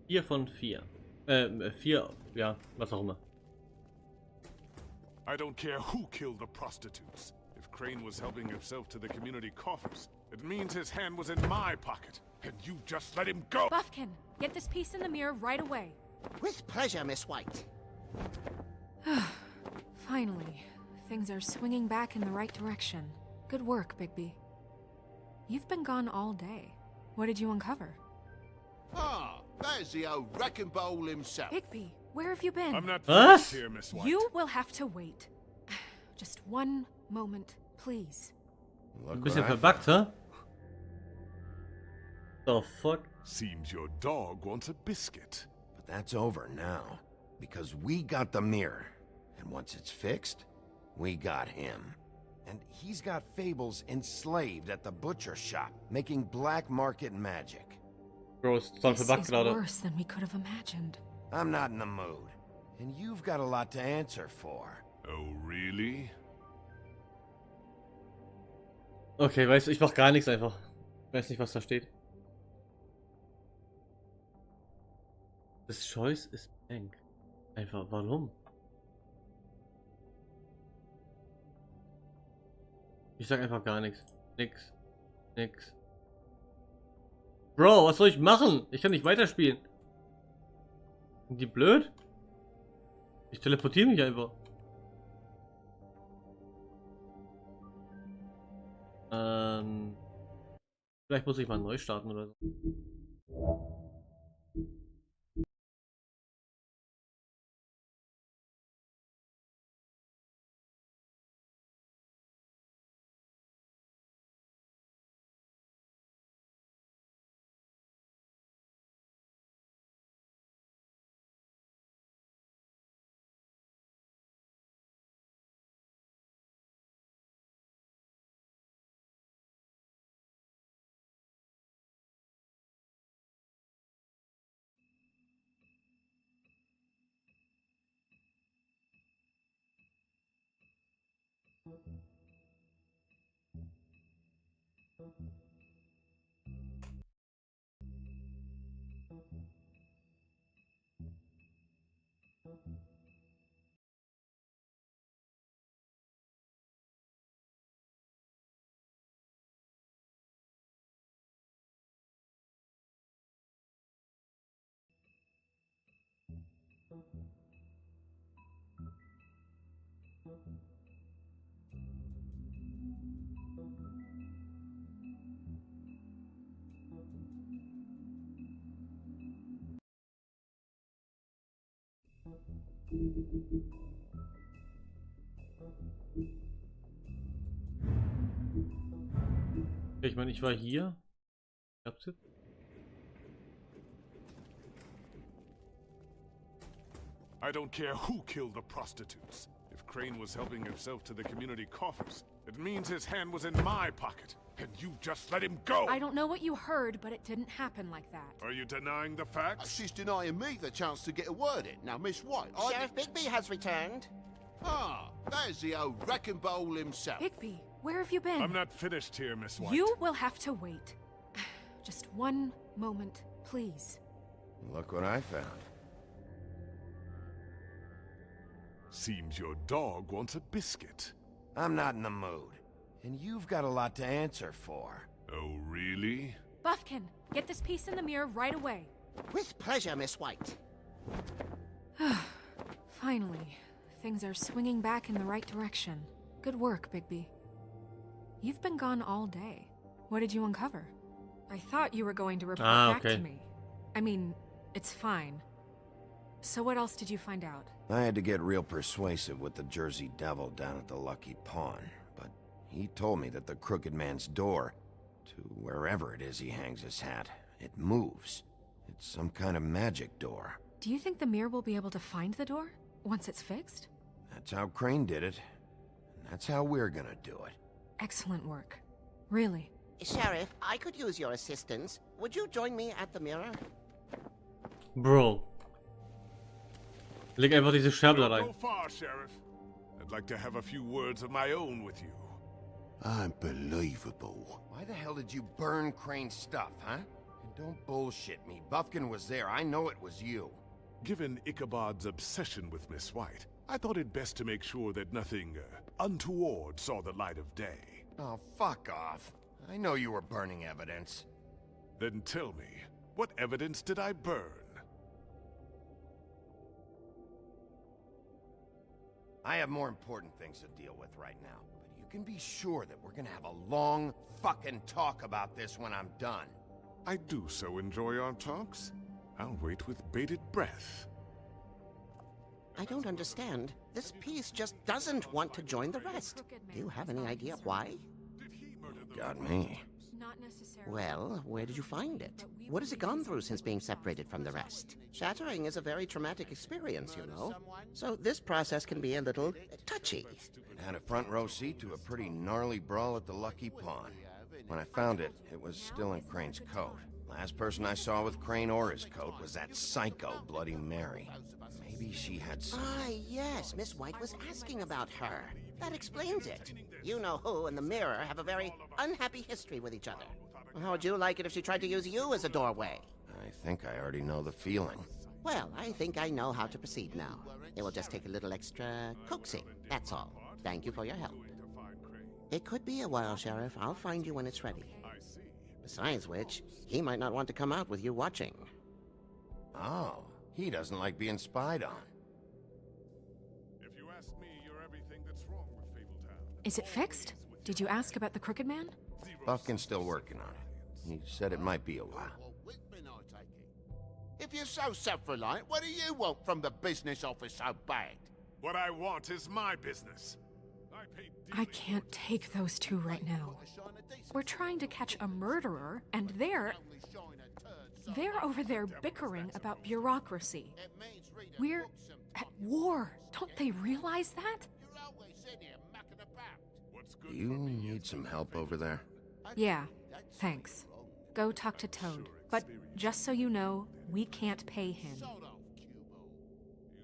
Vier von 4. 4, ja, was auch immer. I don't care who killed the prostitutes. If Crane was helping himself to the community coffers, it means his hand was in my pocket, and you just let him go! Buffkin, get this piece in the mirror right away. With pleasure, Miss White. Finally, things are swinging back in the right direction. Good work, Bigby. You've been gone all day. What did you uncover? Ah, there's the old wrecking bowl himself. Bigby, where have you been? I'm not finished here, Miss White. You will have to wait. Just one moment, please. Ein bisschen verbuggt, hä? The fuck? Seems your dog wants a biscuit. But that's over now, because we got the mirror. And once it's fixed, we got him. And he's got Fables enslaved at the butcher shop, making black market magic. Gross, This is worse than we could have imagined. I'm not in the mood. And you've got a lot to answer for. Oh, really? Okay, weißt du, ich mach gar nichts einfach. Weiß nicht, was da steht. Das Choice ist blank. Einfach, warum? Ich sag einfach gar nichts. Nix. Bro, was soll ich machen? Ich kann nicht weiterspielen. Sind die blöd? Ich teleportiere mich einfach. Vielleicht muss ich mal neu starten oder so. Ich meine, ich war hier. Ich hab's jetzt. I don't care who killed the prostitutes. If Crane was helping himself to the community coffers, it means his hand was in my pocket, and you just let him go! I don't know what you heard, but it didn't happen like that. Are you denying the facts? She's denying me the chance to get a word in. Now, Miss White, Sheriff Bigby has returned. Ah, there's the old wrecking bowl himself. Bigby, where have you been? I'm not finished here, Miss White. You will have to wait. Just one moment, please. Look what I found. Seems your dog wants a biscuit. I'm not in the mood. And you've got a lot to answer for. Oh, really? Buffkin, get this piece in the mirror right away. With pleasure, Miss White. Finally, things are swinging back in the right direction. Good work, Bigby. You've been gone all day. What did you uncover? I thought you were going to report back to me. I mean, it's fine. So what else did you find out? I had to get real persuasive with the Jersey Devil down at the Lucky Pawn, but he told me that the Crooked Man's door, to wherever it is he hangs his hat, it moves. It's some kind of magic door. Do you think the mirror will be able to find the door once it's fixed? That's how Crane did it. And that's how we're gonna do it. Excellent work. Really. Sheriff, I could use your assistance. Would you join me at the mirror? Bro. Leg einfach diese Scherbe da rein. Go far, Sheriff. I'd like to have a few words of my own with you. Unbelievable. Why the hell did you burn Crane's stuff, huh? And don't bullshit me. Buffkin was there. I know it was you. Given Ichabod's obsession with Miss White, I thought it best to make sure that nothing untoward saw the light of day. Oh, fuck off. I know you were burning evidence. Then tell me, what evidence did I burn? I have more important things to deal with right now. But you can be sure that we're gonna have a long fucking talk about this when I'm done. I do so enjoy our talks. I'll wait with bated breath. I don't understand. This piece just doesn't want to join the rest. Do you have any idea why? Got me. Not necessarily. Well, where did you find it? What has it gone through since being separated from the rest? Shattering is a very traumatic experience, you know. So this process can be a little touchy. It had a front row seat to a pretty gnarly brawl at the Lucky Pawn. When I found it, it was still in Crane's coat. Last person I saw with Crane or his coat was that psycho Bloody Mary. Maybe she had some... Ah, yes, Miss White was asking about her. That explains it. You know who and the mirror have a very unhappy history with each other. How would you like it if she tried to use you as a doorway? I think I already know the feeling. Well, I think I know how to proceed now. It will just take a little extra coaxing, that's all. Thank you for your help. It could be a while, Sheriff. I'll find you when it's ready. Besides which, he might not want to come out with you watching. Oh, he doesn't like being spied on. If you ask me, you're everything that's wrong with Fabletown. Is it fixed? Did you ask about the Crooked Man? Buffkin's still working on it. He said it might be a while. If you're so self-reliant, what do you want from the business office so bad? What I want is my business. I can't take those two right now. We're trying to catch a murderer, and they're over there bickering about bureaucracy. We're at war. Don't they realize that? Do you need some help over there? Yeah, thanks. Go talk to Toad. But just so you know, we can't pay him.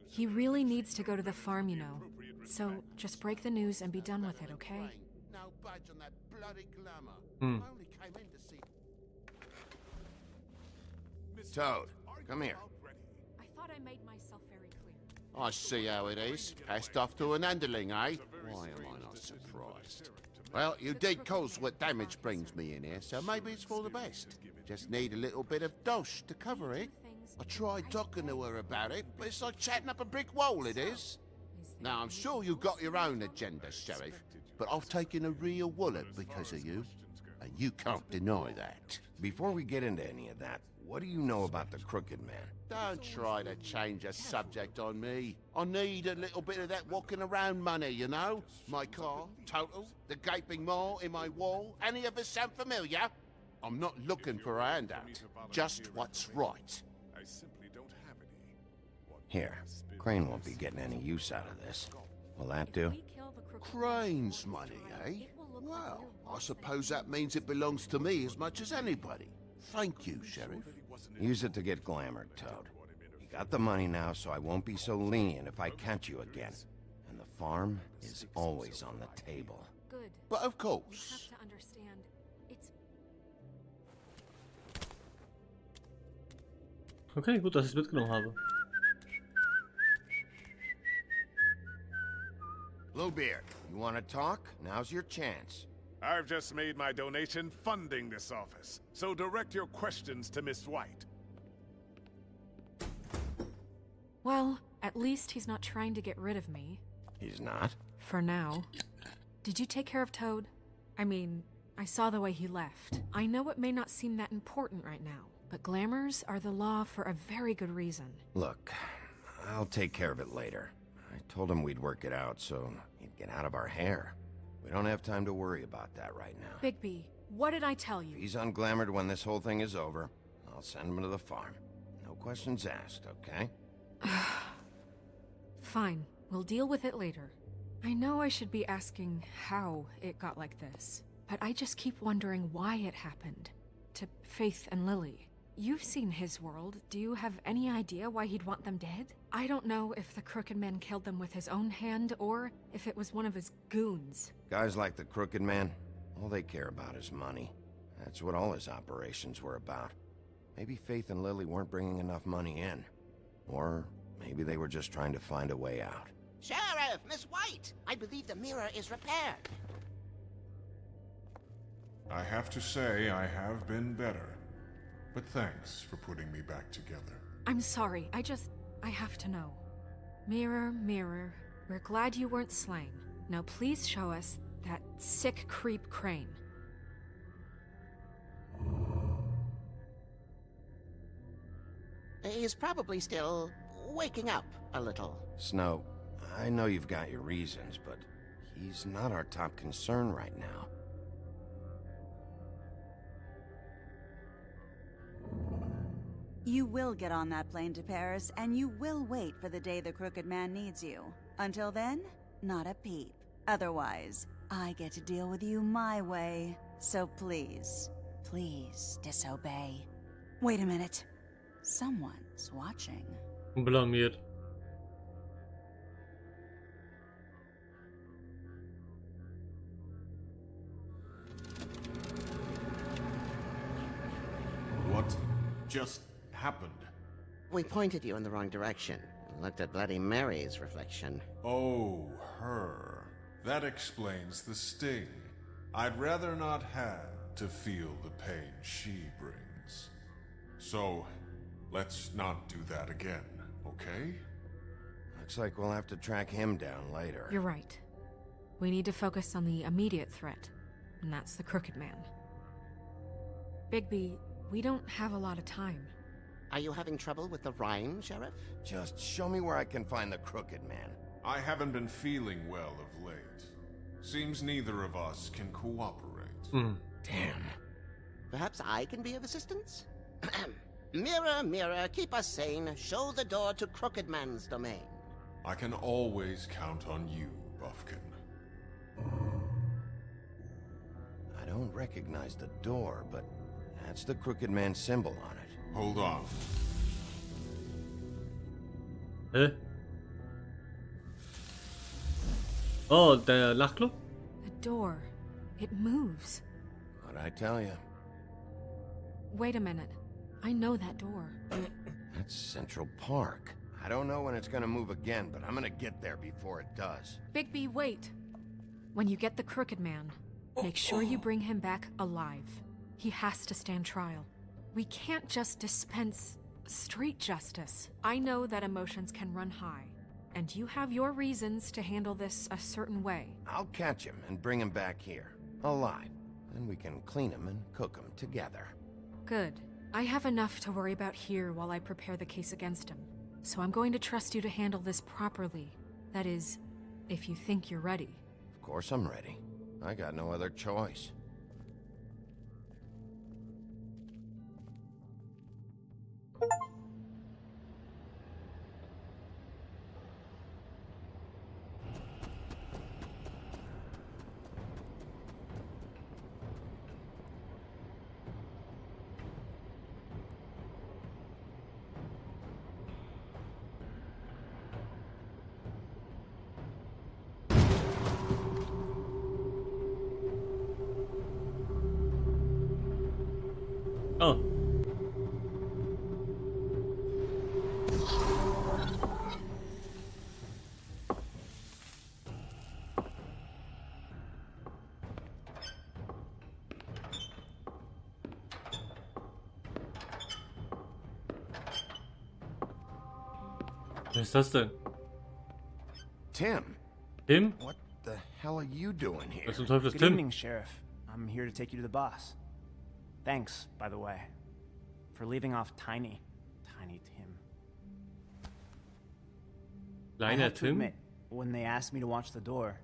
He really needs to go to the farm, you know. So just break the news and be done with it, okay? Toad, come here. I thought I made myself very clear. I see how it is. Passed off to an underling, eh? Why am I not surprised? Well, you did cause what damage brings me in here, so maybe it's for the best. Just need a little bit of dosh to cover it. I tried talking to her about it, but it's like chatting up a brick wall, it is. Now, I'm sure you got your own agenda, Sheriff, but I've taken a real wallet because of you, and you can't deny that. Before we get into any of that, what do you know about the Crooked Man? Don't try to change a subject on me. I need a little bit of that walking around money, you know? My car, total, the gaping maw in my wall. Any of us sound familiar? I'm not looking for a handout, just what's right. I simply don't have any. Here, Crane won't be getting any use out of this. Will that do? Crane's money, eh? Well, I suppose that means it belongs to me as much as anybody. Thank you, Sheriff. Use it to get glamored, Toad. You got the money now, so I won't be so lenient if I catch you again. And the farm is always on the table. Good. But of You course. have to understand. It's Okay, gut, dass ich es mitgenommen habe. Bluebeard, you want to talk? Now's your chance. I've just made my donation funding this office, so direct your questions to Miss White. well, at least he's not trying to get rid of me. He's not? For now. Did you take care of Toad? I mean, I saw the way he left. I know it may not seem that important right now, but glamours are the law for a very good reason. Look, I'll take care of it later. I told him we'd work it out so he'd get out of our hair. We don't have time to worry about that right now. Bigby, what did I tell you? If he's unglamored when this whole thing is over, I'll send him to the farm. No questions asked, okay? Fine, we'll deal with it later. I know I should be asking how it got like this, but I just keep wondering why it happened. To Faith and Lily. You've seen his world. Do you have any idea why he'd want them dead? I don't know if the Crooked Man killed them with his own hand, or if it was one of his goons. Guys like the Crooked Man, all they care about is money. That's what all his operations were about. Maybe Faith and Lily weren't bringing enough money in. Or maybe they were just trying to find a way out. Sheriff, Miss White! I believe the mirror is repaired. I have to say I have been better. But thanks for putting me back together. I'm sorry, I have to know. Mirror, mirror, we're glad you weren't slain. Now please show us that sick creep Crane. He's probably still waking up a little. Snow, I know you've got your reasons, but he's not our top concern right now. You will get on that plane to Paris, and you will wait for the day the Crooked Man needs you. Until then, not a peep. Otherwise, I get to deal with you my way. So please, please disobey. Wait a minute. Someone's watching. Blamiert. What just happened? We pointed you in the wrong direction and looked at Bloody Mary's reflection. Oh, her. That explains the sting. I'd rather not have to feel the pain she brings. So, let's not do that again, okay? Looks like we'll have to track him down later. You're right. We need to focus on the immediate threat, and that's the Crooked Man. Bigby, we don't have a lot of time. Are you having trouble with the rhyme, Sheriff? Just show me where I can find the Crooked Man. I haven't been feeling well of late. Seems neither of us can cooperate. Damn. Perhaps I can be of assistance? Mirror, mirror, keep us sane. Show the door to Crooked Man's domain. I can always count on you, Buffkin. I don't recognize the door, but that's the Crooked Man symbol on it. Hold on. Hä? Oh, der Nachtclub? The door. It moves. What'd I tell you? Wait a minute. I know that door. That's Central Park. I don't know when it's gonna move again, but I'm gonna get there before it does. Bigby, wait. When you get the Crooked Man, make sure you bring him back alive. He has to stand trial. We can't just dispense street justice. I know that emotions can run high, and you have your reasons to handle this a certain way. I'll catch him and bring him back here, alive. Then we can clean him and cook him together. Good. I have enough to worry about here while I prepare the case against him. So I'm going to trust you to handle this properly. That is, if you think you're ready. Of course I'm ready. I got no other choice. Oh. Was ist das denn? Tim. Tim? What the hell are you doing here? Was zum Teufel ist Good Tim? evening, Sheriff. I'm here to take you to the boss. Thanks, by the way, for leaving off Tiny Tim. I Kleiner have to Tim? admit, when they asked me to watch the door,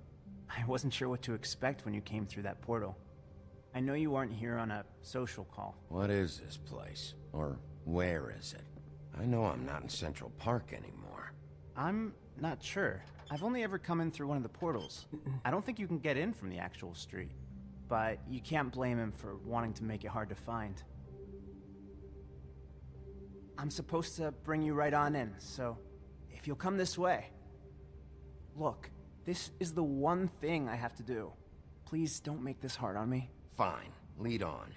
I wasn't sure what to expect when you came through that portal. I know you weren't here on a social call. What is this place? Or where is it? I know I'm not in Central Park anymore. I'm not sure. I've only ever come in through one of the portals. I don't think you can get in from the actual street. But you can't blame him for wanting to make it hard to find. I'm supposed to bring you right on in, so if you'll come this way. Look, this is the one thing I have to do. Please don't make this hard on me. Fine, lead on.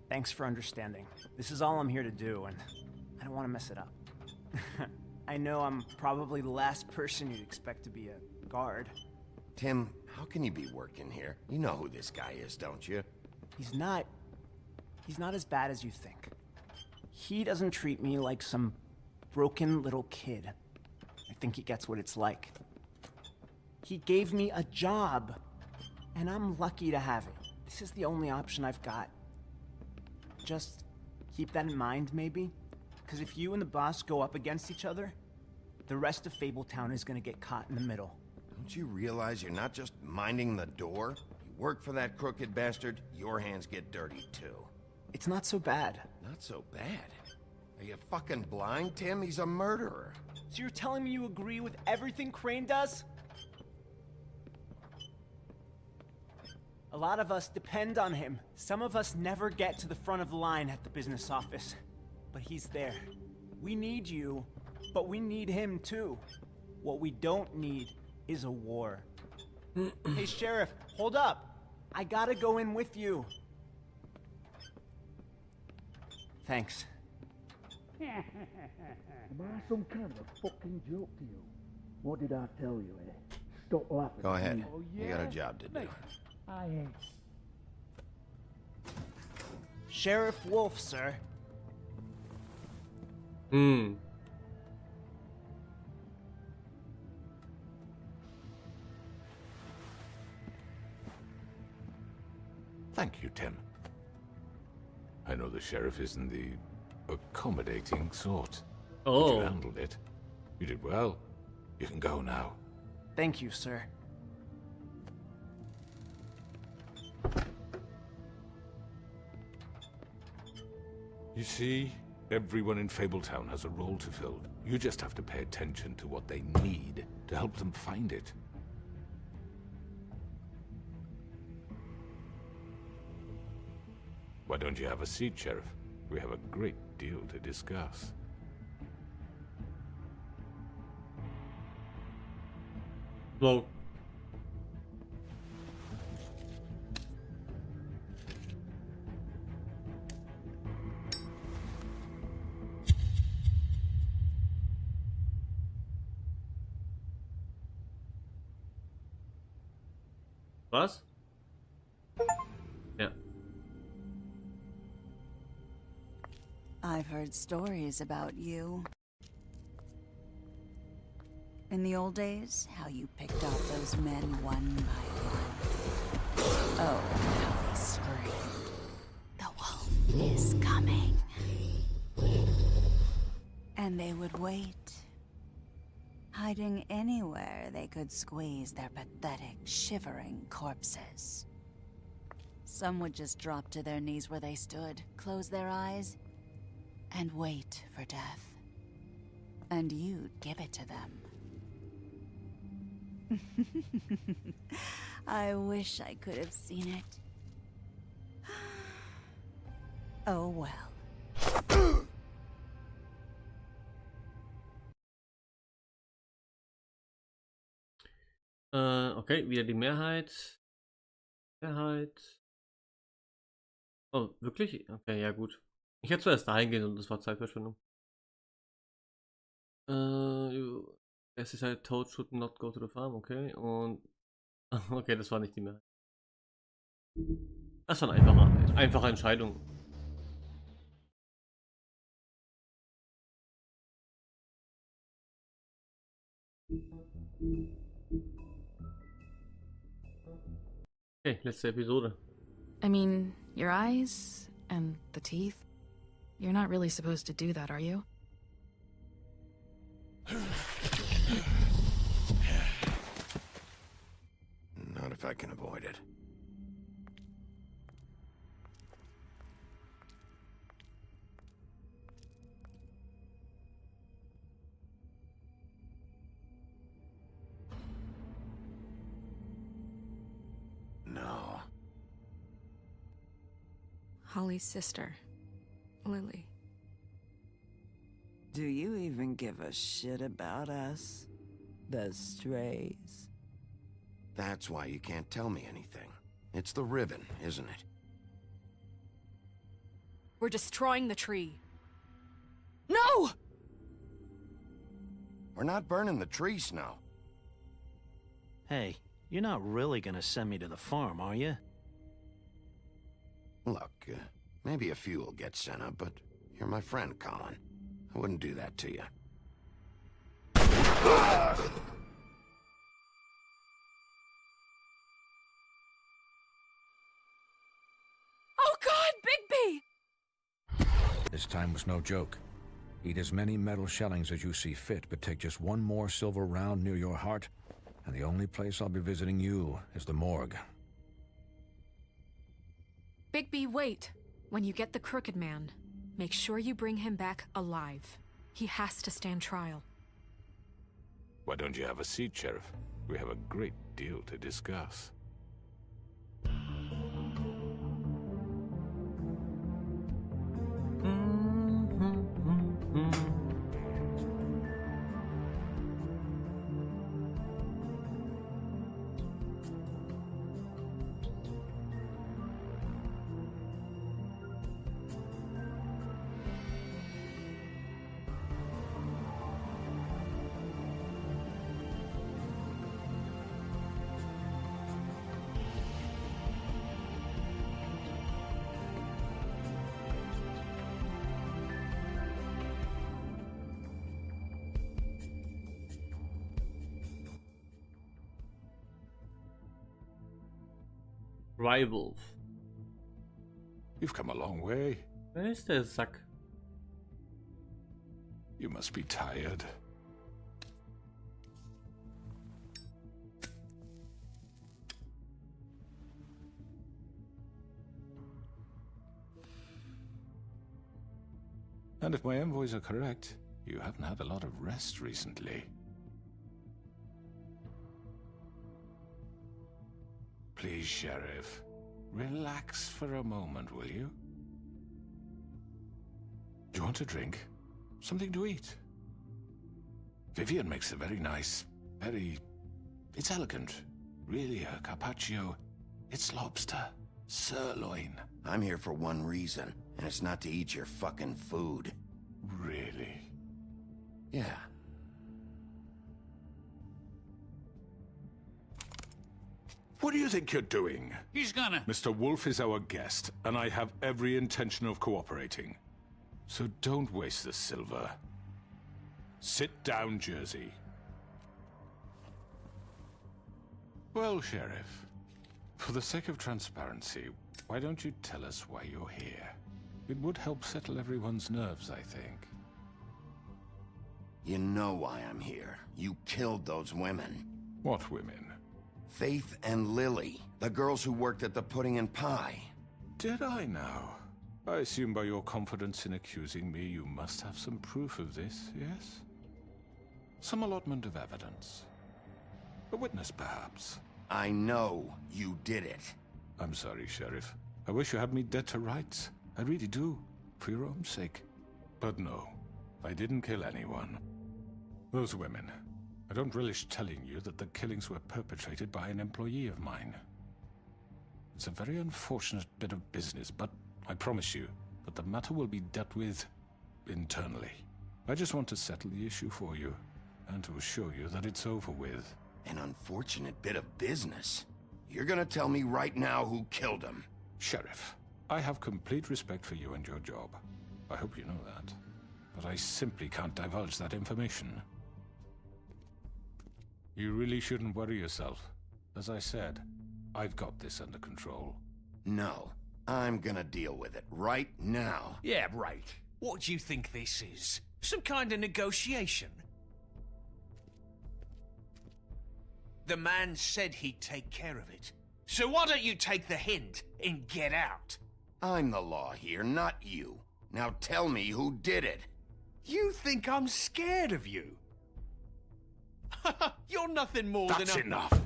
Thanks for understanding. This is all I'm here to do, and I don't want to mess it up. I know I'm probably the last person you'd expect to be a guard. Tim, how can you be working here? You know who this guy is, don't you? He's not as bad as you think. He doesn't treat me like some broken little kid. I think he gets what it's like. He gave me a job, and I'm lucky to have it. This is the only option I've got. Just keep that in mind, maybe? Because if you and the boss go up against each other, the rest of Fabletown is gonna get caught in the middle. Don't you realize you're not just minding the door? You work for that crooked bastard, your hands get dirty too. It's not so bad. Not so bad? Are you fucking blind, Tim? He's a murderer. So you're telling me you agree with everything Crane does? A lot of us depend on him. Some of us never get to the front of the line at the business office. But he's there. We need you, but we need him too. What we don't need is a war. Hey, Sheriff, hold up. I gotta go in with you. Thanks. Am I some kind of a fucking joke to you? What did I tell you, eh? Stop laughing. Go ahead. Oh, You got a job to do. I ain't. Sheriff Wolf, sir. Thank you, Tim. I know the sheriff isn't the accommodating sort. But you handled it. You did well. You can go now. Thank you, sir. You see, everyone in Fabletown has a role to fill. You just have to pay attention to what they need to help them find it. Why don't you have a seat, Sheriff? We have a great deal to discuss. So. Was? Ja. I've heard stories about you. In the old days, how you picked off those men one by one. Oh, how they screamed. The wolf is coming. And they would wait, hiding anywhere they could squeeze their pathetic, shivering corpses. Some would just drop to their knees where they stood, close their eyes, and wait for death. And you'd give it to them. I wish I could have seen it. Oh well. Okay, wieder die Mehrheit. Oh, wirklich? Okay, ja gut. Ich hätte zuerst dahin gehen und das war Zeitverschwendung. Es ist halt Toad should not go to the farm, okay. Und okay, das war nicht die Mehrheit. Das war eine einfache Entscheidung. Okay, letzte Episode. I mean, your eyes and the teeth. You're not really supposed to do that, are you? Holly's sister, Lily. Do you even give a shit about us? The strays? That's why you can't tell me anything. It's the ribbon, isn't it? We're destroying the tree. No! We're not burning the tree, Snow. Hey, you're not really gonna send me to the farm, are you? Look, maybe a few will get sent up, but you're my friend, Colin. I wouldn't do that to you. Oh God, Bigby! This time was no joke. Eat as many metal shellings as you see fit, but take just one more silver round near your heart, and the only place I'll be visiting you is the morgue. Bigby, wait. When you get the Crooked Man, make sure you bring him back alive. He has to stand trial. Why don't you have a seat, Sheriff? We have a great deal to discuss. Rivals. You've come a long way. Wer ist der Sack? You must be tired. And if my envoys are correct, you haven't had a lot of rest recently. Please, Sheriff, relax for a moment, will you? Do you want a drink? Something to eat? Vivian makes a very nice, it's elegant. Really, a carpaccio. It's lobster. Sirloin. I'm here for one reason, and it's not to eat your fucking food. Really? Yeah. What do you think you're doing? He's gonna... Mr. Wolf is our guest, and I have every intention of cooperating. So don't waste the silver. Sit down, Jersey. Well, Sheriff, for the sake of transparency, why don't you tell us why you're here? It would help settle everyone's nerves, I think. You know why I'm here. You killed those women. What women? Faith and Lily, the girls who worked at the Pudding and Pie. Did I now? I assume by your confidence in accusing me, you must have some proof of this, yes? Some allotment of evidence. A witness, perhaps? I know you did it. I'm sorry, Sheriff. I wish you had me dead to rights. I really do, for your own sake. But no, I didn't kill anyone. Those women. I don't relish telling you that the killings were perpetrated by an employee of mine. It's a very unfortunate bit of business, but I promise you that the matter will be dealt with internally. I just want to settle the issue for you, and to assure you that it's over with. An unfortunate bit of business? You're gonna tell me right now who killed him? Sheriff, I have complete respect for you and your job. I hope you know that. But I simply can't divulge that information. You really shouldn't worry yourself. As I said, I've got this under control. No, I'm gonna deal with it right now. Yeah, right. What do you think this is? Some kind of negotiation? The man said he'd take care of it. So why don't you take the hint and get out? I'm the law here, not you. Now tell me who did it. You think I'm scared of you? You're nothing more That's than a... enough!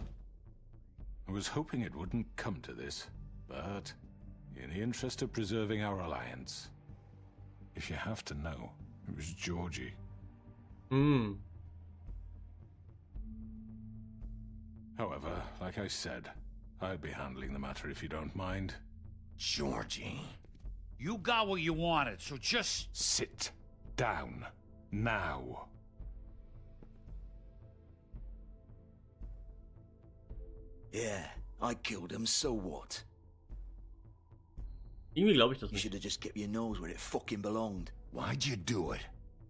I was hoping it wouldn't come to this, but in the interest of preserving our alliance. If you have to know, it was Georgie. Hmm. However, like I said, I'd be handling the matter if you don't mind. Georgie. You got what you wanted, so just sit down now. Yeah, I killed him, so what? Irgendwie glaube ich das You nicht. should have just kept your nose where it fucking belonged. Why'd you do it?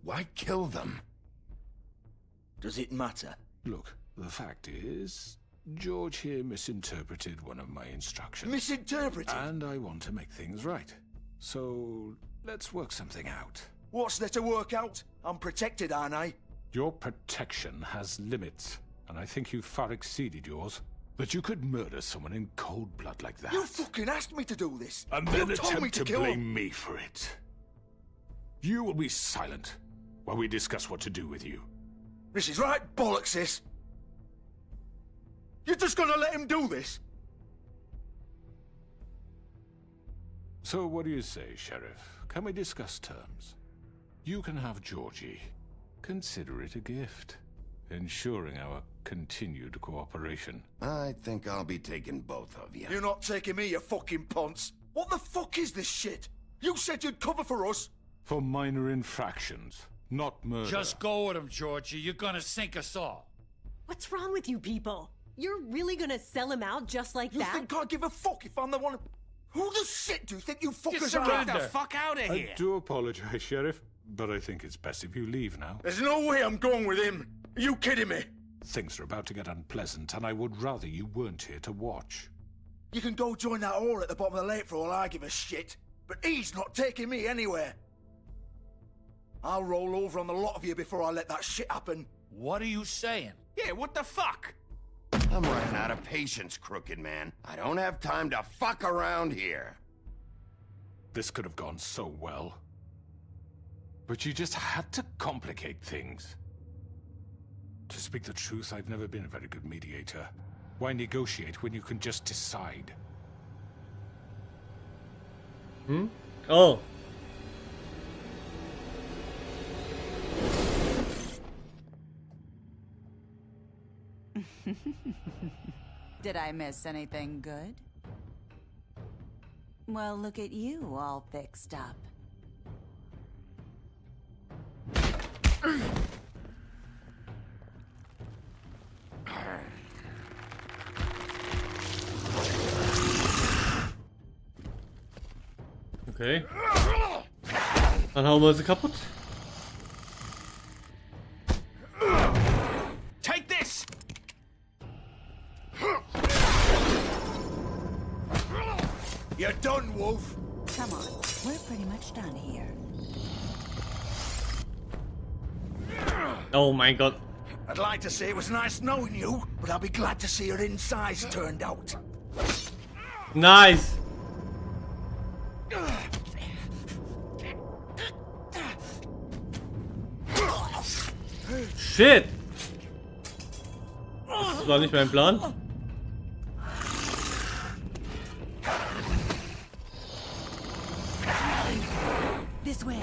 Why kill them? Does it matter? Look, the fact is, George here misinterpreted one of my instructions. Misinterpreted? And I want to make things right. So, let's work something out. What's there to work out? I'm protected, aren't I? Your protection has limits, and I think you've far exceeded yours. But you could murder someone in cold blood like that. You fucking asked me to do this! And You then told me attempt to to kill blame him. me for it. You will be silent while we discuss what to do with you. This is right bollocks, this! You're just gonna let him do this? So what do you say, Sheriff? Can we discuss terms? You can have Georgie. Consider it a gift, ensuring our continued cooperation. I think I'll be taking both of you. You're not taking me, you fucking ponce! What the fuck is this shit? You said you'd cover for us! For minor infractions, not murder. just go with him, Georgie. You're gonna sink us all. What's wrong with you people? You're really gonna sell him out just like You that? think I give a fuck if I'm the one... Who the shit do you think you fuckers surrender. are? Get the fuck out of here. I do apologize, Sheriff, but I think it's best if you leave now. There's no way I'm going with him! Are you kidding me? Things are about to get unpleasant, and I would rather you weren't here to watch. You can go join that whore at the bottom of the lake for all I give a shit. But he's not taking me anywhere. I'll roll over on the lot of you before I let that shit happen. What are you saying? Yeah, what the fuck? I'm running out of patience, crooked man. I don't have time to fuck around here. This could have gone so well. But you just had to complicate things. To speak the truth, I've never been a very good mediator. Why negotiate when you can just decide? Hmm? Oh. Did I miss anything good? Well, look at you, all fixed up. Okay. Dann hauen wir sie kaputt. Take this! You're done, Wolf. Come on, we're pretty much done here. Oh mein Gott. I'd like to say it was nice knowing you, but I'll be glad to see your insides turned out. Nice. Shit. Das war nicht mein Plan. This way.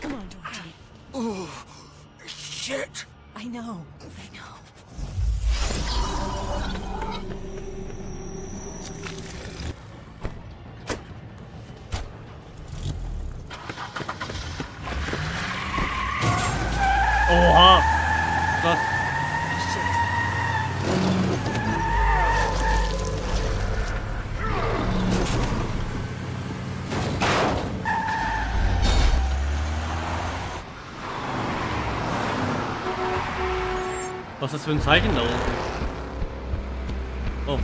Come on, Georgie. Oh, shit. I know. Oha. Krass. Was ist das für ein Zeichen da unten? Oh.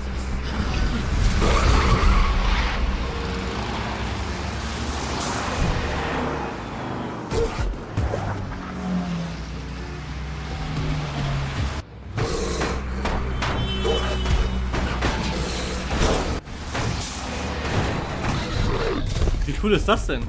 Wie cool ist das denn?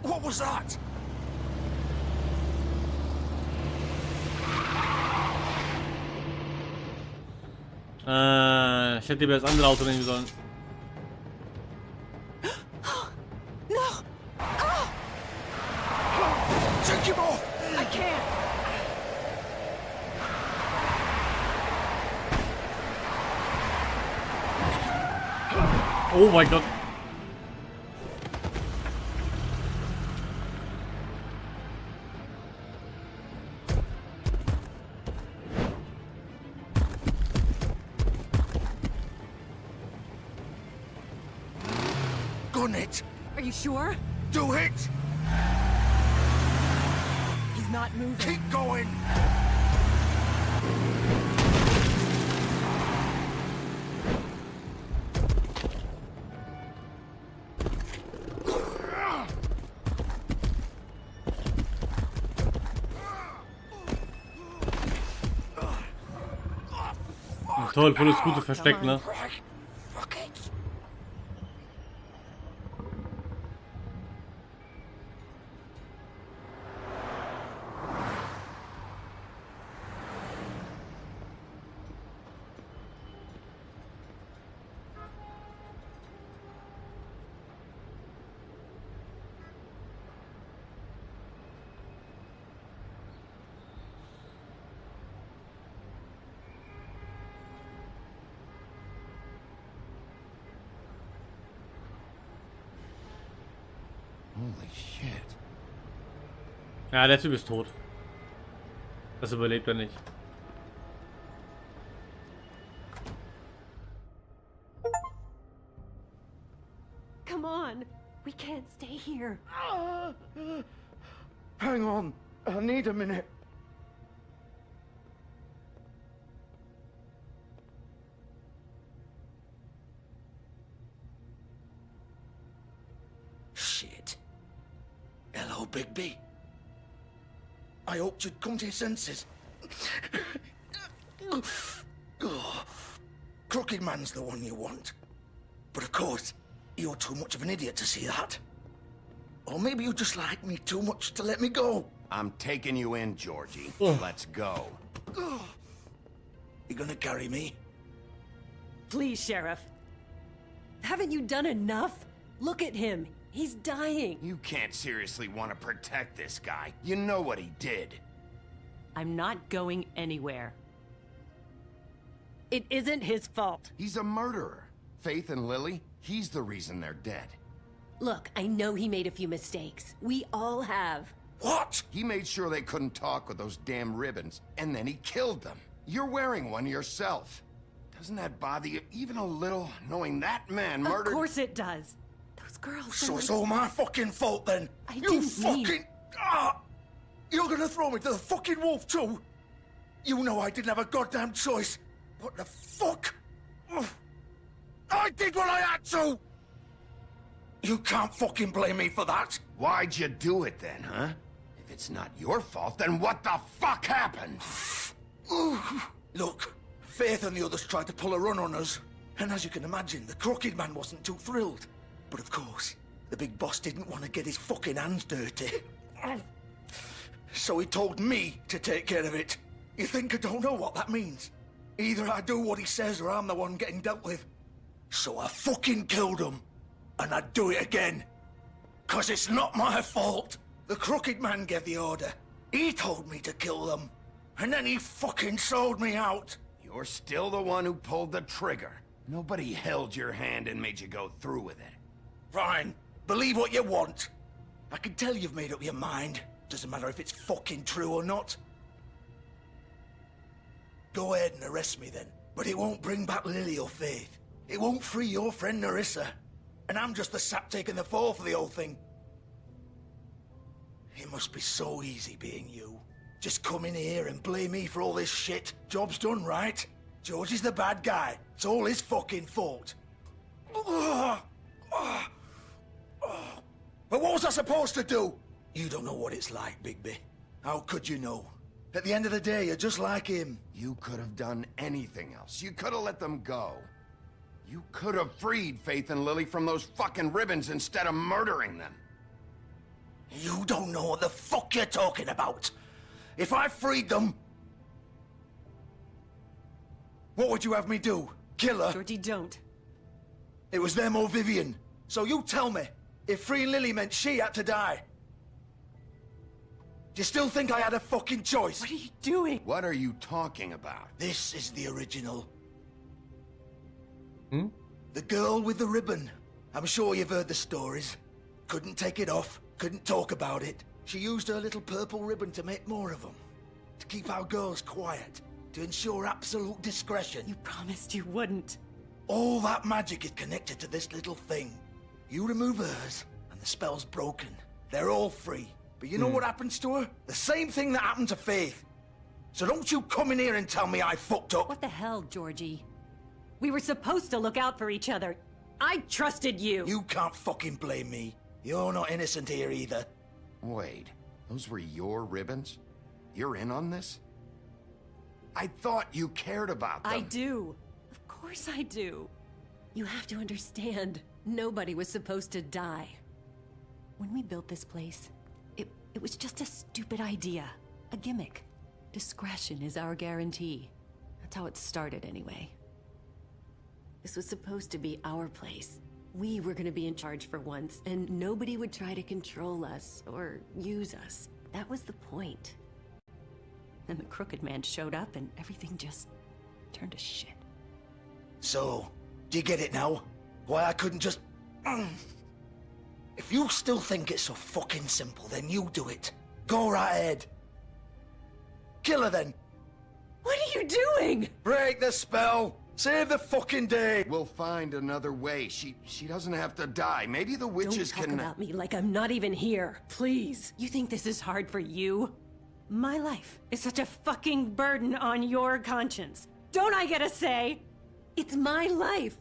What was that? Ich hätte lieber das andere Auto nehmen sollen. No! Oh! Take him off! I can't! Oh mein Gott. Gun it! Are you sure? Do it! He's not moving. Keep going! Toll, voll das gute Versteck, ne? Holy shit. Ja, der Typ ist tot. Das überlebt er nicht. Come on! We can't stay here. Hang on. I need a minute. Shit. Hello, Bigby. I hoped you'd come to your senses. Oh, Crooked Man's the one you want. But of course, you're too much of an idiot to see that. Or maybe you just like me too much to let me go. I'm taking you in, Georgie. Let's go. You gonna carry me? Please, Sheriff. Haven't you done enough? Look at him. He's dying. You can't seriously want to protect this guy. You know what he did. I'm not going anywhere. It isn't his fault. He's a murderer. Faith and Lily, he's the reason they're dead. Look, I know he made a few mistakes. We all have. What? He made sure they couldn't talk with those damn ribbons, and then he killed them. You're wearing one yourself. Doesn't that bother you even a little, knowing that man murdered— Of course it does. Those girls— So it's all my fucking fault then? I You didn't mean— fucking— Ah! You're gonna throw me to the fucking wolf too? You know I didn't have a goddamn choice. What the fuck? Ugh. I did what I had to! You can't fucking blame me for that. Why'd you do it then, huh? If it's not your fault, then what the fuck happened? Look, Faith and the others tried to pull a run on us. And as you can imagine, the Crooked Man wasn't too thrilled. But of course, the big boss didn't want to get his fucking hands dirty. So he told me to take care of it. You think I don't know what that means? Either I do what he says or I'm the one getting dealt with. So I fucking killed him. And I'd do it again. 'Cause it's not my fault. The Crooked Man gave the order. He told me to kill them. And then he fucking sold me out. You're still the one who pulled the trigger. Nobody held your hand and made you go through with it. Fine. Believe what you want. I can tell you've made up your mind. Doesn't matter if it's fucking true or not. Go ahead and arrest me then. But it won't bring back Lily or Faith. It won't free your friend Nerissa. And I'm just the sap taking the fall for the whole thing. It must be so easy being you. Just come in here and blame me for all this shit. Job's done, right? George is the bad guy. It's all his fucking fault. But what was I supposed to do? You don't know what it's like, Bigby. How could you know? At the end of the day, you're just like him. You could have done anything else. You could have let them go. You could have freed Faith and Lily from those fucking ribbons instead of murdering them. You don't know what the fuck you're talking about. If I freed them... What would you have me do? Kill her? Georgie, don't. It was them or Vivian. So you tell me, if freeing Lily meant she had to die. Do you still think I had a fucking choice? What are you doing? What are you talking about? This is the original. The girl with the ribbon. I'm sure you've heard the stories. Couldn't take it off, couldn't talk about it. She used her little purple ribbon to make more of them. To keep our girls quiet. To ensure absolute discretion. You promised you wouldn't. All that magic is connected to this little thing. You remove hers, and the spell's broken. They're all free. But you know what happens to her? The same thing that happened to Faith. So don't you come in here and tell me I fucked up. What the hell, Georgie? We were supposed to look out for each other. I trusted you. You can't fucking blame me. You're not innocent here either. Wait, those were your ribbons? You're in on this? I thought you cared about them. I do. Of course I do. You have to understand, nobody was supposed to die. When we built this place, it was just a stupid idea. A gimmick. Discretion is our guarantee. That's how it started anyway. This was supposed to be our place. We were gonna be in charge for once, and nobody would try to control us or use us. That was the point. Then the crooked man showed up and everything just turned to shit. So, do you get it now? Why I couldn't just... If you still think it's so fucking simple, then you do it. Go right ahead. Kill her then. What are you doing? Break the spell. Save the fucking day. We'll find another way. She doesn't have to die. Maybe the witches Don't talk can... about me like I'm not even here. Please. You think this is hard for you? My life is such a fucking burden on your conscience. Don't I get a say? It's my life.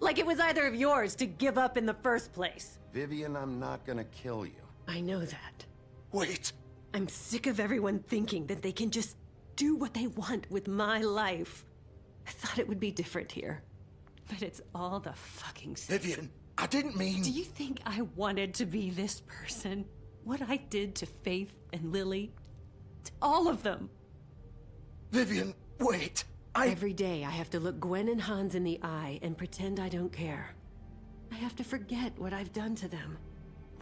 Like it was either of yours to give up in the first place. Vivian, I'm not gonna kill you. I know that. Wait. I'm sick of everyone thinking that they can just do what they want with my life. I thought it would be different here. But it's all the fucking same. Vivian, I didn't mean... Do you think I wanted to be this person? What I did to Faith and Lily? To all of them. Vivian, wait. Every day I have to look Gwen and Hans in the eye and pretend I don't care. I have to forget what I've done to them.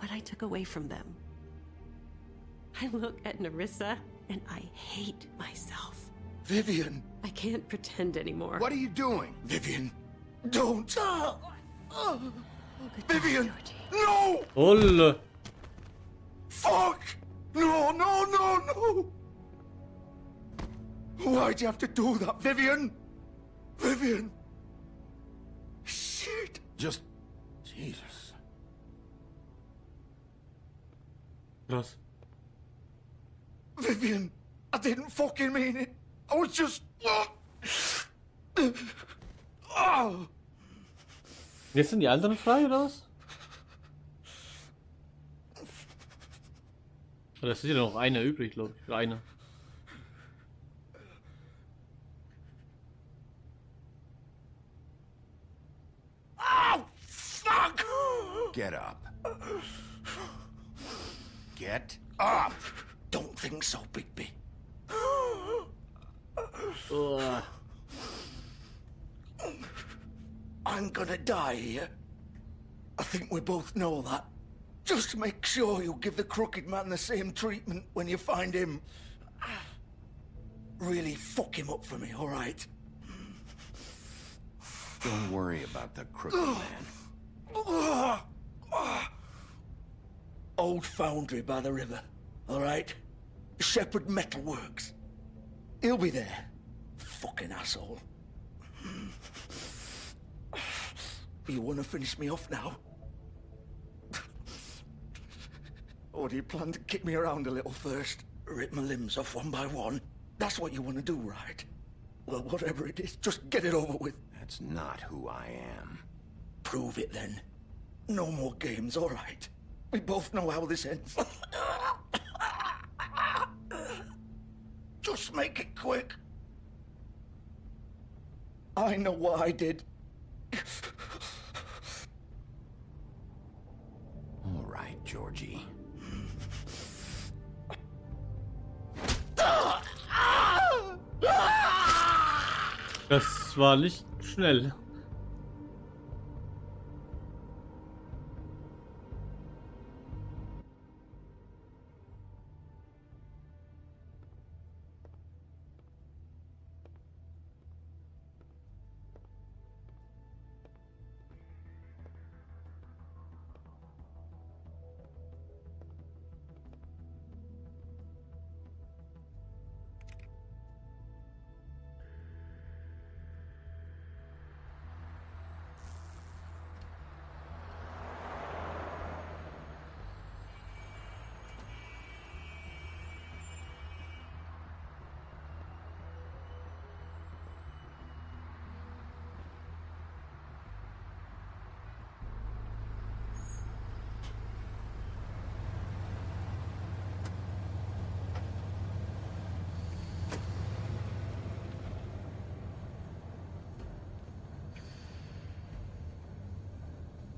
What I took away from them. I look at Nerissa and I hate myself. Vivian. I can't pretend anymore. What are you doing? Vivian, don't. Vivian, no! Olle. Fuck! No, no, no, no! Why'd you have to do that, Vivian? Vivian! Shit! Just... Jesus. Krass. Vivian, I didn't fucking mean it. I was just... Jetzt sind die anderen frei, oder was? Oder es ist ja noch einer übrig, glaube ich. Einer. Oh, fuck! Get up. Get up! Don't think so, Bigby. I'm gonna die here. I think we both know that. Just make sure you give the crooked man the same treatment when you find him. Really fuck him up for me, all right? Don't worry about the crooked man. old foundry by the river, all right? Shepherd Metalworks. He'll be there. Fucking asshole. You want to finish me off now? Or do you plan to kick me around a little first? Rip my limbs off one by one? That's what you want to do, right? Well, whatever it is, just get it over with. That's not who I am. Prove it then. No more games, all right? We both know how this ends. Just make it quick. I know what I did. All right, Georgie. Das war nicht schnell.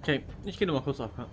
Okay, ich gehe noch mal kurz ab. Ja.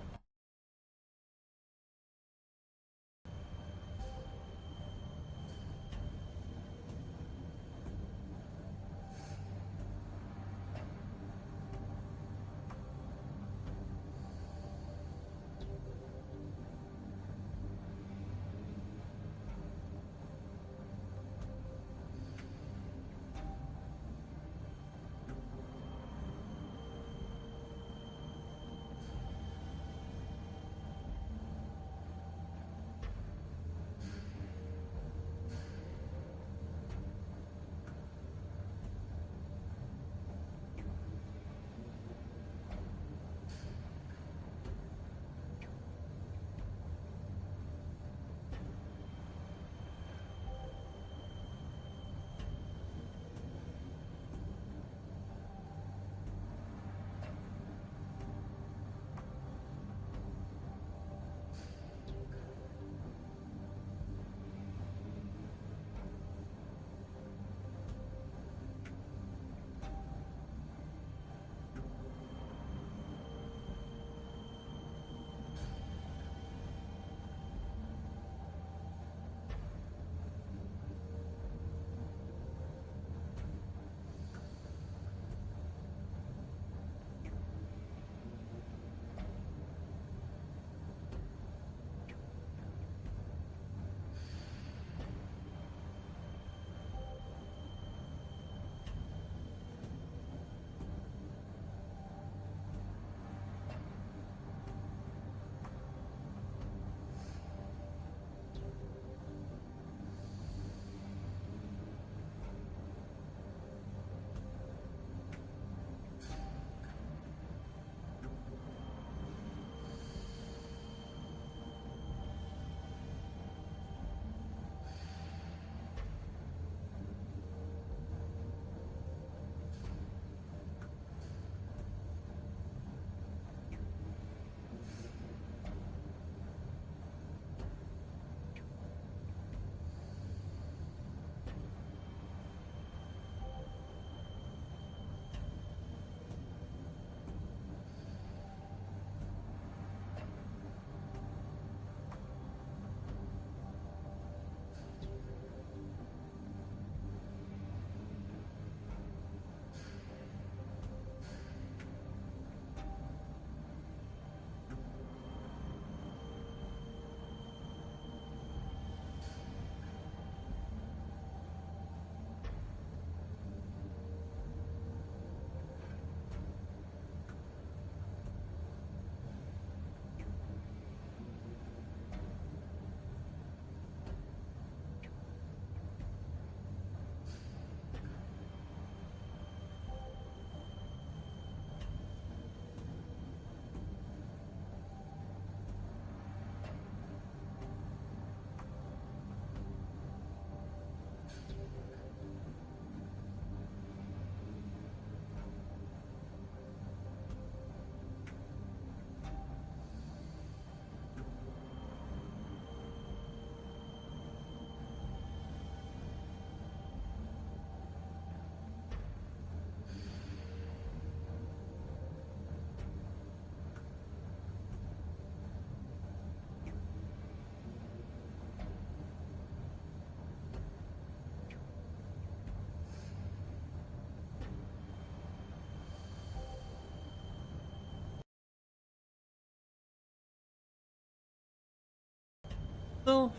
So,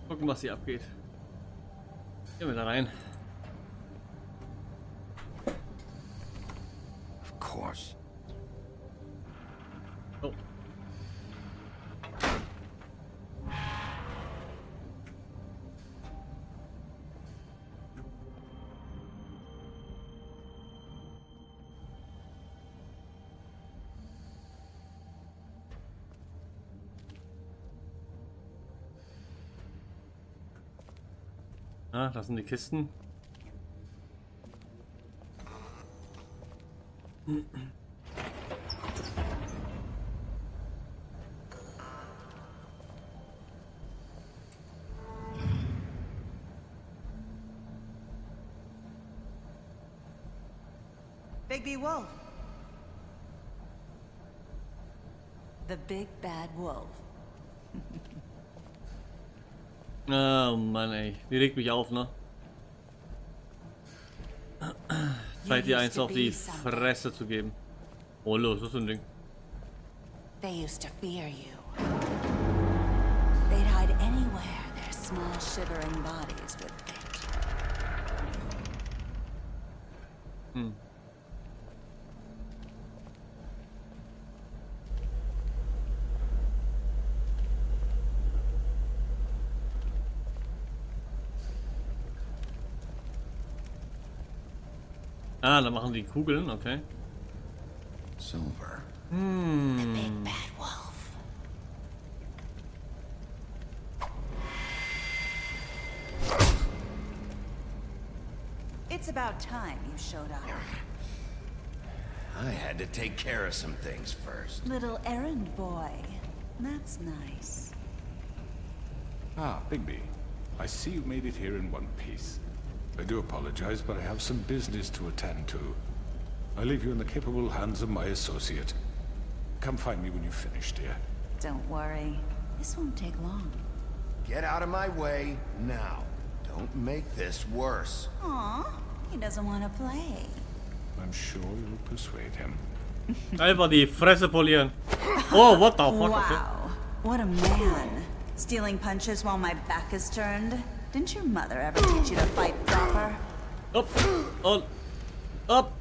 gucken, was hier abgeht. Gehen wir da rein. Of course. Oh. Ah, das sind die Kisten. Big Wolf. The big bad wolf. Oh Mann, ey. Die regt mich auf, ne? Zeit, dir eins auf die Fresse zu geben. Oh, los, das ist ein Ding. They used to fear you. They'd hide anywhere their small shivering bodies would fit. Hm. Ah, da machen die Kugeln, okay. Silver. The big bad wolf. It's about time you showed up. I had to take care of some things first. Little errand boy. That's nice. Ah, Bigby. I see you made it here in one piece. I do apologize, but I have some business to attend to. I leave you in the capable hands of my associate. Come find me when you've finished, dear. Don't worry. This won't take long. Get out of my way now. Don't make this worse. Aw, he doesn't want to play. I'm sure you'll persuade him. Einfach die Fresse polieren. Oh, what the fuck? Okay. Wow, what a man. Stealing punches while my back is turned. Didn't your mother ever teach you to fight proper? Up und up.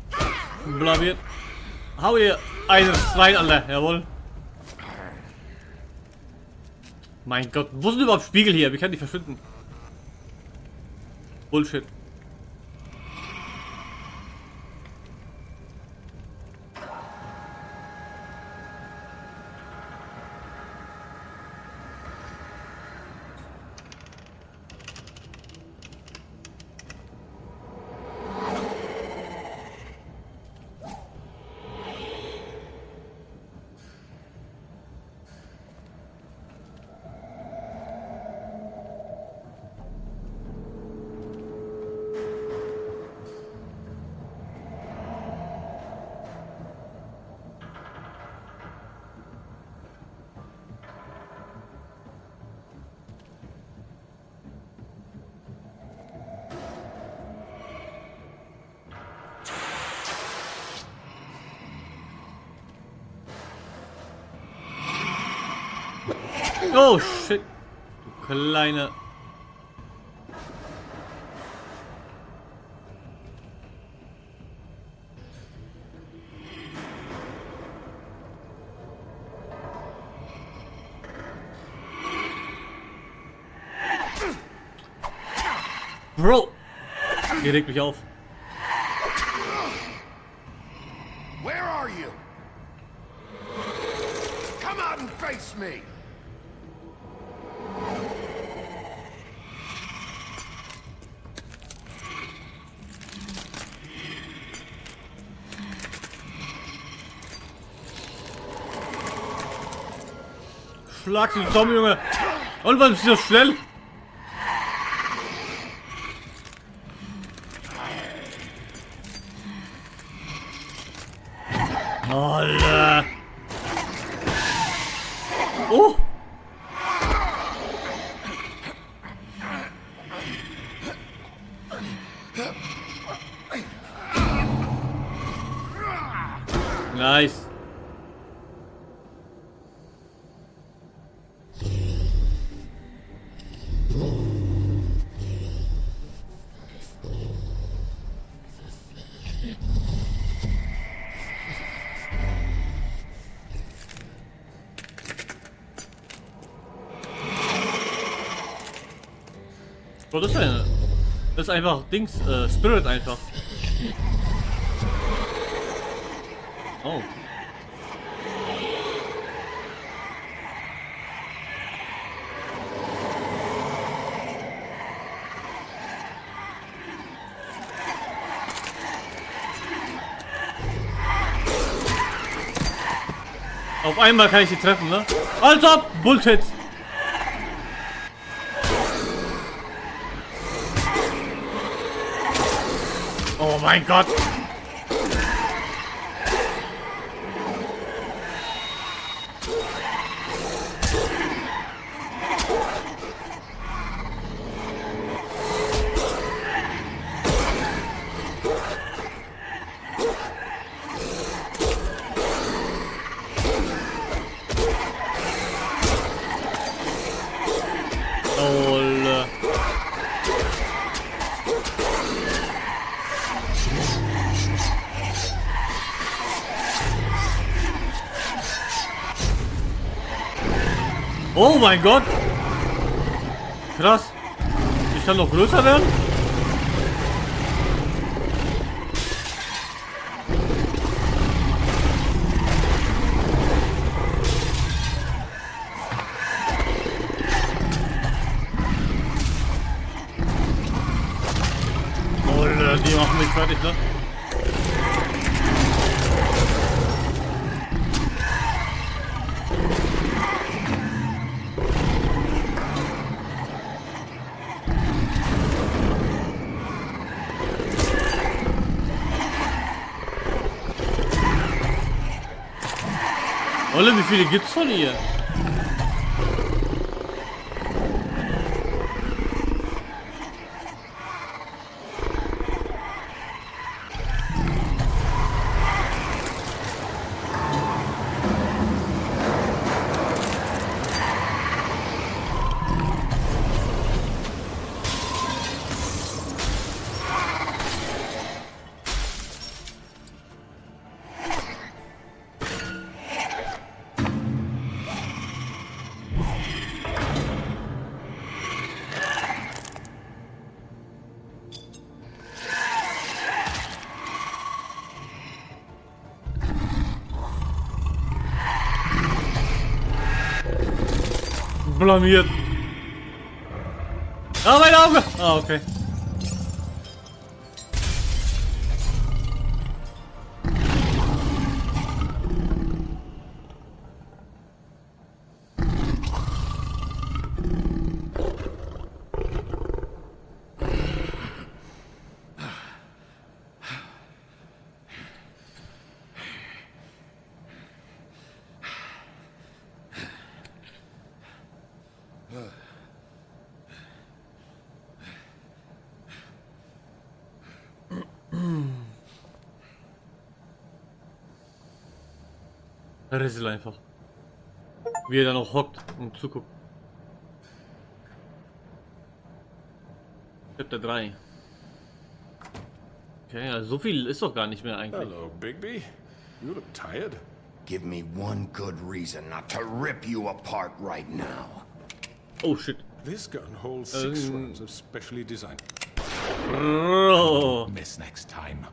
Blamiert. Hau ihr einen rein, Alter. Jawohl. Mein Gott, wo sind überhaupt Spiegel hier? Wie kann die verschwinden? Bullshit. Oh shit. Du kleine. Bro. Ihr regt mich auf. Where are you? Come out and face me. Schlag sie zusammen, Junge. Und was ist das schnell? Alter. Oh. Nice. Oh, das ist einfach Dings, Spirit einfach. Oh. Auf einmal kann ich sie treffen, ne? Also, Bullshit! Oh mein Gott! Oh mein Gott! Krass! Ich kann noch größer werden? Oh, die machen mich fertig, ne? Olle, wie viele gibt's von ihr? Blamiert. Ah, mein Auge! Ah, okay. Rissel einfach. Wie er dann auch hockt und zuguckt. Chapter 3. Okay, also so viel ist doch gar nicht mehr eigentlich. Hello, Bigby. You look tired. Give me one good reason not to rip you apart right now. Oh shit. This gun holds 6 rounds of specially designed. Oh. Miss next time.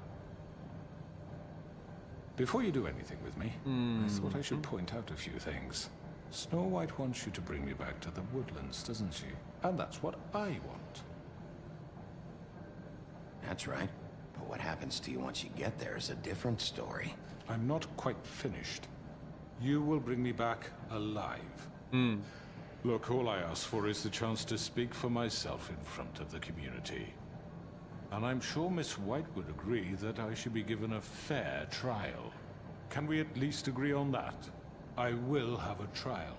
Before you do anything with me, I thought I should point out a few things. Snow White wants you to bring me back to the woodlands, doesn't she? And that's what I want. That's right. But what happens to you once you get there is a different story. I'm not quite finished. You will bring me back alive. Look, all I ask for is the chance to speak for myself in front of the community. And I'm sure Miss White would agree that I should be given a fair trial. Can we at least agree on that? I will have a trial.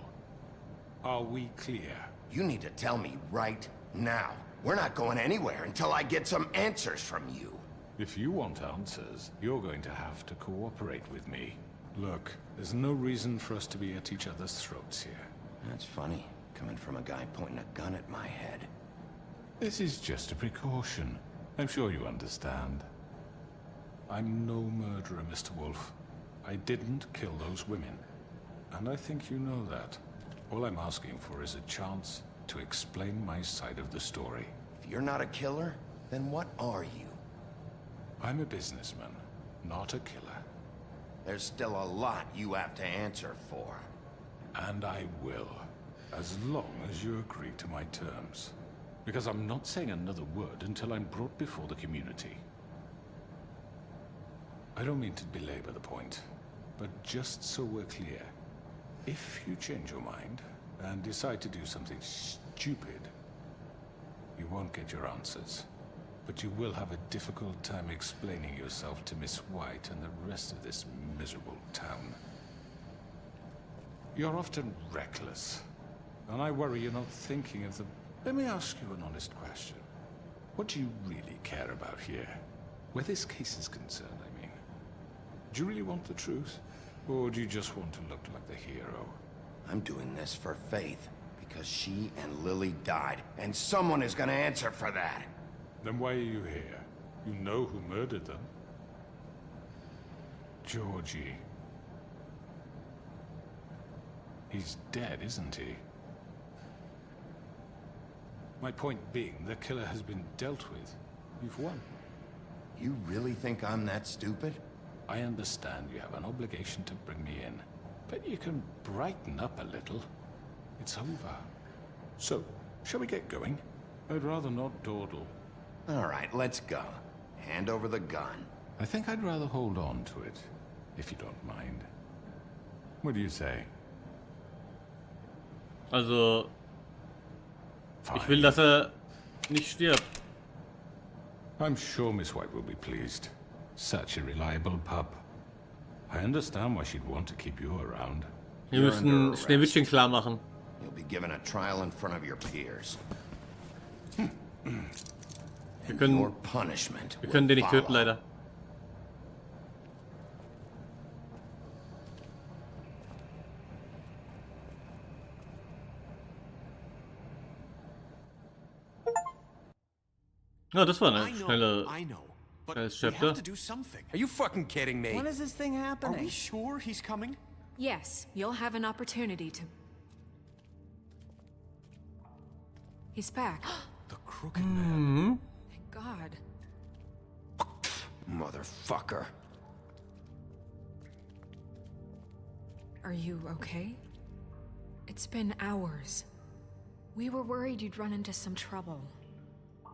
Are we clear? You need to tell me right now. We're not going anywhere until I get some answers from you. If you want answers, you're going to have to cooperate with me. Look, there's no reason for us to be at each other's throats here. That's funny, coming from a guy pointing a gun at my head. This is just a precaution. I'm sure you understand. I'm no murderer, Mr. Wolf. I didn't kill those women. And I think you know that. All I'm asking for is a chance to explain my side of the story. If you're not a killer, then what are you? I'm a businessman, not a killer. There's still a lot you have to answer for. And I will, as long as you agree to my terms. Because I'm not saying another word until I'm brought before the community. I don't mean to belabor the point, but just so we're clear, if you change your mind and decide to do something stupid, you won't get your answers. But you will have a difficult time explaining yourself to Miss White and the rest of this miserable town. You're often reckless, and I worry you're not thinking of the... Let me ask you an honest question. What do you really care about here? Where this case is concerned, I mean. Do you really want the truth? Or do you just want to look like the hero? I'm doing this for Faith, because she and Lily died, and someone is gonna answer for that. Then why are you here? You know who murdered them. Georgie. He's dead, isn't he? My point being, the killer has been dealt with. You've won. You really think I'm that stupid? I understand you have an obligation to bring me in, but you can brighten up a little. It's over. So, shall we get going? I'd rather not dawdle. All right, let's go. Hand over the gun. I think I'd rather hold on to it, if you don't mind. What do you say? Also, ich will, dass nicht stirbt. I'm sure Miss White will be pleased. Such a reliable pup. I understand why she'd want to keep you around. Wir müssen Schneewittchen klar machen. You'll be given a trial in front of your peers. Wir können den nicht töten, leider. Ja, das war eine schnelles Chapter. Are you fucking kidding me? When is this thing happening? Are we sure he's coming? Yes, you'll have an opportunity to... He's back. The Crooked Man. Thank God. Motherfucker. Are you okay? It's been hours. We were worried you'd run into some trouble.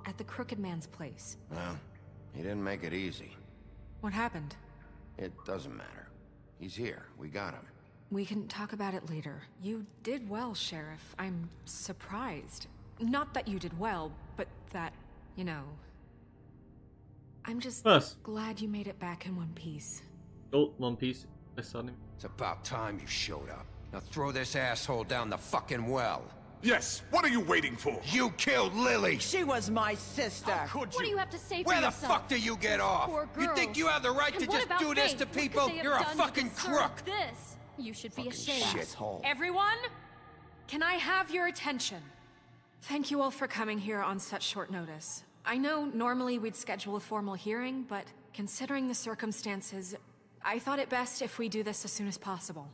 At the Crooked Man's place. Well, he didn't make it easy. What happened? It doesn't matter. He's here. We got him. We can talk about it later. You did well, Sheriff. I'm surprised. Not that you did well, but that, you know... I'm just glad you made it back in one piece. Oh, One Piece. It's about time you showed up. Now throw this asshole down the fucking well. Yes, what are you waiting for? You killed Lily! She was my sister. What do you have to say for Where the yourself? fuck do you get off? You think you have the right to just do this to people? You're a fucking crook! This. You should be ashamed. Shithole. Everyone, can I have your attention? Thank you all for coming here on such short notice. I know normally we'd schedule a formal hearing, but considering the circumstances, I thought it best if we do this as soon as possible.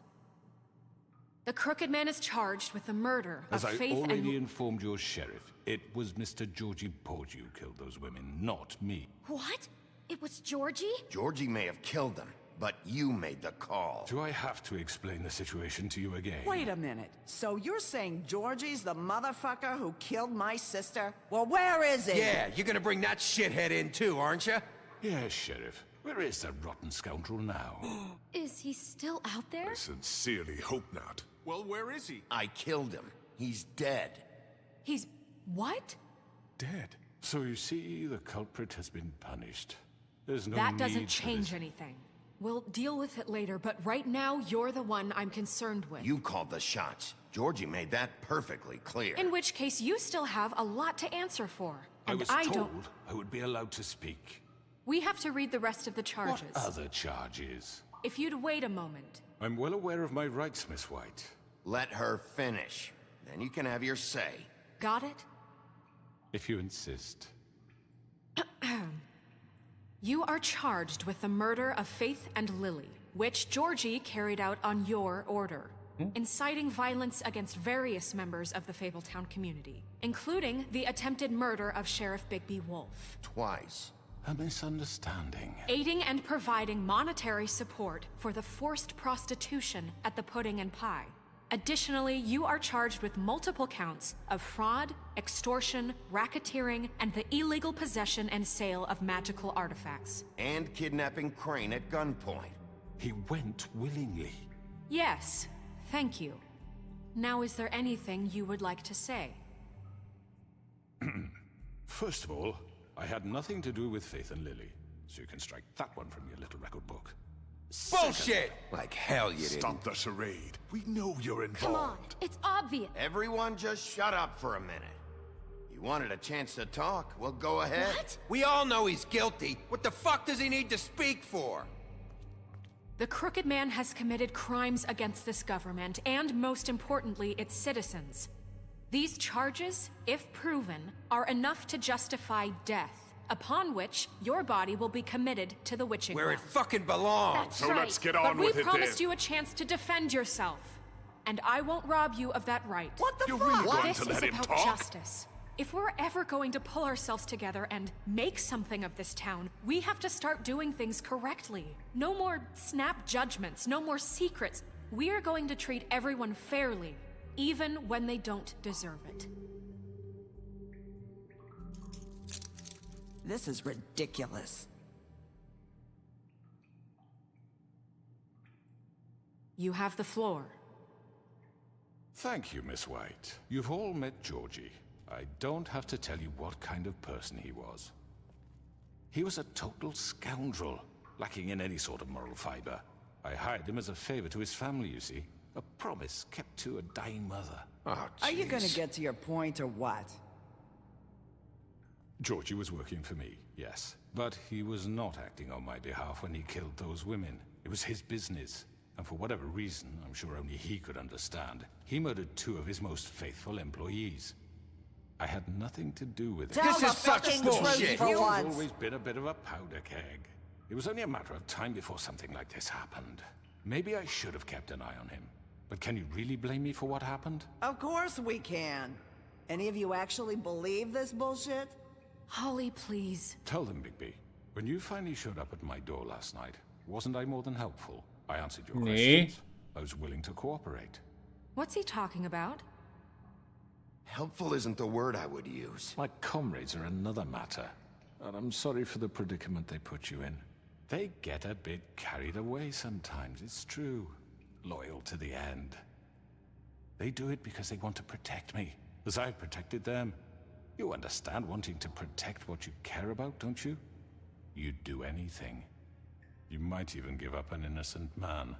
The Crooked Man is charged with the murder of As I Faith already informed your sheriff, it was Mr. Georgie Porgy who killed those women, not me. What? It was Georgie? Georgie may have killed them, but you made the call. Do I have to explain the situation to you again? Wait a minute. So you're saying Georgie's the motherfucker who killed my sister? Well, where is he? Yeah, you're gonna bring that shithead in too, aren't you? Yes, Sheriff. Where is that rotten scoundrel now? Is he still out there? I sincerely hope not. Well, where is he? I killed him. He's dead. He's... what? Dead. So you see, the culprit has been punished. There's no That need doesn't for change this. anything. We'll deal with it later, but right now, you're the one I'm concerned with. You called the shots. Georgie made that perfectly clear. In which case, you still have a lot to answer for. I And was I told don't... I would be allowed to speak. We have to read the rest of the charges. What other charges? If you'd wait a moment. I'm well aware of my rights, Miss White. Let her finish. Then you can have your say. Got it? If you insist. You are charged with the murder of Faith and Lily, which Georgie carried out on your order. inciting violence against various members of the Fabletown community, including the attempted murder of Sheriff Bigby Wolf. Twice. A misunderstanding. Aiding and providing monetary support for the forced prostitution at the Pudding and Pie. Additionally, you are charged with multiple counts of fraud, extortion, racketeering, and the illegal possession and sale of magical artifacts. And kidnapping Crane at gunpoint. He went willingly. Yes, thank you. Now, is there anything you would like to say? First of all, I had nothing to do with Faith and Lily, so you can strike that one from your little record book. Bullshit! Like hell you didn't. Stop the charade. We know you're involved. Come on, it's obvious. Everyone just shut up for a minute. You wanted a chance to talk, well go ahead. What? We all know he's guilty. What the fuck does he need to speak for? The Crooked Man has committed crimes against this government, and most importantly, its citizens. These charges, if proven, are enough to justify death, upon which your body will be committed to the witching Where well. it fucking belongs. That's So right. let's get on but with we it promised then. you a chance to defend yourself, and I won't rob you of that right. What the You're fuck? really going This to is let him about talk? justice. If we're ever going to pull ourselves together and make something of this town, we have to start doing things correctly. No more snap judgments, no more secrets. We are going to treat everyone fairly, even when they don't deserve it. This is ridiculous. You have the floor. Thank you, Miss White. You've all met Georgie. I don't have to tell you what kind of person he was. He was a total scoundrel, lacking in any sort of moral fiber. I hired him as a favor to his family, you see. A promise kept to a dying mother. Oh, Are you gonna jeez. get to your point or what? Georgie was working for me, yes. But he was not acting on my behalf when he killed those women. It was his business. And for whatever reason, I'm sure only he could understand, he murdered 2 of his most faithful employees. I had nothing to do with it. Tell the fucking truth for Georgie's once. always been a bit of a powder keg. It was only a matter of time before something like this happened. Maybe I should have kept an eye on him. But can you really blame me for what happened? Of course we can. Any of you actually believe this bullshit? Holly, please. Tell them, Bigby. When you finally showed up at my door last night, wasn't I more than helpful? I answered your questions. I was willing to cooperate. What's he talking about? Helpful isn't the word I would use. My comrades are another matter. And I'm sorry for the predicament they put you in. They get a bit carried away sometimes, it's true. Loyal to the end. They do it because they want to protect me, as I've protected them. You understand wanting to protect what you care about, don't you? You'd do anything. You might even give up an innocent man,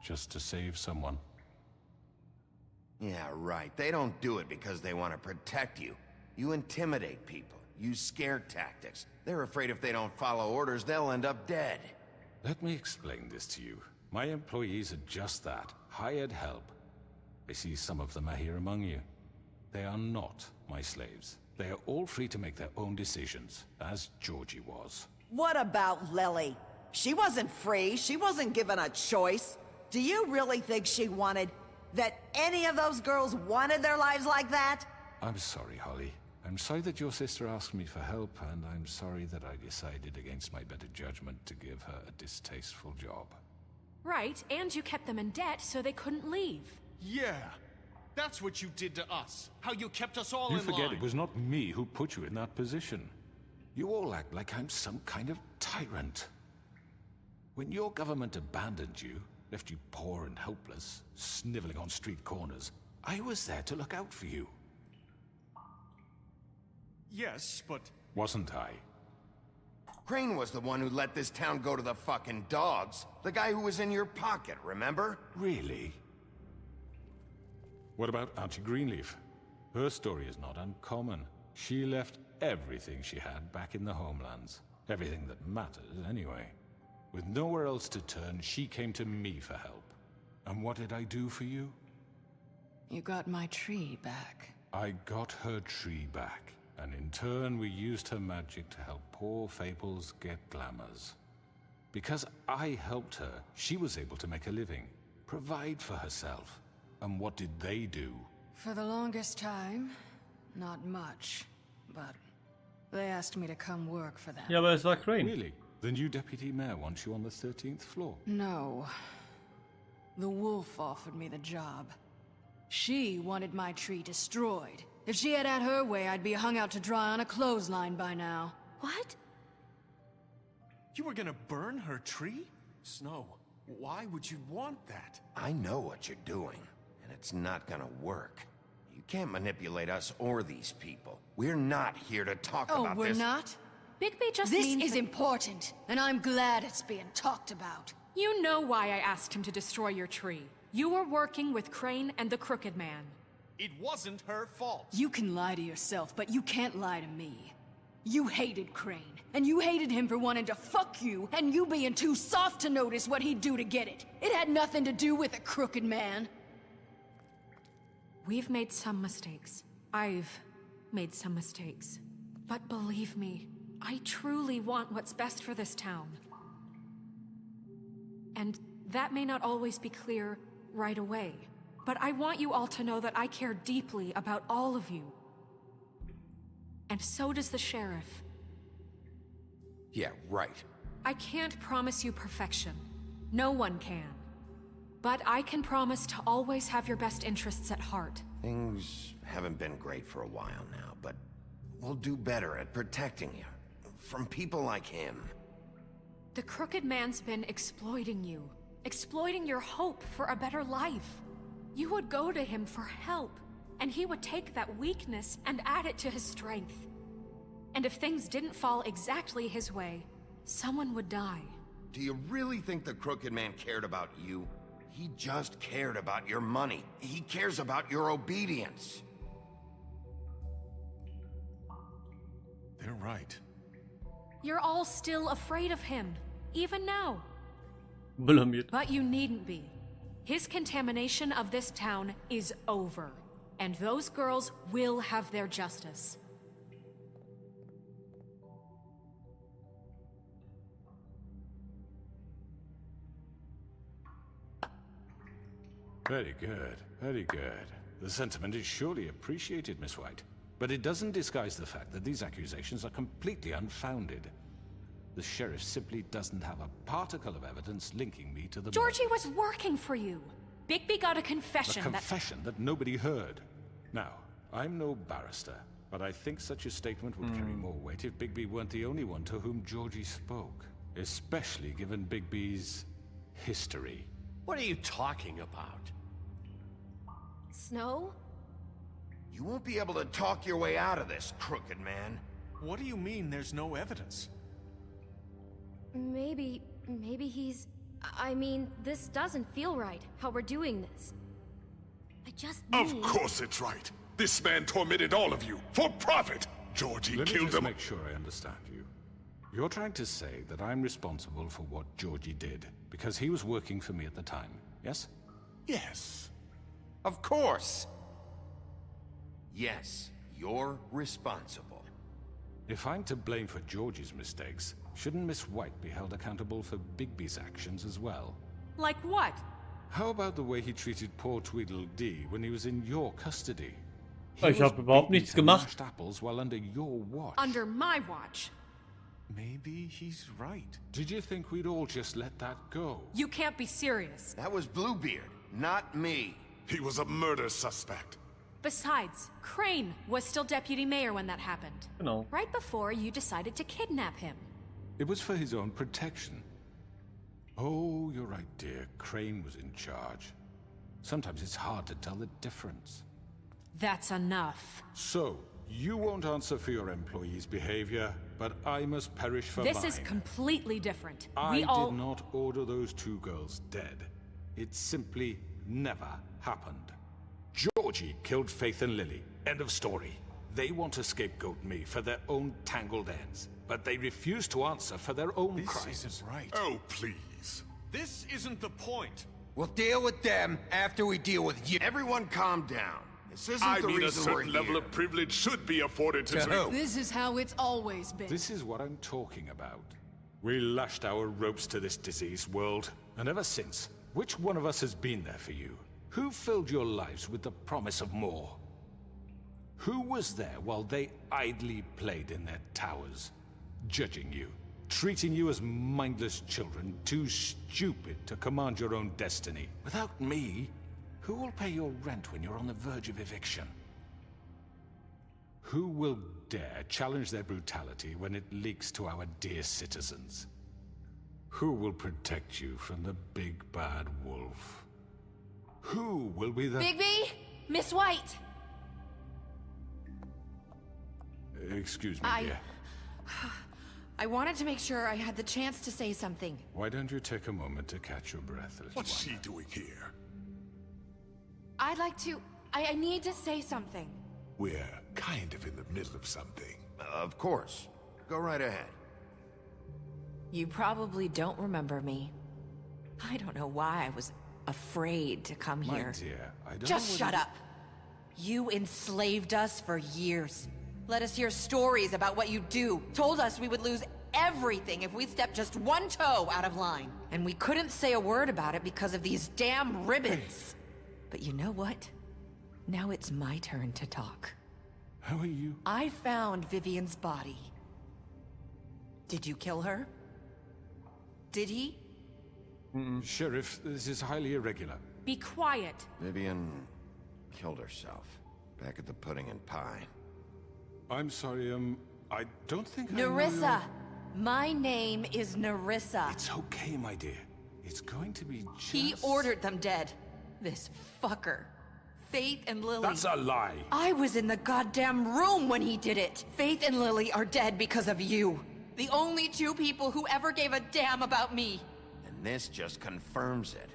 just to save someone. Yeah, right. They don't do it because they want to protect you. You intimidate people, use scare tactics. They're afraid if they don't follow orders, they'll end up dead. Let me explain this to you. My employees are just that, hired help. I see some of them are here among you. They are not my slaves. They are all free to make their own decisions, as Georgie was. What about Lily? She wasn't free. She wasn't given a choice. Do you really think she wanted... that any of those girls wanted their lives like that? I'm sorry, Holly. I'm sorry that your sister asked me for help, and I'm sorry that I decided against my better judgment to give her a distasteful job. Right, and you kept them in debt so they couldn't leave. Yeah, that's what you did to us. How you kept us all You in forget line. it was not me who put you in that position. You all act like I'm some kind of tyrant. When your government abandoned you, left you poor and helpless, sniveling on street corners, I was there to look out for you. Yes, but... Wasn't I? Crane was the one who let this town go to the fucking dogs. The guy who was in your pocket, remember? Really? What about Auntie Greenleaf? Her story is not uncommon. She left everything she had back in the homelands. Everything that matters, anyway. With nowhere else to turn, she came to me for help. And what did I do for you? You got my tree back. I got her tree back, and in turn we used her magic to help poor Fables get glamours. Because I helped her, she was able to make a living. provide for herself. And what did they do? For the longest time, not much. But they asked me to come work for them. Ja, aber es war Crane. Really? The new deputy mayor wants you on the 13th floor? No. The wolf offered me the job. She wanted my tree destroyed. If she had her way, I'd be hung out to dry on a clothesline by now. What? You were gonna burn her tree? Snow, why would you want that? I know what you're doing, and it's not gonna work. You can't manipulate us or these people. We're not here to talk about we're this. not? Bigby just This means is that- important, and I'm glad it's being talked about. You know why I asked him to destroy your tree. You were working with Crane and the Crooked Man. It wasn't her fault. You can lie to yourself, but you can't lie to me. You hated Crane, and you hated him for wanting to fuck you, and you being too soft to notice what he'd do to get it. It had nothing to do with a Crooked Man. We've made some mistakes. I've made some mistakes. But believe me, I truly want what's best for this town. And that may not always be clear right away. But I want you all to know that I care deeply about all of you. And so does the sheriff. Yeah, right. I can't promise you perfection. No one can. But I can promise to always have your best interests at heart. Things haven't been great for a while now, but we'll do better at protecting you. From people like him. The Crooked Man's been exploiting you. Exploiting your hope for a better life. You would go to him for help, and he would take that weakness and add it to his strength. And if things didn't fall exactly his way, someone would die. Do you really think the Crooked Man cared about you? He just cared about your money. He cares about your obedience. They're right. You're all still afraid of him, even now. Blamiert. But you needn't be. His contamination of this town is over, and those girls will have their justice. Very good, very good. The sentiment is surely appreciated, Miss White. But it doesn't disguise the fact that these accusations are completely unfounded. The sheriff simply doesn't have a particle of evidence linking me to the Georgie was working for you. Bigby got a confession A confession that nobody heard. Now, I'm no barrister, but I think such a statement would carry more weight if Bigby weren't the only one to whom Georgie spoke. Especially given Bigby's history. What are you talking about? Snow? You won't be able to talk your way out of this, Crooked Man. What do you mean there's no evidence? Maybe he's... I mean, this doesn't feel right, how we're doing this. I just need... Of course it's right. This man tormented all of you, for profit! Georgie Let me killed just him. make sure I understand you. You're trying to say that I'm responsible for what Georgie did, because he was working for me at the time, yes? Yes. Of course. Yes, you're responsible. If I'm to blame for Georgie's mistakes, shouldn't Miss White be held accountable for Bigby's actions as well? Like what? How about the way he treated poor Tweedledee when he was in your custody? Ich habe überhaupt nichts gemacht. Apples while under your watch. Under my watch. Maybe he's right. Did you think we'd all just let that go? You can't be serious. That was Bluebeard, not me. He was a murder suspect. Besides, Crane was still deputy mayor when that happened. No. Right before you decided to kidnap him. It was for his own protection. Oh, you're right, dear. Crane was in charge. Sometimes it's hard to tell the difference. That's enough. So, you won't answer for your employees' behavior, but I must perish for mine. This is completely different. I did not order those two girls dead. It simply never happened. Georgie killed Faith and Lily. End of story. They want to scapegoat me for their own tangled ends, but they refuse to answer for their own crimes. This isn't right. Oh, please. This isn't the point. We'll deal with them after we deal with you. Everyone calm down. This isn't I the mean, a reason we're certain level here. of privilege should be afforded to me. This is how it's always been. This is what I'm talking about. We lashed our ropes to this diseased world, and ever since, Which one of us has been there for you? Who filled your lives with the promise of more? Who was there while they idly played in their towers, judging you, treating you as mindless children, too stupid to command your own destiny? Without me, who will pay your rent when you're on the verge of eviction? Who will dare challenge their brutality when it leaks to our dear citizens? Who will protect you from the big bad wolf? Who will be the— Bigby! Miss White! Excuse me, dear. I wanted to make sure I had the chance to say something. Why don't you take a moment to catch your breath, little What's one? she doing here? I'd like to... I need to say something. We're kind of in the middle of something. Of course. Go right ahead. You probably don't remember me. I don't know why I was afraid to come My here. dear, I don't Just know shut whether- up. You enslaved us for years. Let us hear stories about what you do. Told us we would lose everything if we stepped just one toe out of line. And we couldn't say a word about it because of these damn ribbons. But you know what? Now it's my turn to talk. How are you? I found Vivian's body. Did you kill her? Did he? Sheriff, this is highly irregular. Be quiet. Vivian killed herself back at the Pudding and Pie. I'm sorry, I don't think I know Nerissa! My name is Nerissa. It's okay, my dear. It's going to be just... He ordered them dead. This fucker. Faith and Lily. That's a lie. I was in the goddamn room when he did it. Faith and Lily are dead because of you. The only two people who ever gave a damn about me. And this just confirms it.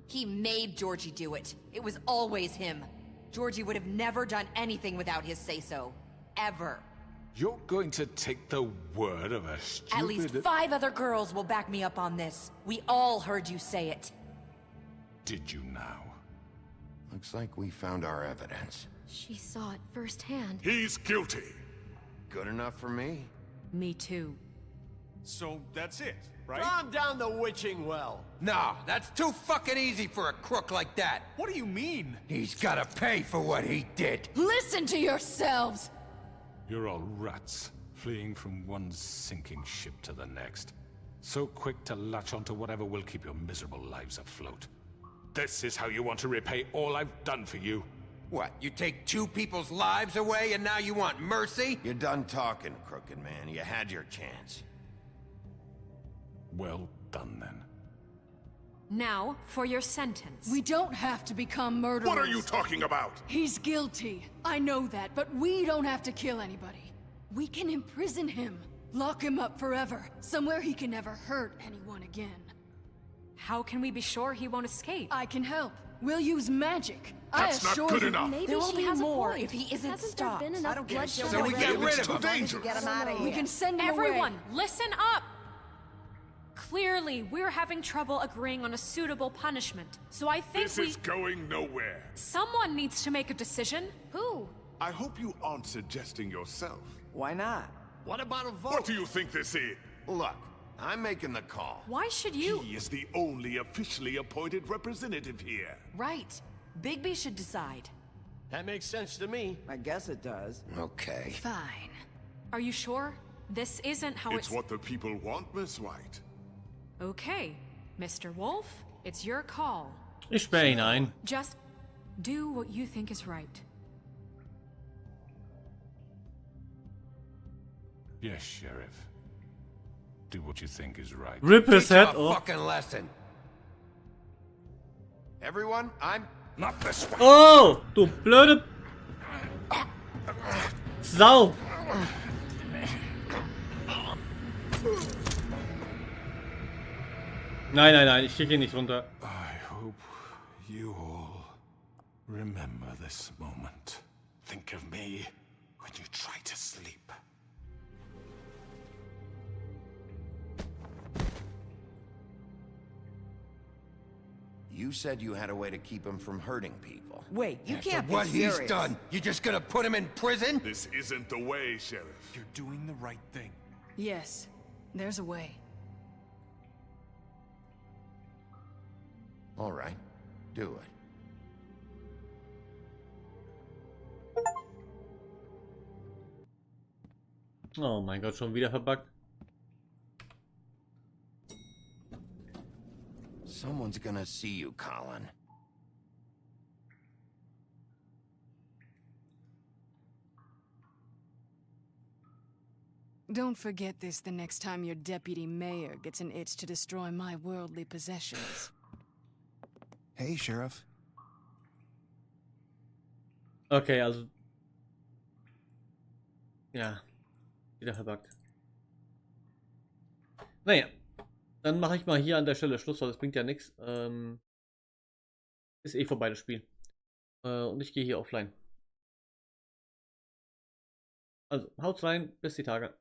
He made Georgie do it. It was always him. Georgie would have never done anything without his say-so. Ever. You're going to take the word of a stupid... At least 5 other girls will back me up on this. We all heard you say it. Did you now? Looks like we found our evidence. She saw it firsthand. He's guilty. Good enough for me? Me too. So that's it, right? Calm down the witching well. No, that's too fucking easy for a crook like that. What do you mean? He's gotta pay for what he did. Listen to yourselves! You're all rats, fleeing from one sinking ship to the next. So quick to latch onto whatever will keep your miserable lives afloat. This is how you want to repay all I've done for you? What, you take 2 people's lives away and now you want mercy? You're done talking, crooked man. You had your chance. Well done, then. Now, for your sentence. We don't have to become murderers. What are you talking about? He's guilty. I know that, but we don't have to kill anybody. We can imprison him. Lock him up forever. Somewhere he can never hurt anyone again. How can we be sure he won't escape? I can help. We'll use magic. That's I not assure good you. enough. Maybe There will she be has more a point. if he isn't Hasn't stopped. there been I enough don't get bloodshed shit. So we already? get rid of It's too him. dangerous. Get him out of here. We can send him Everyone, away. listen up! Clearly, we're having trouble agreeing on a suitable punishment. So I think This is going nowhere. someone needs to make a decision. Who? I hope you aren't suggesting yourself. Why not? What about a vote? What do you think this is? Look, I'm making the call. Why should you? He is the only officially appointed representative here. Right. Bigby should decide. That makes sense to me. I guess it does. Okay. Fine. Are you sure? This isn't how It's what the people want, Miss White. Okay, Mr. Wolf, it's your call. Ich sperre ihn ein. Just do what you think is right. Yes, Sheriff. Do what you think is right. Rip his head a off. fucking lesson. Everyone, I'm... Not this one. Oh, du blöde Sau. Nein, nein, nein, ich schicke ihn nicht runter. I hope you all remember this moment. Think of me when you try to sleep. You said you had a way to keep him from hurting people. Wait, you After can't be what serious. he's done, you just gonna put him in prison? This isn't the way, Sheriff. You're doing the right thing. Yes, there's a way. All right, do it. Oh mein Gott, schon wieder verbuggt. Someone's gonna see you, Colin. Don't forget this the next time your deputy mayor gets an itch to destroy my worldly possessions. Hey, Sheriff. Okay, also... Ja, wieder verbuggt. Naja, dann mache ich mal hier an der Stelle Schluss, weil das bringt ja nichts. Ist eh vorbei das Spiel. Und ich gehe hier offline. Also, haut rein, bis die Tage.